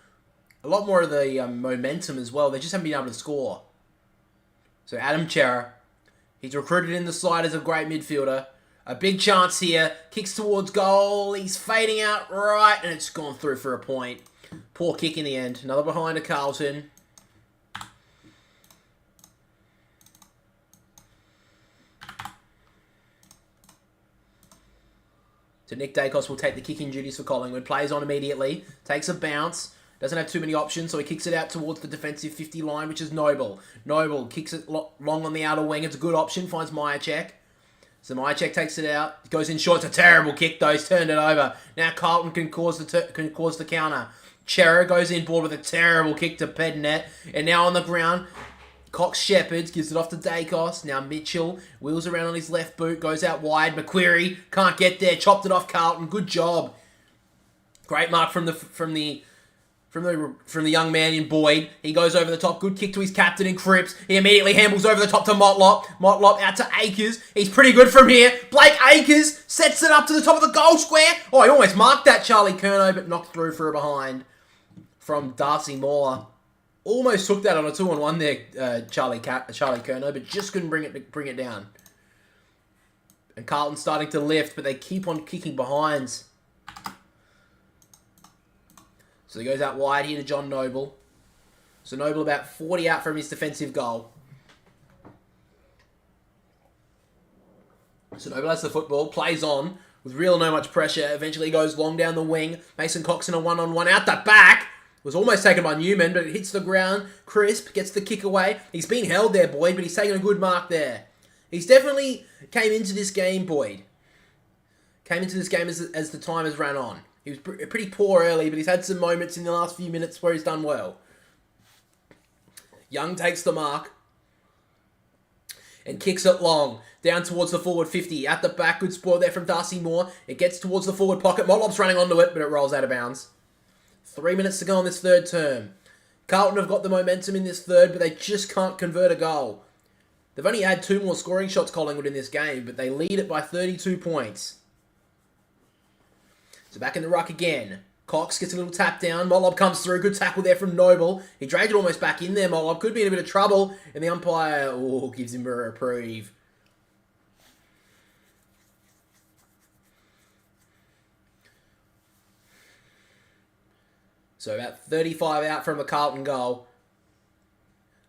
a lot more of the momentum as well. They just haven't been able to score. So Adam Chera, he's recruited in the side as a great midfielder. A big chance here. Kicks towards goal. He's fading out right, and it's gone through for a point. Poor kick in the end. Another behind to Carlton. So Nick Dacos will take the kicking duties for Collingwood. Plays on immediately. Takes a bounce. Doesn't have too many options, so he kicks it out towards the defensive 50 line, which is Noble. Noble kicks it long on the outer wing. It's a good option. Finds Myercheck. So Myercheck takes it out. Goes in short. It's a terrible kick, though. He's turned it over. Now Carlton can cause the counter. Chera goes in board with a terrible kick to Pednet. And now on the ground, Cox Shepherds gives it off to Dacos. Now Mitchell wheels around on his left boot. Goes out wide. McQuarrie can't get there. Chopped it off Carlton. Good job. Great mark from the young man in Boyd. He goes over the top. Good kick to his captain in Cripps. He immediately handles over the top to Motlop. Motlop out to Akers. He's pretty good from here. Blake Akers sets it up to the top of the goal square. Oh, he almost marked that Charlie Curnow, but knocked through for a behind from Darcy Moore. Almost took that on a 2-on-1 there, Charlie Curnow, but just couldn't bring it down. And Carlton's starting to lift, but they keep on kicking behinds. So he goes out wide here to John Noble. So Noble about 40 out from his defensive goal. So Noble has the football, plays on with real no much pressure. Eventually goes long down the wing. Mason Cox in a one-on-one out the back. Was almost taken by Newman, but it hits the ground. Crisp gets the kick away. He's been held there, Boyd, but he's taken a good mark there. He's definitely came into this game, Boyd. Came into this game as the time has ran on. He was pretty poor early, but he's had some moments in the last few minutes where he's done well. Young takes the mark and kicks it long. Down towards the forward 50. At the back, good spoil there from Darcy Moore. It gets towards the forward pocket. Motlop's running onto it, but it rolls out of bounds. 3 minutes to go on this third term. Carlton have got the momentum in this third, but they just can't convert a goal. They've only had 2 more scoring shots, Collingwood, in this game, but they lead it by 32 points. So back in the ruck again. Cox gets a little tap down. Motlop comes through. Good tackle there from Noble. He dragged it almost back in there. Motlop could be in a bit of trouble. And the umpire gives him a reprieve. So about 35 out from the Carlton goal.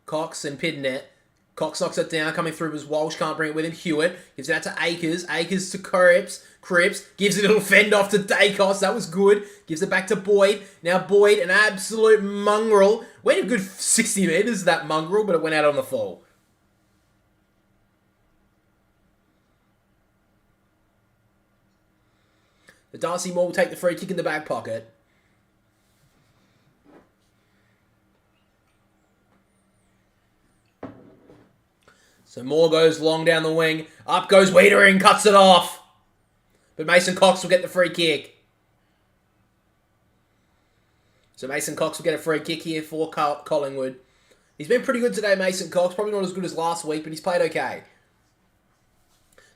Cox and Pidnet. Cox knocks it down. Coming through was Walsh. Can't bring it with him. Hewitt gives it out to Akers. Akers to Cripps. Cripps gives it a little fend off to Dacos. That was good. Gives it back to Boyd. Now Boyd, an absolute mongrel. Went a good 60 metres, that mongrel, but it went out on the fall. The Darcy Moore will take the free kick in the back pocket. So Moore goes long down the wing. Up goes Wiedering, cuts it off. But Mason Cox will get the free kick. So Mason Cox will get a free kick here for Collingwood. He's been pretty good today, Mason Cox. Probably not as good as last week, but he's played okay.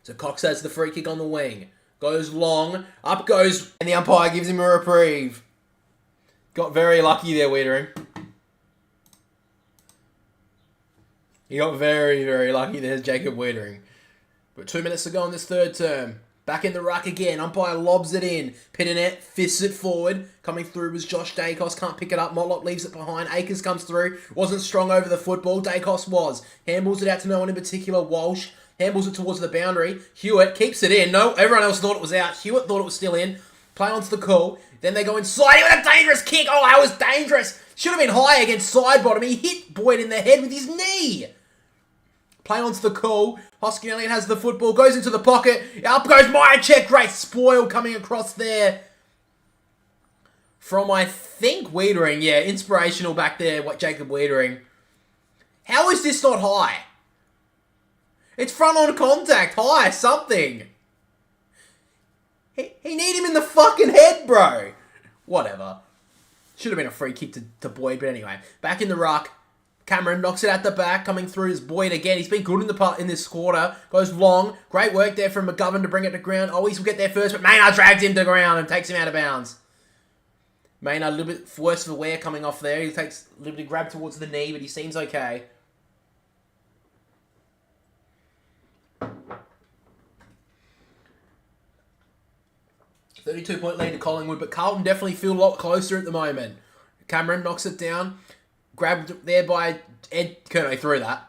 So Cox has the free kick on the wing. Goes long. Up goes... And the umpire gives him a reprieve. Got very lucky there, Wiedering. He got very, very lucky. There's Jacob Wiedering. But 2 minutes to go in this third term. Back in the ruck again. Umpire lobs it in. Pitternet fists it forward. Coming through was Josh Dacos. Can't pick it up. Motlop leaves it behind. Akers comes through. Wasn't strong over the football. Dacos was. Handballs it out to no one in particular. Walsh. Handballs it towards the boundary. Hewitt keeps it in. No, everyone else thought it was out. Hewitt thought it was still in. Play onto the call. Then they go inside with a dangerous kick. Oh, that was dangerous. Should have been high against side bottom. He hit Boyd in the head with his knee. Play onto the call. Hoskin Elliott has the football. Goes into the pocket. Up goes Myercheck. Great spoil coming across there. From, I think, Wiedering. Yeah, inspirational back there. What Jacob Wiedering. How is this not high? It's front on contact. High. Something. He need him in the fucking head, bro. Whatever. Should have been a free kick to Boyd, but anyway. Back in the ruck. Cameron knocks it at the back, coming through is Boyd again. He's been good in this quarter. Goes long. Great work there from McGovern to bring it to ground. Always will get there first, but Maynard drags him to ground and takes him out of bounds. Maynard a little bit worse for wear coming off there. He takes a little bit of grab towards the knee, but he seems okay. $32-point lead to Collingwood, but Carlton definitely feel a lot closer at the moment. Cameron knocks it down. Grabbed there by Ed Curnow. He threw that.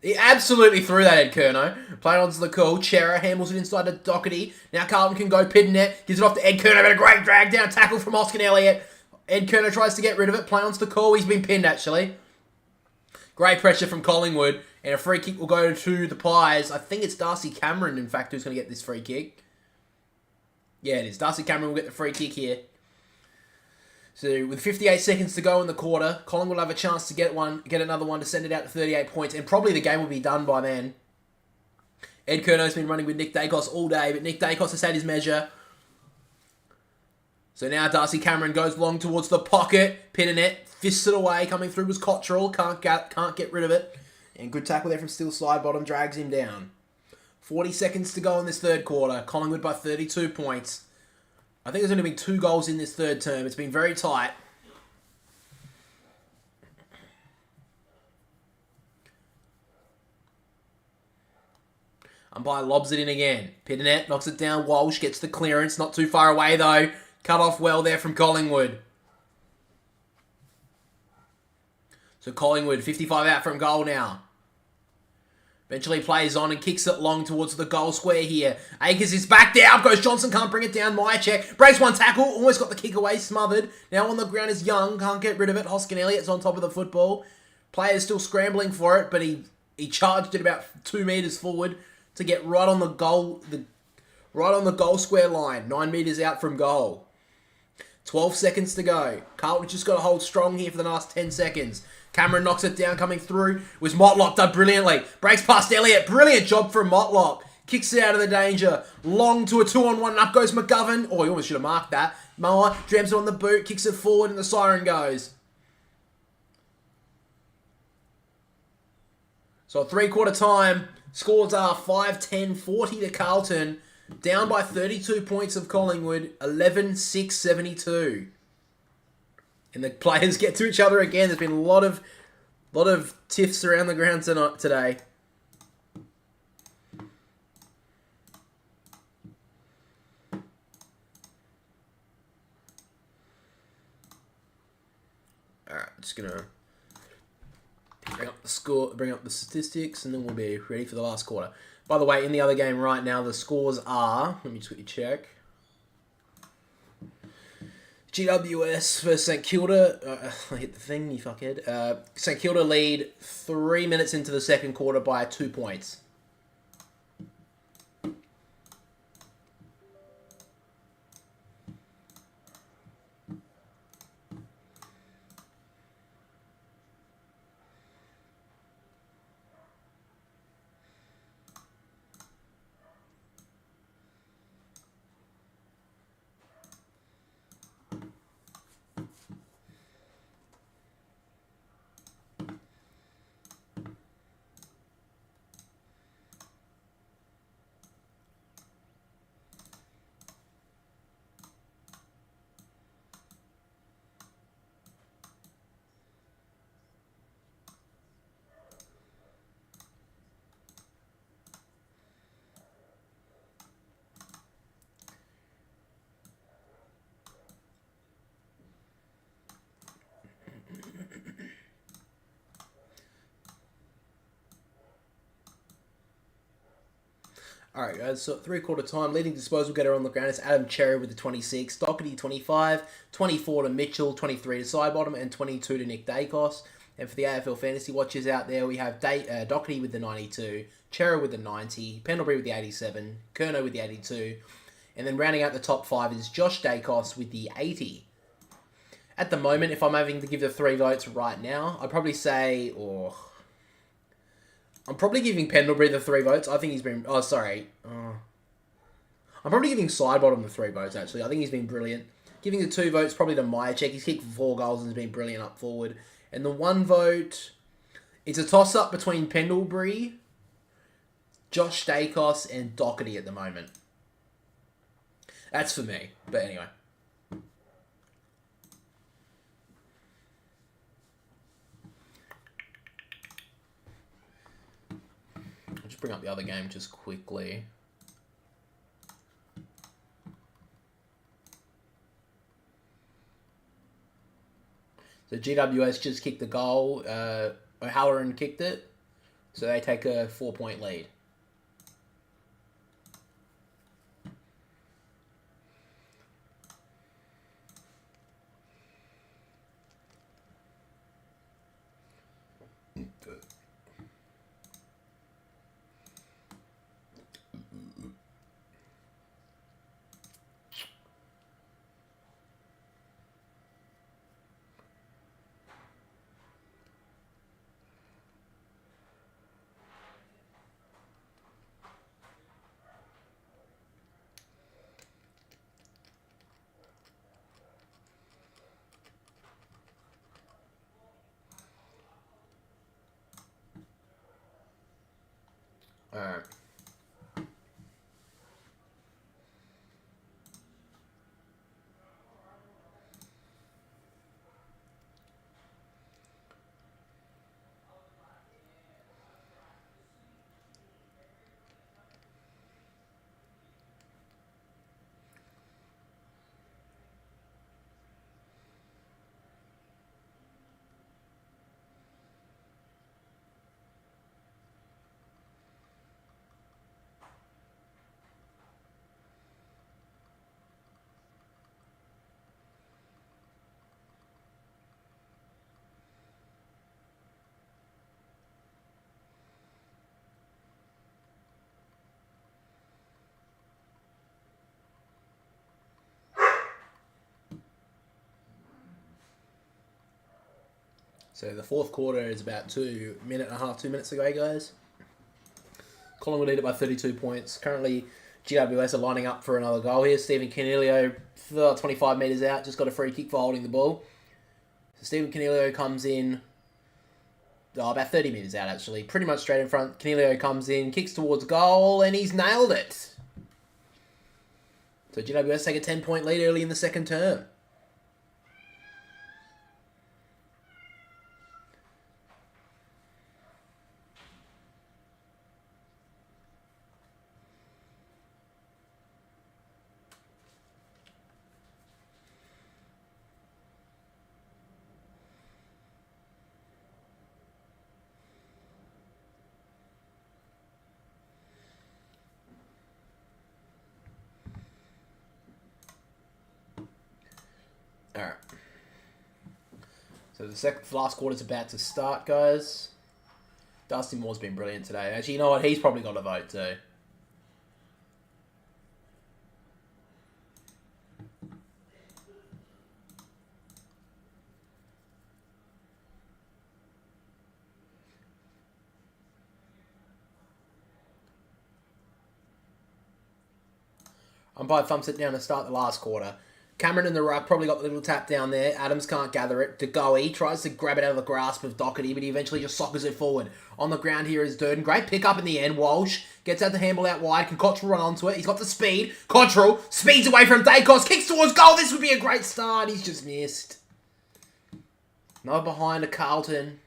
He absolutely threw that, Ed Curnow. Playing onto the call. Chera handles it inside to Doherty. Now Carlton can go Pidnet. Gives it off to Ed Curnow. But a great drag down tackle from Hoskin Elliott. Ed Curnow tries to get rid of it. Playing onto the call. He's been pinned, actually. Great pressure from Collingwood. And a free kick will go to the Pies. I think it's Darcy Cameron, in fact, who's going to get this free kick. Yeah, it is. Darcy Cameron will get the free kick here. So, with 58 seconds to go in the quarter, Collingwood will have a chance to get another one to send it out to 38 points, and probably the game will be done by then. Ed Curnow's been running with Nick Dacos all day, but Nick Dacos has had his measure. So now Darcy Cameron goes long towards the pocket. Pitternet fists it away. Coming through was Cottrell. Can't get rid of it. And good tackle there from Steele side bottom. Drags him down. 40 seconds to go in this third quarter. Collingwood by 32 points. I think there's only been 2 goals in this third term. It's been very tight. Umpire lobs it in again. Pitternet knocks it down. Walsh gets the clearance. Not too far away, though. Cut off well there from Collingwood. So Collingwood, 55 out from goal now. Eventually plays on and kicks it long towards the goal square here. Akers is back there. Up goes Johnson. Can't bring it down. Myercheck breaks one tackle. Almost got the kick away. Smothered. Now on the ground is Young. Can't get rid of it. Hoskin Elliott's on top of the football. Player's still scrambling for it, but he charged it about 2 metres forward to get right on the goal square line. 9 metres out from goal. 12 seconds to go. Carlton just got to hold strong here for the last 10 seconds. Cameron knocks it down, coming through. Was Motlop done brilliantly. Breaks past Elliott. Brilliant job from Motlop. Kicks it out of the danger. Long to a 2-on-1. And up goes McGovern. Oh, he almost should have marked that. Moa jams it on the boot. Kicks it forward and the siren goes. So at 3-quarter time, scores are 5-10-40 to Carlton. Down by 32 points of Collingwood, 11-6-72. And the players get to each other again. There's been a lot of tiffs around the ground today. Alright, just gonna bring up the score, bring up the statistics, and then we'll be ready for the last quarter. By the way, in the other game right now, the scores are, let me just quickly check. GWS versus St Kilda. I hit the thing, you fuckhead. St Kilda lead 3 minutes into the second quarter by 2 points. Alright guys, so 3/4 time, leading disposal getter on the ground is Adam Cherry with the 26, Doherty 25, 24 to Mitchell, 23 to Sidebottom, and 22 to Nick Dacos. And for the AFL Fantasy Watchers out there, we have Doherty with the 92, Cherry with the 90, Pendlebury with the 87, Kerno with the 82, and then rounding out the top 5 is Josh Dacos with the 80. At the moment, if I'm having to give the 3 votes right now, I'd probably say, I'm probably giving Pendlebury the 3 votes. I think he's been... I'm probably giving Sidebottom the 3 votes, actually. I think he's been brilliant. Giving the 2 votes probably to Myercheck. He's kicked 4 goals and has been brilliant up forward. And the 1 vote... It's a toss-up between Pendlebury, Josh Dacos, and Doherty at the moment. That's for me. But anyway. Bring up the other game just quickly. So GWS just kicked the goal. O'Halloran kicked it. So they take a 4-point lead. Alright. So the fourth quarter is about 2 minutes away, guys. Collingwood lead it by 32 points. Currently, GWS are lining up for another goal here. Stephen Canelio, 25 metres out, just got a free kick for holding the ball. So Stephen Canelio comes in, about 30 metres out actually, pretty much straight in front. Canelio comes in, kicks towards goal, and he's nailed it. So GWS take a 10-point lead early in the second term. Alright. So the last quarter's about to start, guys. Dusty Moore's been brilliant today. Actually, you know what? He's probably got a vote too. Umpire thumps it down to start the last quarter. Cameron in the ruck probably got the little tap down there. Adams can't gather it. DeGoey tries to grab it out of the grasp of Doherty, but he eventually just soccers it forward. On the ground here is Durden. Great pick up in the end. Walsh gets out the handball out wide. Can Cottrell run onto it? He's got the speed. Cottrell speeds away from Dacos. Kicks towards goal. This would be a great start. He's just missed. No behind to Carlton.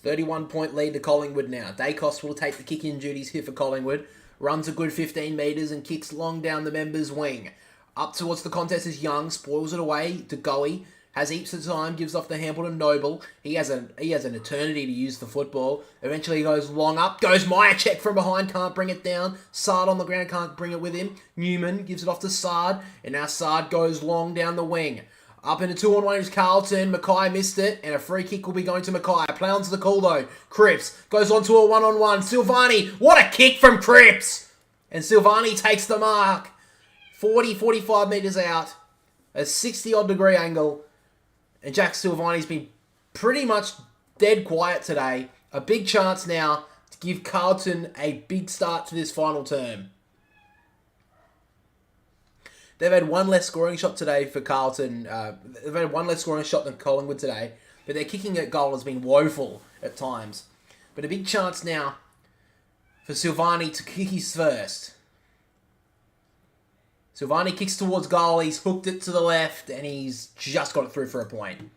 $31-point lead to Collingwood now. Dacos will take the kick-in duties here for Collingwood. Runs a good 15 metres and kicks long down the member's wing. Up towards the contest is Young. Spoils it away to Goey. Has heaps of time. Gives off the handball to Noble. He has an eternity to use the football. Eventually goes long up. Goes Myercheck from behind. Can't bring it down. Sard on the ground. Can't bring it with him. Newman gives it off to Sard. And now Sard goes long down the wing. Up into 2-on-1 is Carlton. Mackay missed it, and a free kick will be going to Mackay. Play onto the call, though. Cripps goes on to a 1-on-1. Silvani, what a kick from Cripps! And Silvani takes the mark. 45 metres out. A 60-odd degree angle. And Jack Silvani's been pretty much dead quiet today. A big chance now to give Carlton a big start to this final term. They've had one less scoring shot today for Carlton. They've had one less scoring shot than Collingwood today. But their kicking at goal has been woeful at times. But a big chance now for Silvani to kick his first. Silvani kicks towards goal. He's hooked it to the left. And he's just got it through for a point.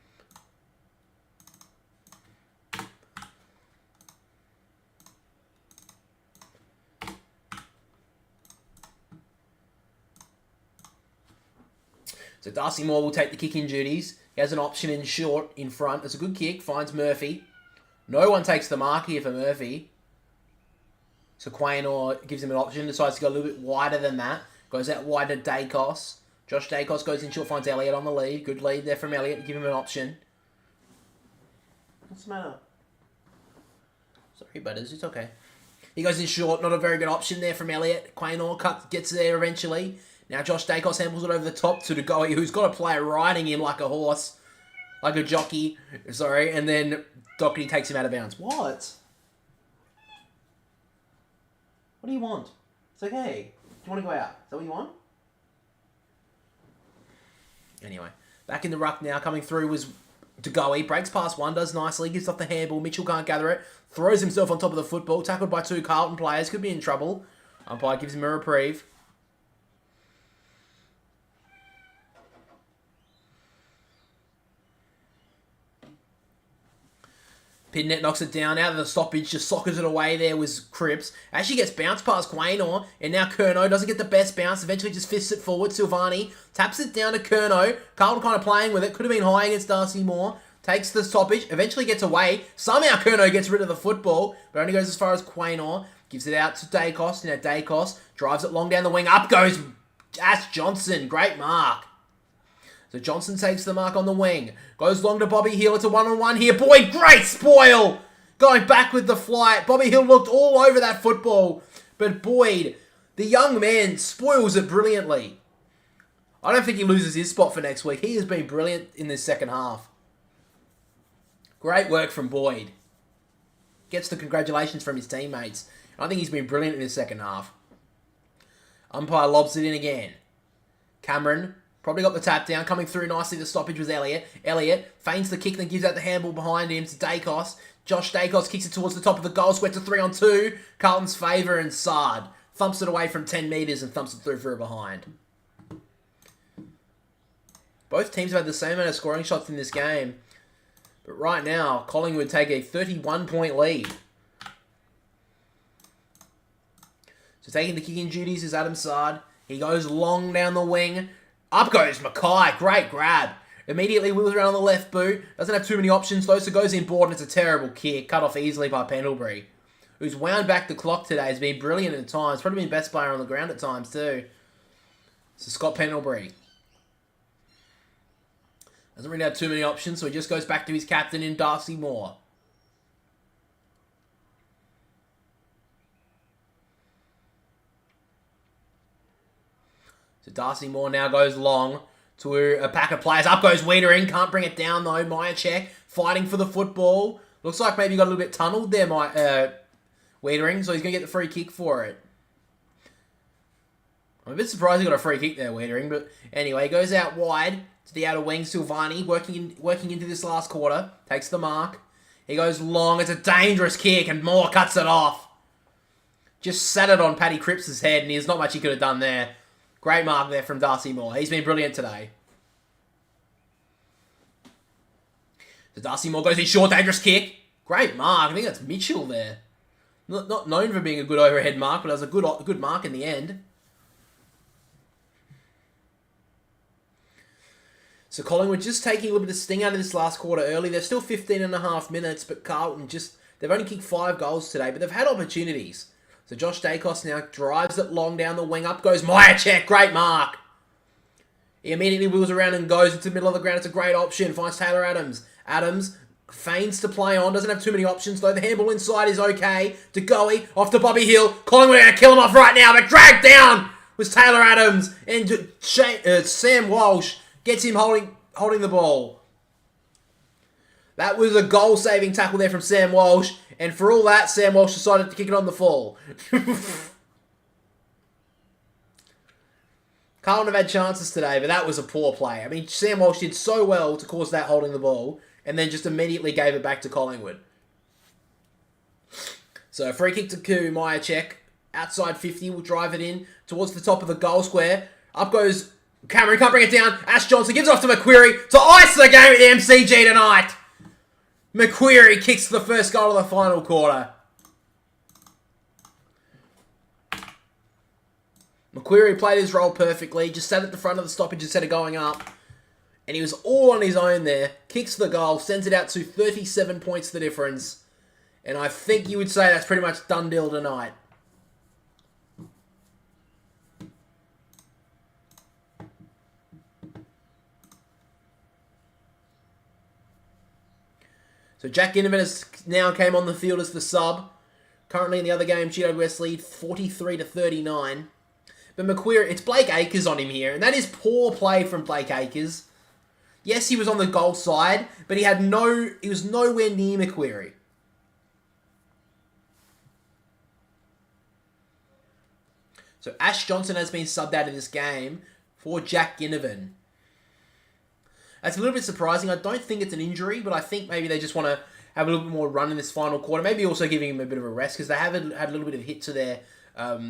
So Darcy Moore will take the kick-in duties. He has an option in short, in front. It's a good kick. Finds Murphy. No one takes the mark here for Murphy. So Quaynor gives him an option. Decides to go a little bit wider than that. Goes out wide to Dacos. Josh Dacos goes in short. Finds Elliott on the lead. Good lead there from Elliott. Give him an option. What's the matter? Sorry, butters. It's okay. He goes in short. Not a very good option there from Elliott. Quaynor gets there eventually. Now Josh Dacos handles it over the top to DeGoey, who's got a player riding him like a horse. Like a jockey. Sorry. And then Doherty takes him out of bounds. What? What do you want? It's okay. Do you want to go out? Is that what you want? Anyway. Back in the ruck now. Coming through was DeGoey. Breaks past one. Does nicely. Gives off the handball. Mitchell can't gather it. Throws himself on top of the football. Tackled by two Carlton players. Could be in trouble. Umpire gives him a reprieve. Pidnet knocks it down out of the stoppage, just sockers it away. There was Cripps. Actually gets bounced past Quaynor, and now Curnow doesn't get the best bounce. Eventually just fists it forward. Silvani taps it down to Curnow. Carlton kind of playing with it. Could have been high against Darcy Moore. Takes the stoppage. Eventually gets away. Somehow Curnow gets rid of the football, but only goes as far as Quaynor. Gives it out to Dacos. Now Dacos drives it long down the wing. Up goes Ash Johnson. Great mark. So Johnson takes the mark on the wing. Goes long to Bobby Hill. It's a 1-on-1 here. Boyd, great spoil! Going back with the flight. Bobby Hill looked all over that football. But Boyd, the young man, spoils it brilliantly. I don't think he loses his spot for next week. He has been brilliant in this second half. Great work from Boyd. Gets the congratulations from his teammates. I think he's been brilliant in this second half. Umpire lobs it in again. Cameron Probably got the tap down. Coming through nicely, the stoppage was Elliott. Elliott feigns the kick, then gives out the handball behind him to Dacos. Josh Dacos kicks it towards the top of the goal square to 3-on-2. Carlton's favour, and Sard thumps it away from 10 metres and thumps it through for a behind. Both teams have had the same amount of scoring shots in this game. But right now, Collingwood take a 31-point lead. So taking the kicking duties is Adam Sard. He goes long down the wing. Up goes Mackay. Great grab. Immediately wheels around on the left boot. Doesn't have too many options though, so goes in board and it's a terrible kick. Cut off easily by Pendlebury, who's wound back the clock today. Has been brilliant at times. Probably been best player on the ground at times too. So Scott Pendlebury doesn't really have too many options, so he just goes back to his captain in Darcy Moore. So Darcy Moore now goes long to a pack of players. Up goes Wiedering. Can't bring it down though. Myercheck fighting for the football. Looks like maybe he got a little bit tunnelled there, Wiedering, so he's going to get the free kick for it. I'm a bit surprised he got a free kick there, Wiedering, but anyway, he goes out wide to the outer wing. Silvani working into this last quarter. Takes the mark. He goes long. It's a dangerous kick, and Moore cuts it off. Just sat it on Paddy Cripps' head, and there's not much he could have done there. Great mark there from Darcy Moore. He's been brilliant today. So Darcy Moore goes in short, dangerous kick. Great mark. I think that's Mitchell there. Not known for being a good overhead mark, but it was a good mark in the end. So Collingwood just taking a little bit of sting out of this last quarter early. They're still 15.5 minutes, but Carlton they've only kicked 5 goals today, but they've had opportunities. So Josh Dacos now drives it long down the wing. Up goes Myercheck. Great mark. He immediately wheels around and goes into the middle of the ground. It's a great option. Finds Taylor Adams. Adams feigns to play on. Doesn't have too many options though. The handball inside is okay. De Goey off to Bobby Hill. Collingwood are going to kill him off right now, but dragged down was Taylor Adams. And Sam Walsh gets him holding the ball. That was a goal-saving tackle there from Sam Walsh. And for all that, Sam Walsh decided to kick it on the full. Carlton have had chances today, but that was a poor play. I mean, Sam Walsh did so well to cause that holding the ball, and then just immediately gave it back to Collingwood. So, free kick to Myercheck. Outside 50, will drive it in towards the top of the goal square. Up goes Cameron, can't bring it down. Ash Johnson gives it off to McQuarrie to ice the game at the MCG tonight. McQuarrie kicks the first goal of the final quarter. McQuarrie played his role perfectly. Just sat at the front of the stoppage instead of going up. And he was all on his own there. Kicks the goal. Sends it out to 37 points the difference. And I think you would say that's pretty much done deal tonight. So Jack Ginnivan has now came on the field as the sub. Currently in the other game, GWS lead 43-39. But McQuarrie, it's Blake Acres on him here, and that is poor play from Blake Acres. Yes, he was on the goal side, but he was nowhere near McQuarrie. So Ash Johnson has been subbed out of this game for Jack Ginnivan. That's a little bit surprising. I don't think it's an injury, but I think maybe they just want to have a little bit more run in this final quarter. Maybe also giving him a bit of a rest because they have had a little bit of hit to their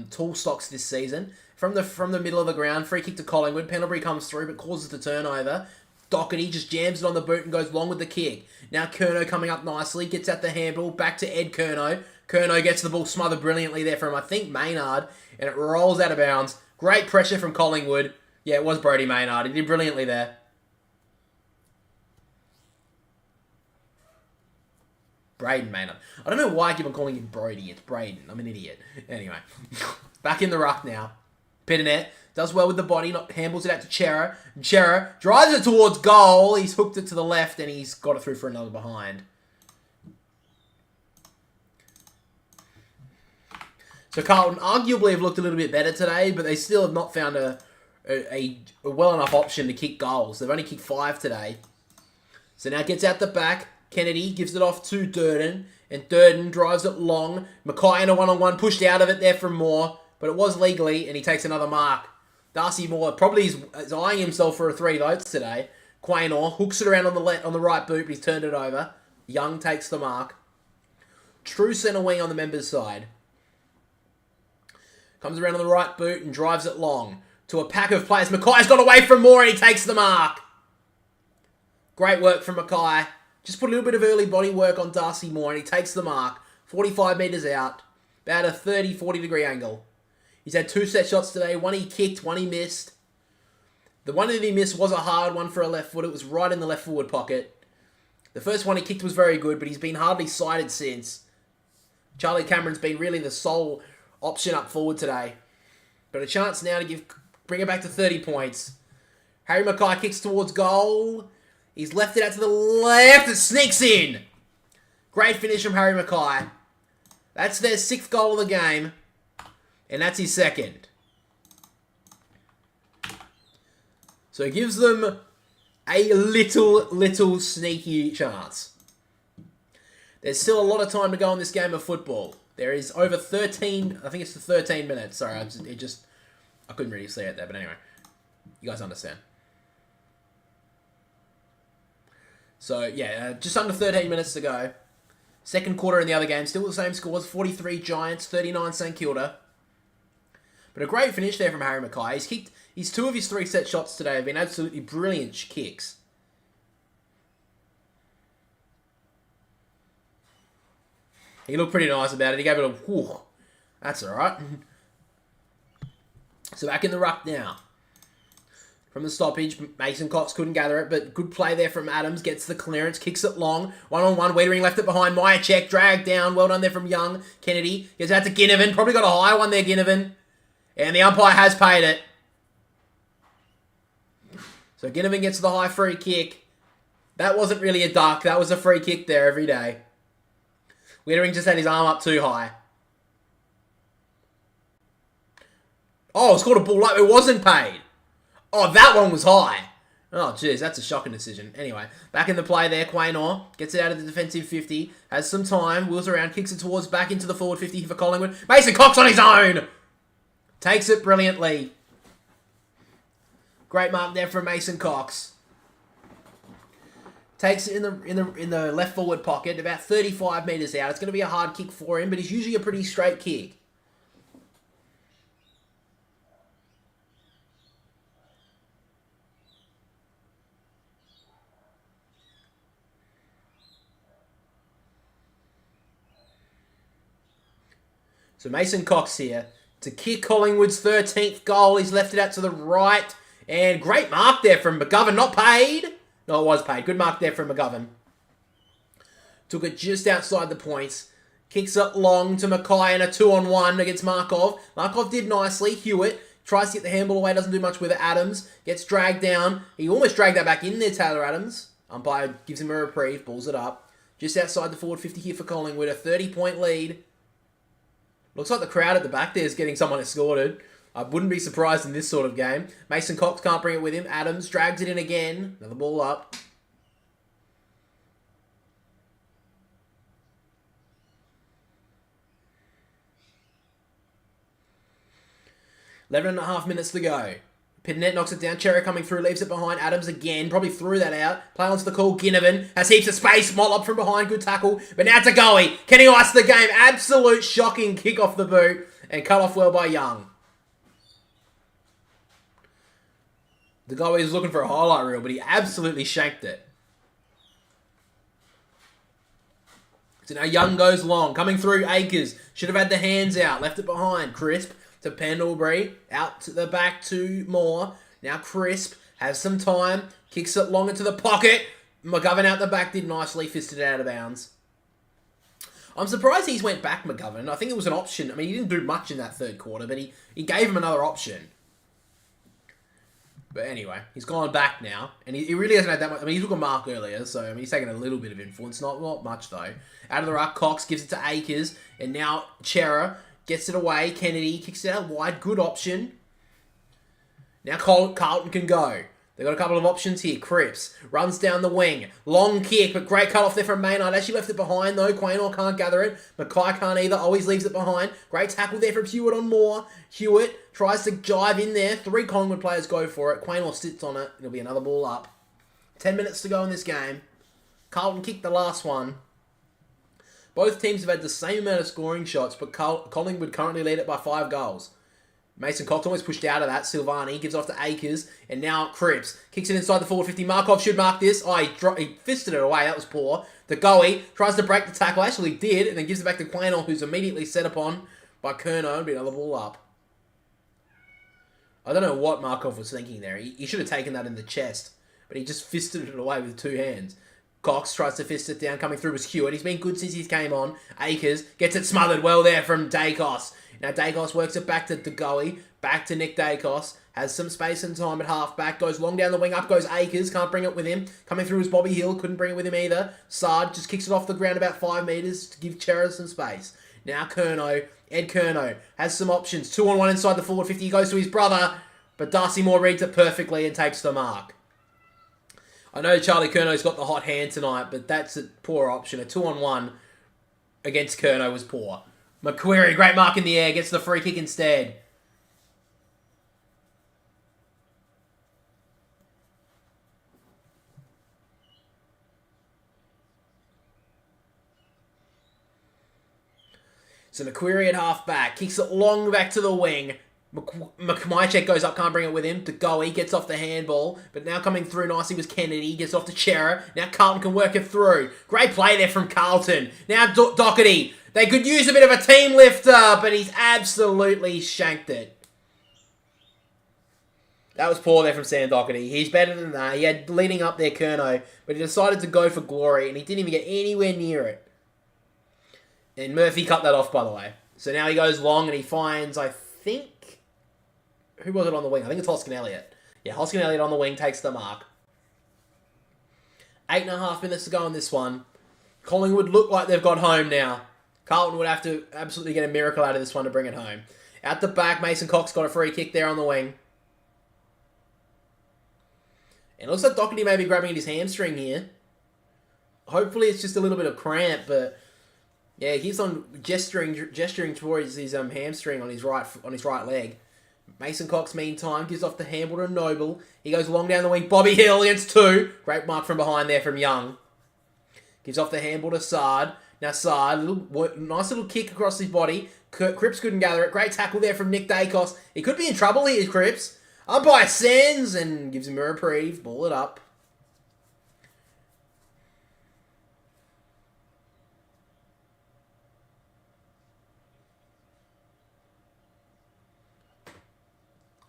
tool stocks this season. From the middle of the ground, free kick to Collingwood. Pendlebury comes through but causes the turnover. Doherty just jams it on the boot and goes long with the kick. Now Curnow coming up nicely, gets at the handball, back to Ed Curnow. Curnow gets the ball smothered brilliantly there from, I think, Maynard, and it rolls out of bounds. Great pressure from Collingwood. Yeah, it was Brodie Maynard. He did brilliantly there. Braden Maynard. I don't know why I keep on calling him Brodie. It's Braden. I'm an idiot. Anyway, back in the ruck now. Pitternet does well with the body, handballs it out to Chera. Chera drives it towards goal. He's hooked it to the left and he's got it through for another behind. So Carlton arguably have looked a little bit better today, but they still have not found a well enough option to kick goals. They've only kicked 5 today. So now gets out the back. Kennedy gives it off to Durden, and Durden drives it long. Mackay in a one-on-one, pushed out of it there from Moore, but it was legally, and he takes another mark. Darcy Moore probably is eyeing himself for a 3 votes today. Quaynor hooks it around on the right boot, but he's turned it over. Young takes the mark. True centre wing on the members' side. Comes around on the right boot and drives it long to a pack of players. Mackay's got away from Moore and he takes the mark. Great work from Mackay. Just put a little bit of early body work on Darcy Moore and he takes the mark. 45 metres out. About a 30, 40 degree angle. He's had 2 set shots today. One he kicked, one he missed. The one that he missed was a hard one for a left foot. It was right in the left forward pocket. The first one he kicked was very good, but he's been hardly sighted since. Charlie Cameron's been really the sole option up forward today. But a chance now to bring it back to 30 points. Harry Mackay kicks towards goal. He's left it out to the left. It sneaks in. Great finish from Harry Mackay. That's their 6th goal of the game. And that's his 2nd. So it gives them a little sneaky chance. There's still a lot of time to go in this game of football. There is over 13, I think it's the 13 minutes. Sorry, I couldn't really see it there, but anyway. You guys understand. So, yeah, just under 13 minutes to go. Second quarter in the other game, still the same scores. 43 Giants, 39 St Kilda. But a great finish there from Harry Mackay. He's 2 of his 3 set shots today have been absolutely brilliant kicks. He looked pretty nice about it. He gave it a whoo. That's alright. So back in the ruck now. From the stoppage, Mason Cox couldn't gather it, but good play there from Adams. Gets the clearance, kicks it long. 1-on-1, Wiedering left it behind. Myercheck dragged down. Well done there from Young. Kennedy gets out to Ginnivan. Probably got a high one there, Ginnivan. And the umpire has paid it. So Ginnivan gets the high free kick. That wasn't really a duck. That was a free kick there every day. Wiedering just had his arm up too high. Oh, it's called a ball up. It wasn't paid. Oh, that one was high. Oh, jeez, that's a shocking decision. Anyway, back in the play there. Quaynor gets it out of the defensive 50. Has some time. Wheels around. Kicks it towards back into the forward 50 for Collingwood. Mason Cox on his own. Takes it brilliantly. Great mark there from Mason Cox. Takes it in the left forward pocket, about 35 metres out. It's going to be a hard kick for him, but it's usually a pretty straight kick. So Mason Cox here to kick Collingwood's 13th goal. He's left it out to the right. And great mark there from McGovern. Not paid. No, it was paid. Good mark there from McGovern. Took it just outside the points. Kicks it long to Mackay and a 2-on-1 against Markov. Markov did nicely. Hewitt tries to get the handball away. Doesn't do much with it. Adams gets dragged down. He almost dragged that back in there, Taylor Adams. Umpire gives him a reprieve. Balls it up. Just outside the forward 50 here for Collingwood. A 30-point lead. Looks like the crowd at the back there is getting someone escorted. I wouldn't be surprised in this sort of game. Mason Cox can't bring it with him. Adams drags it in again. Another ball up. Eleven and a half minutes to go. Pinnet knocks it down. Cherry coming through, leaves it behind. Adams again, probably threw that out. Play onto the call. Ginnivan has heaps of space. Mollop from behind, good tackle. But now to Goey. Can he ice the game? Absolute shocking kick off the boot. And cut off well by Young. The Goey was looking for a highlight reel, but he absolutely shanked it. So now Young goes long. Coming through, Akers. Should have had the hands out. Left it behind. Crisp to Pendlebury. Out to the back to Moore. Now Crisp has some time. Kicks it long into the pocket. McGovern out the back did nicely. Fisted it out of bounds. I'm surprised he's went back, McGovern. I think it was an option. I mean, he didn't do much in that third quarter, but he gave him another option. But anyway, he's gone back now. And he really hasn't had that much. I mean, he took a mark earlier, so I mean, he's taken a little bit of influence. Not much, though. Out of the ruck, Cox gives it to Akers. And now Chera gets it away. Kennedy kicks it out wide. Good option. Now Carlton can go. They've got a couple of options here. Cripps runs down the wing. Long kick, but great cut off there from Maynard. Actually left it behind, though. Quaynor can't gather it. Mackay can't either. Always leaves it behind. Great tackle there from Hewitt on Moore. Hewitt tries to jive in there. 3 Collingwood players go for it. Quaynor sits on it. It'll be another ball up. 10 minutes to go in this game. Carlton kicked the last one. Both teams have had the same amount of scoring shots, but Collingwood currently lead it by 5 goals. Mason Cox almost pushed out of that. Silvani gives off to Akers. And now Cripps kicks it inside the forward 50. Markov should mark this. Oh, he fisted it away. That was poor. The Goey tries to break the tackle. Actually did. And then gives it back to Quaynor, who's immediately set upon by Kerno. It'll be another ball up. I don't know what Markov was thinking there. He should have taken that in the chest. But he just fisted it away with 2 hands. Cox tries to fist it down. Coming through was Hewitt. He's been good since he came on. Akers gets it smothered well there from Dacos. Now Dacos works it back to Degoe. Back to Nick Dacos. Has some space and time at half-back. Goes long down the wing. Up goes Akers. Can't bring it with him. Coming through is Bobby Hill. Couldn't bring it with him either. Sard just kicks it off the ground about 5 metres to give Chera some space. Now Kerno. Ed Kerno has some options. 2-on-1 inside the forward 50. He goes to his brother. But Darcy Moore reads it perfectly and takes the mark. I know Charlie Kerno's got the hot hand tonight, but that's a poor option. A 2-on-1 against Kerno was poor. McQuarrie, great mark in the air, gets the free kick instead. So McQuarrie at half-back, kicks it long back to the wing. McMychek goes up, can't bring it with him. Degoe gets off the handball, but now coming through nicely was Kennedy. Gets off to Chera. Now Carlton can work it through. Great play there from Carlton. Now Doherty. They could use a bit of a team lifter, but he's absolutely shanked it. That was poor there from Sam Doherty. He's better than that. He had leading up there Kerno, but he decided to go for glory, and he didn't even get anywhere near it. And Murphy cut that off, by the way. So now he goes long, and he finds, I think... Who was it on the wing? I think it's Hoskin Elliott. Yeah, Hoskin Elliott on the wing takes the mark. 8.5 minutes to go on this one. Collingwood look like they've got home now. Carlton would have to absolutely get a miracle out of this one to bring it home. Out the back, Mason Cox got a free kick there on the wing. And it looks like Doherty may be grabbing at his hamstring here. Hopefully it's just a little bit of cramp, but... Yeah, he keeps on gesturing towards his hamstring on his right leg. Mason Cox, meantime, gives off the handball to Noble. He goes long down the wing. Bobby Hill against 2. Great mark from behind there from Young. Gives off the handball to Sard. Now Sard, nice little kick across his body. Cripps couldn't gather it. Great tackle there from Nick Dacos. He could be in trouble here, Cripps. Umpire sends and gives him a reprieve. Ball it up.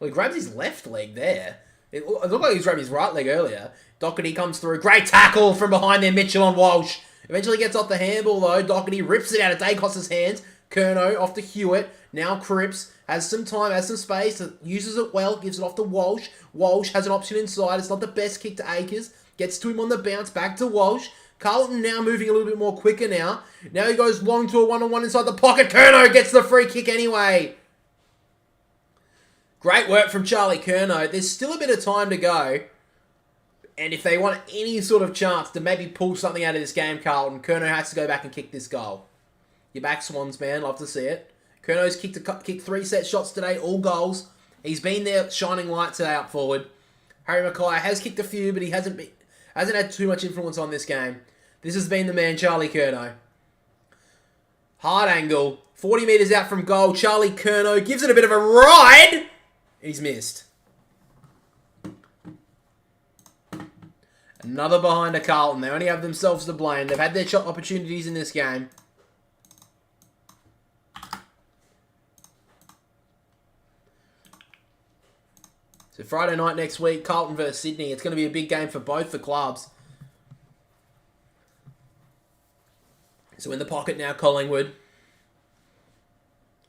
Well, he grabs his left leg there. It looked like he was grabbing his right leg earlier. Doherty comes through. Great tackle from behind there. Mitchell on Walsh. Eventually gets off the handball, though. Doherty rips it out of Dacos' hands. Kerno off to Hewitt. Now Cripps has some time, has some space. Uses it well. Gives it off to Walsh. Walsh has an option inside. It's not the best kick to Akers. Gets to him on the bounce. Back to Walsh. Carlton now moving a little bit more quicker now. Now he goes long to a 1-on-1 inside the pocket. Kerno gets the free kick anyway. Great work from Charlie Kerno. There's still a bit of time to go. And if they want any sort of chance to maybe pull something out of this game, Carlton, Kerno has to go back and kick this goal. You're back, Swans, man. Love to see it. Kerno's kicked 3 set shots today, all goals. He's been there shining light today up forward. Harry Mackay has kicked a few, but he hasn't had too much influence on this game. This has been the man, Charlie Kerno. Hard angle. 40 metres out from goal. Charlie Kerno gives it a bit of a ride. He's missed. Another behind a Carlton. They only have themselves to blame. They've had their shot opportunities in this game. So Friday night next week, Carlton versus Sydney. It's going to be a big game for both the clubs. So in the pocket now, Collingwood.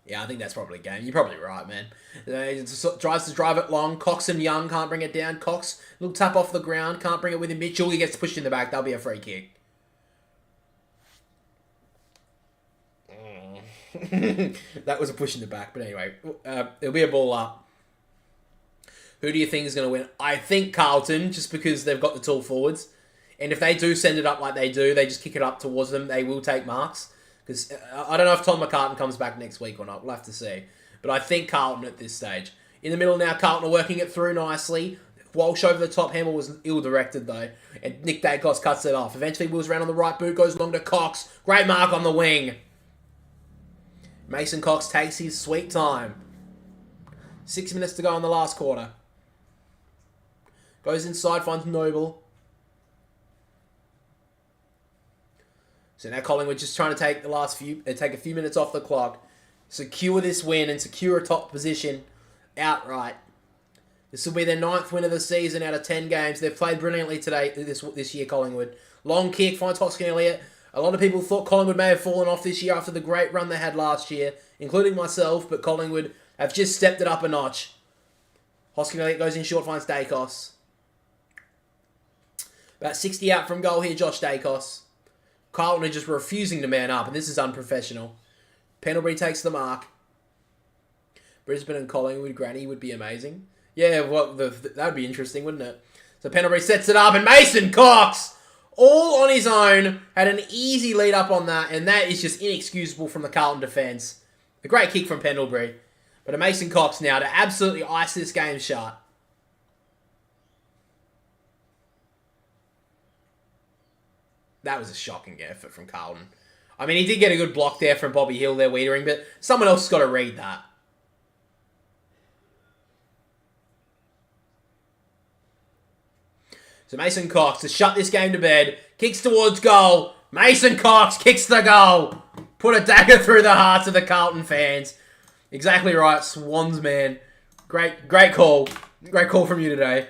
Yeah, I think that's probably a game. You're probably right, man. He tries to drive it long. Cox and Young can't bring it down. Cox, little tap off the ground. Can't bring it with him. Mitchell, he gets pushed in the back. That'll be a free kick. That was a push in the back. But anyway, it'll be a ball up. Who do you think is going to win? I think Carlton, just because they've got the tall forwards. And if they do send it up like they do, they just kick it up towards them, they will take marks. Because I don't know if Tom McCartan comes back next week or not. We'll have to see. But I think Carlton at this stage. In the middle now, Carlton are working it through nicely. Walsh over the top. Handball was ill-directed, though. And Nick Dacos cuts it off. Eventually, wheels around on the right boot. Goes long to Cox. Great mark on the wing. Mason Cox takes his sweet time. 6 minutes to go in the last quarter. Goes inside, finds Noble. So now Collingwood just trying to take take a few minutes off the clock, secure this win and secure a top position outright. This will be their 9th win of the season out of 10 games. They've played brilliantly today this year, Collingwood. Long kick, finds Hoskin Elliott. A lot of people thought Collingwood may have fallen off this year after the great run they had last year, including myself, but Collingwood have just stepped it up a notch. Hoskin Elliott goes in short, finds Dacos. About 60 out from goal here, Josh Dacos. Carlton are just refusing to man up, and this is unprofessional. Pendlebury takes the mark. Brisbane and Collingwood, Granny would be amazing. Yeah, well, that would be interesting, wouldn't it? So Pendlebury sets it up, and Mason Cox, all on his own, had an easy lead up on that, and that is just inexcusable from the Carlton defence. A great kick from Pendlebury. But a Mason Cox now to absolutely ice this game shut. That was a shocking effort from Carlton. I mean, he did get a good block there from Bobby Hill there, Wiedering, but someone else has got to read that. So Mason Cox to shut this game to bed. Kicks towards goal. Mason Cox kicks the goal. Put a dagger through the hearts of the Carlton fans. Exactly right, Swans, man. Great call. Great call from you today.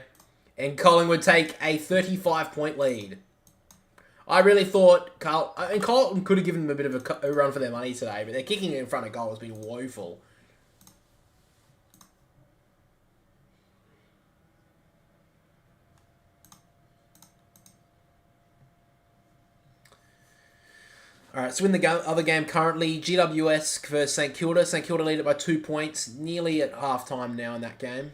And Collingwood take a 35-point lead. I really thought Carlton could have given them a bit of a run for their money today, but their kicking in front of goal has been woeful. Alright, so in the other game currently, GWS versus St Kilda. St Kilda lead it by 2 points, nearly at half-time now in that game.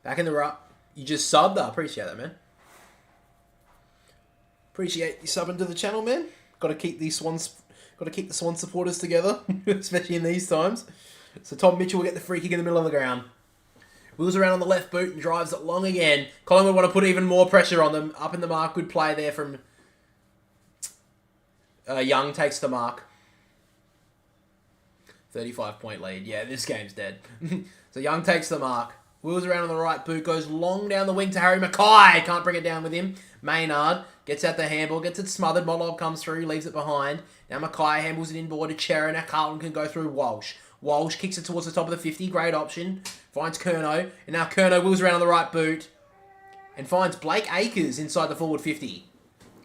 Back in the ruck. You just subbed? I appreciate that, man. Appreciate you subbing to the channel, man. Got to keep the Swan supporters together, especially in these times. So Tom Mitchell will get the free kick in the middle of the ground. Wheels around on the left boot and drives it long again. Collingwood want to put even more pressure on them. Up in the mark. Good play there from Young takes the mark. 35-point lead. Yeah, this game's dead. So Young takes the mark. Wheels around on the right boot, goes long down the wing to Harry Mackay. Can't bring it down with him. Maynard gets out the handball, gets it smothered. Molov comes through, leaves it behind. Now Mackay handballs it inboard to Chera. Now Carlton can go through Walsh. Walsh kicks it towards the top of the 50. Great option. Finds Curnow. And now Curnow wheels around on the right boot and finds Blake Acres inside the forward 50.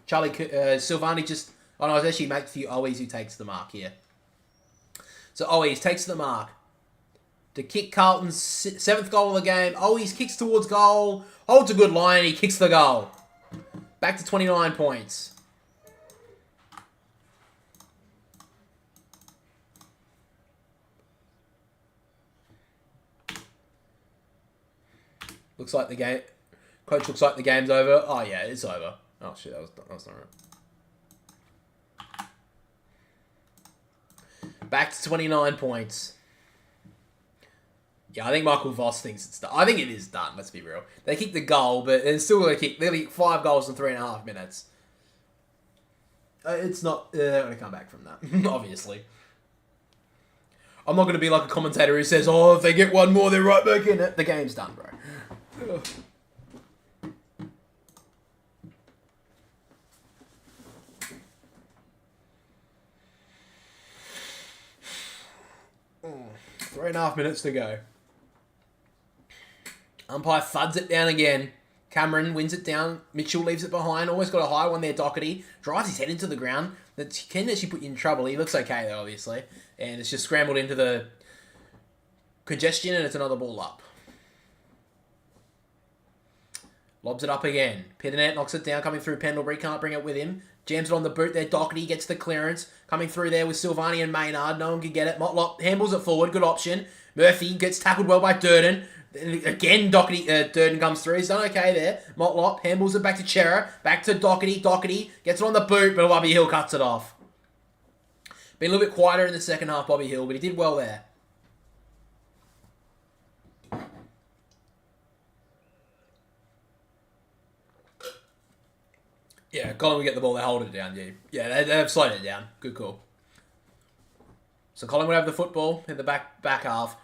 Charlie Silvani just... Oh no, it's actually Matthew Owies who takes the mark here. So Owies takes the mark to kick Carlton's 7th goal of the game. Owies kicks towards goal. Holds a good line. He kicks the goal. Back to 29 points. Looks like the game... Coach looks like the game's over. Oh, yeah, it's over. Oh, shit, that was not right. Back to 29 points. Yeah, I think Michael Voss thinks it's done. I think it is done, let's be real. They kicked the goal, but they're still going to kick... They'll kick 5 goals in 3.5 minutes. It's not... They're not going to come back from that, obviously. I'm not going to be like a commentator who says, oh, if they get one more, they're right back in it. The game's done, bro. Three and a half minutes to go. Umpire thuds it down again. Cameron wins it down. Mitchell leaves it behind. Almost got a high one there, Doherty. Drives his head into the ground. That can actually put you in trouble. He looks okay, though, obviously. And it's just scrambled into the Congestion, and it's another ball up. Lobs it up again. Pitternet knocks it down, coming through Pendlebury. Can't bring it with him. Jams it on the boot there. Doherty gets the clearance. Coming through there with Silvani and Maynard. No one can get it. Motlop handles it forward. Good option. Murphy gets tackled well by Durden. Again, Durden comes through. He's done okay there. Motlop handles it back to Chera. Back to Doherty. Doherty gets it on the boot, but Bobby Hill cuts it off. Been a little bit quieter in the second half, Bobby Hill, but he did well there. Yeah, Collingwood get the ball, they hold it down, yeah. They've slowed it down. Good call. So Collingwood have the football in the back half.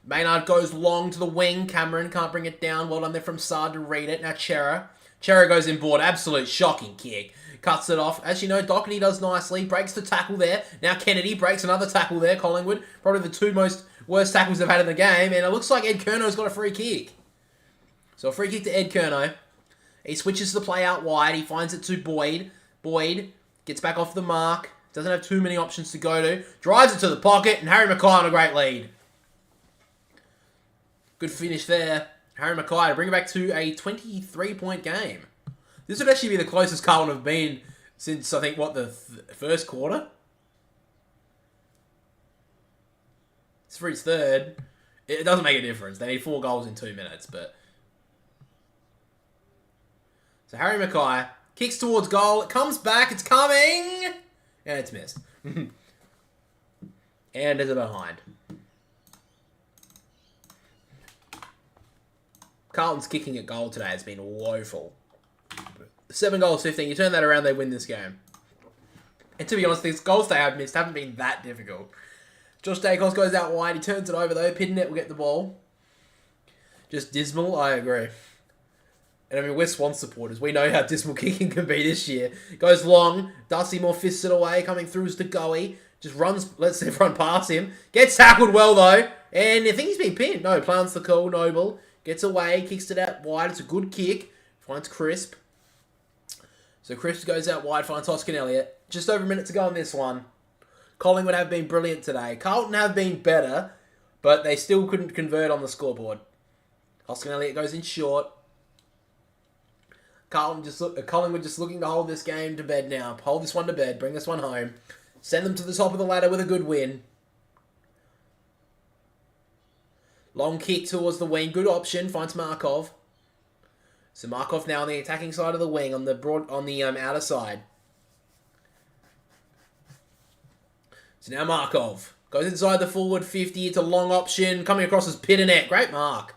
Maynard goes long to the wing. Cameron can't bring it down. Well done there from Sard to read it. Now Chera. Chera goes in board. Absolute shocking kick. Cuts it off. As you know, Doherty does nicely. Breaks the tackle there. Now Kennedy breaks another tackle there. Collingwood. Probably the two worst tackles they've had in the game. And it looks like Ed Curno's got a free kick. So a free kick to Ed Curno. He switches the play out wide. He finds it to Boyd. Boyd gets back off the mark. Doesn't have too many options to go to. Drives it to the pocket. And Harry Mackay on a great lead. Good finish there. Harry Mackay to bring it back to a 23-point game. This would actually be the closest Carlton have been since, I think, the first quarter? It's for his third. It doesn't make a difference. They need 4 goals in 2 minutes, but... So Harry Mackay kicks towards goal. It comes back. It's coming. And it's missed. And there's a behind. Carlton's kicking at goal today has been woeful. 7 goals, 15. You turn that around, they win this game. And to be honest, these goals they have missed haven't been that difficult. Josh Dacos goes out wide. He turns it over, though. Pitternet will get the ball. Just dismal, I agree. And I mean, we're Swan supporters. We know how dismal kicking can be this year. Goes long. Darcy Moore fists it away. Coming through is to Goey. Just runs, lets everyone pass him. Gets tackled well, though. And I think he's been pinned. No, plants the call. Noble. Gets away. Kicks it out wide. It's a good kick. Finds Crisp. So Crisp goes out wide. Finds Hoskin Elliott. Just over a minute to go on this one. Collingwood have been brilliant today. Carlton have been better, but they still couldn't convert on the scoreboard. Hoskin Elliott goes in short. Collingwood just looking to hold this game to bed now. Hold this one to bed. Bring this one home. Send them to the top of the ladder with a good win. Long kick towards the wing. Good option. Finds Markov. So Markov now on the attacking side of the wing on the outer side. So now Markov goes inside the forward 50. It's a long option. Coming across as Pitternet. Great mark.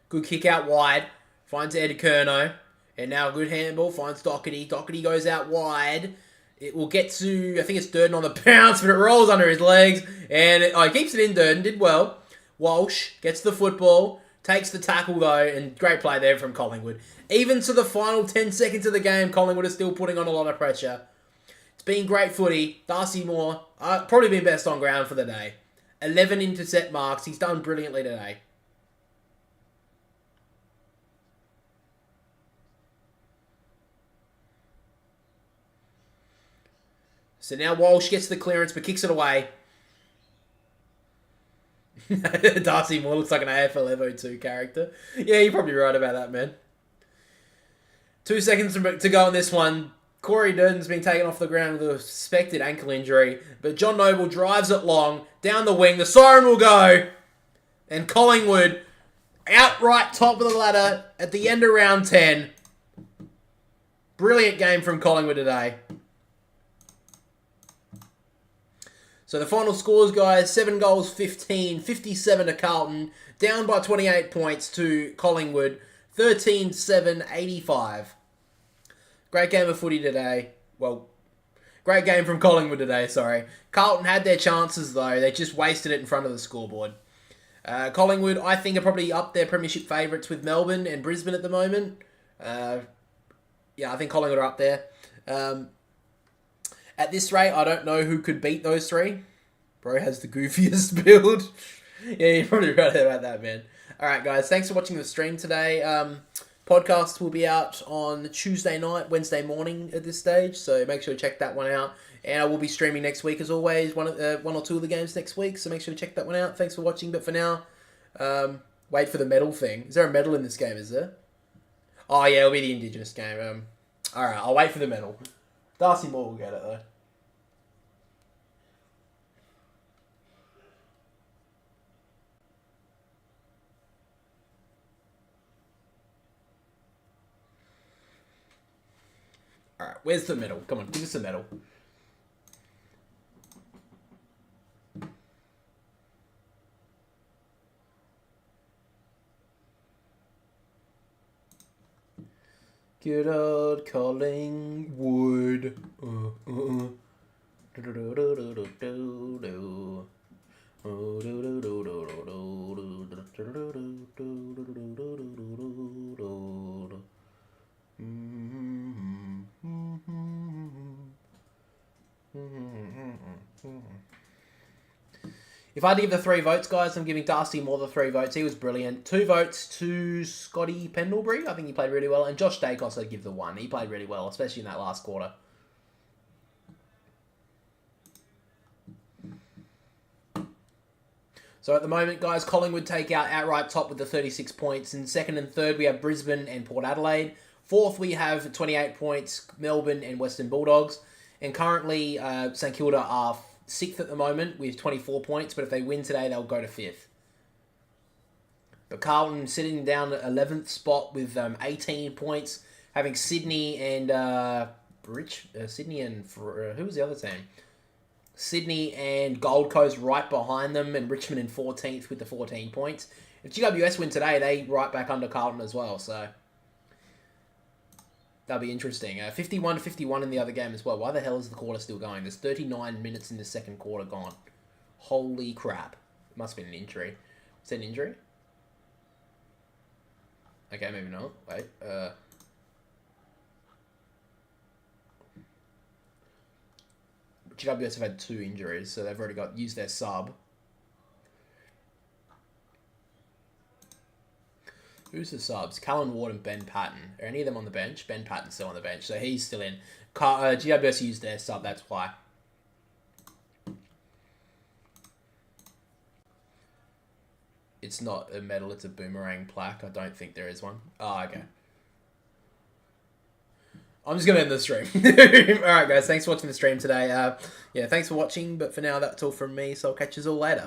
Good kick out wide. Finds Ed Curno. And now a good handball. Finds Doherty. Doherty goes out wide. It will get to, I think it's Durden on the bounce, but it rolls under his legs. And he keeps it in. Durden did well. Walsh gets the football. Takes the tackle though. And great play there from Collingwood. Even to the final 10 seconds of the game, Collingwood is still putting on a lot of pressure. It's been great footy. Darcy Moore, probably been best on ground for the day. 11 intercept marks. He's done brilliantly today. So now Walsh gets the clearance but kicks it away. Darcy Moore looks like an AFL Evo 2 character. Yeah, you're probably right about that, man. 2 seconds to go on this one. Corey Durden's been taken off the ground with a suspected ankle injury. But John Noble drives it long. Down the wing. The siren will go. And Collingwood outright top of the ladder at the end of round 10. Brilliant game from Collingwood today. So the final scores, guys, 7 goals, 15, 57 to Carlton, down by 28 points to Collingwood, 13-7, 85. Great game of footy today. Well, great game from Collingwood today, sorry. Carlton had their chances, though. They just wasted it in front of the scoreboard. Collingwood, I think, are probably up their premiership favourites with Melbourne and Brisbane at the moment. Yeah, I think Collingwood are up there. At this rate, I don't know who could beat those 3. Bro has the goofiest build. Yeah, you're probably right about that, man. Alright, guys. Thanks for watching the stream today. Podcast will be out on Tuesday night, Wednesday morning at this stage, so make sure to check that one out. And I will be streaming next week as always, one or two of the games next week, so make sure to check that one out. Thanks for watching, but for now, wait for the medal thing. Is there a medal in this game, is there? Oh yeah, it'll be the Indigenous game. Alright, I'll wait for the medal. Darcy Moore will get it though. Alright, where's the medal? Come on, give us a medal. Good old Collingwood. If I had to give the 3 votes, guys, I'm giving Darcy Moore the 3 votes. He was brilliant. 2 votes to Scotty Pendlebury. I think he played really well. And Josh Dacos, I'd give the 1. He played really well, especially in that last quarter. So at the moment, guys, Collingwood take out outright top with the 36 points. In second and third, we have Brisbane and Port Adelaide. Fourth, we have 28 points, Melbourne and Western Bulldogs. And currently, St Kilda are 6th at the moment with 24 points, but if they win today, they'll go to 5th. But Carlton sitting down at 11th spot with 18 points, having Sydney and who was the other team? Sydney and Gold Coast right behind them, and Richmond in 14th with the 14 points. If GWS win today, they right back under Carlton as well, so that'll be interesting. 51-51 in the other game as well. Why the hell is the quarter still going? There's 39 minutes in the second quarter gone. Holy crap. Must have been an injury. Is that an injury? Okay, maybe not. Wait. GWS have had 2 injuries, so they've already used their sub. Who's the subs? Callan Ward and Ben Patton. Are any of them on the bench? Ben Patton's still on the bench, so he's still in. GWS used their sub, that's why. It's not a medal, it's a boomerang plaque. I don't think there is one. Oh, okay. I'm just going to end the stream. Alright guys, thanks for watching the stream today. Yeah, thanks for watching, but for now that's all from me, so I'll catch you all later.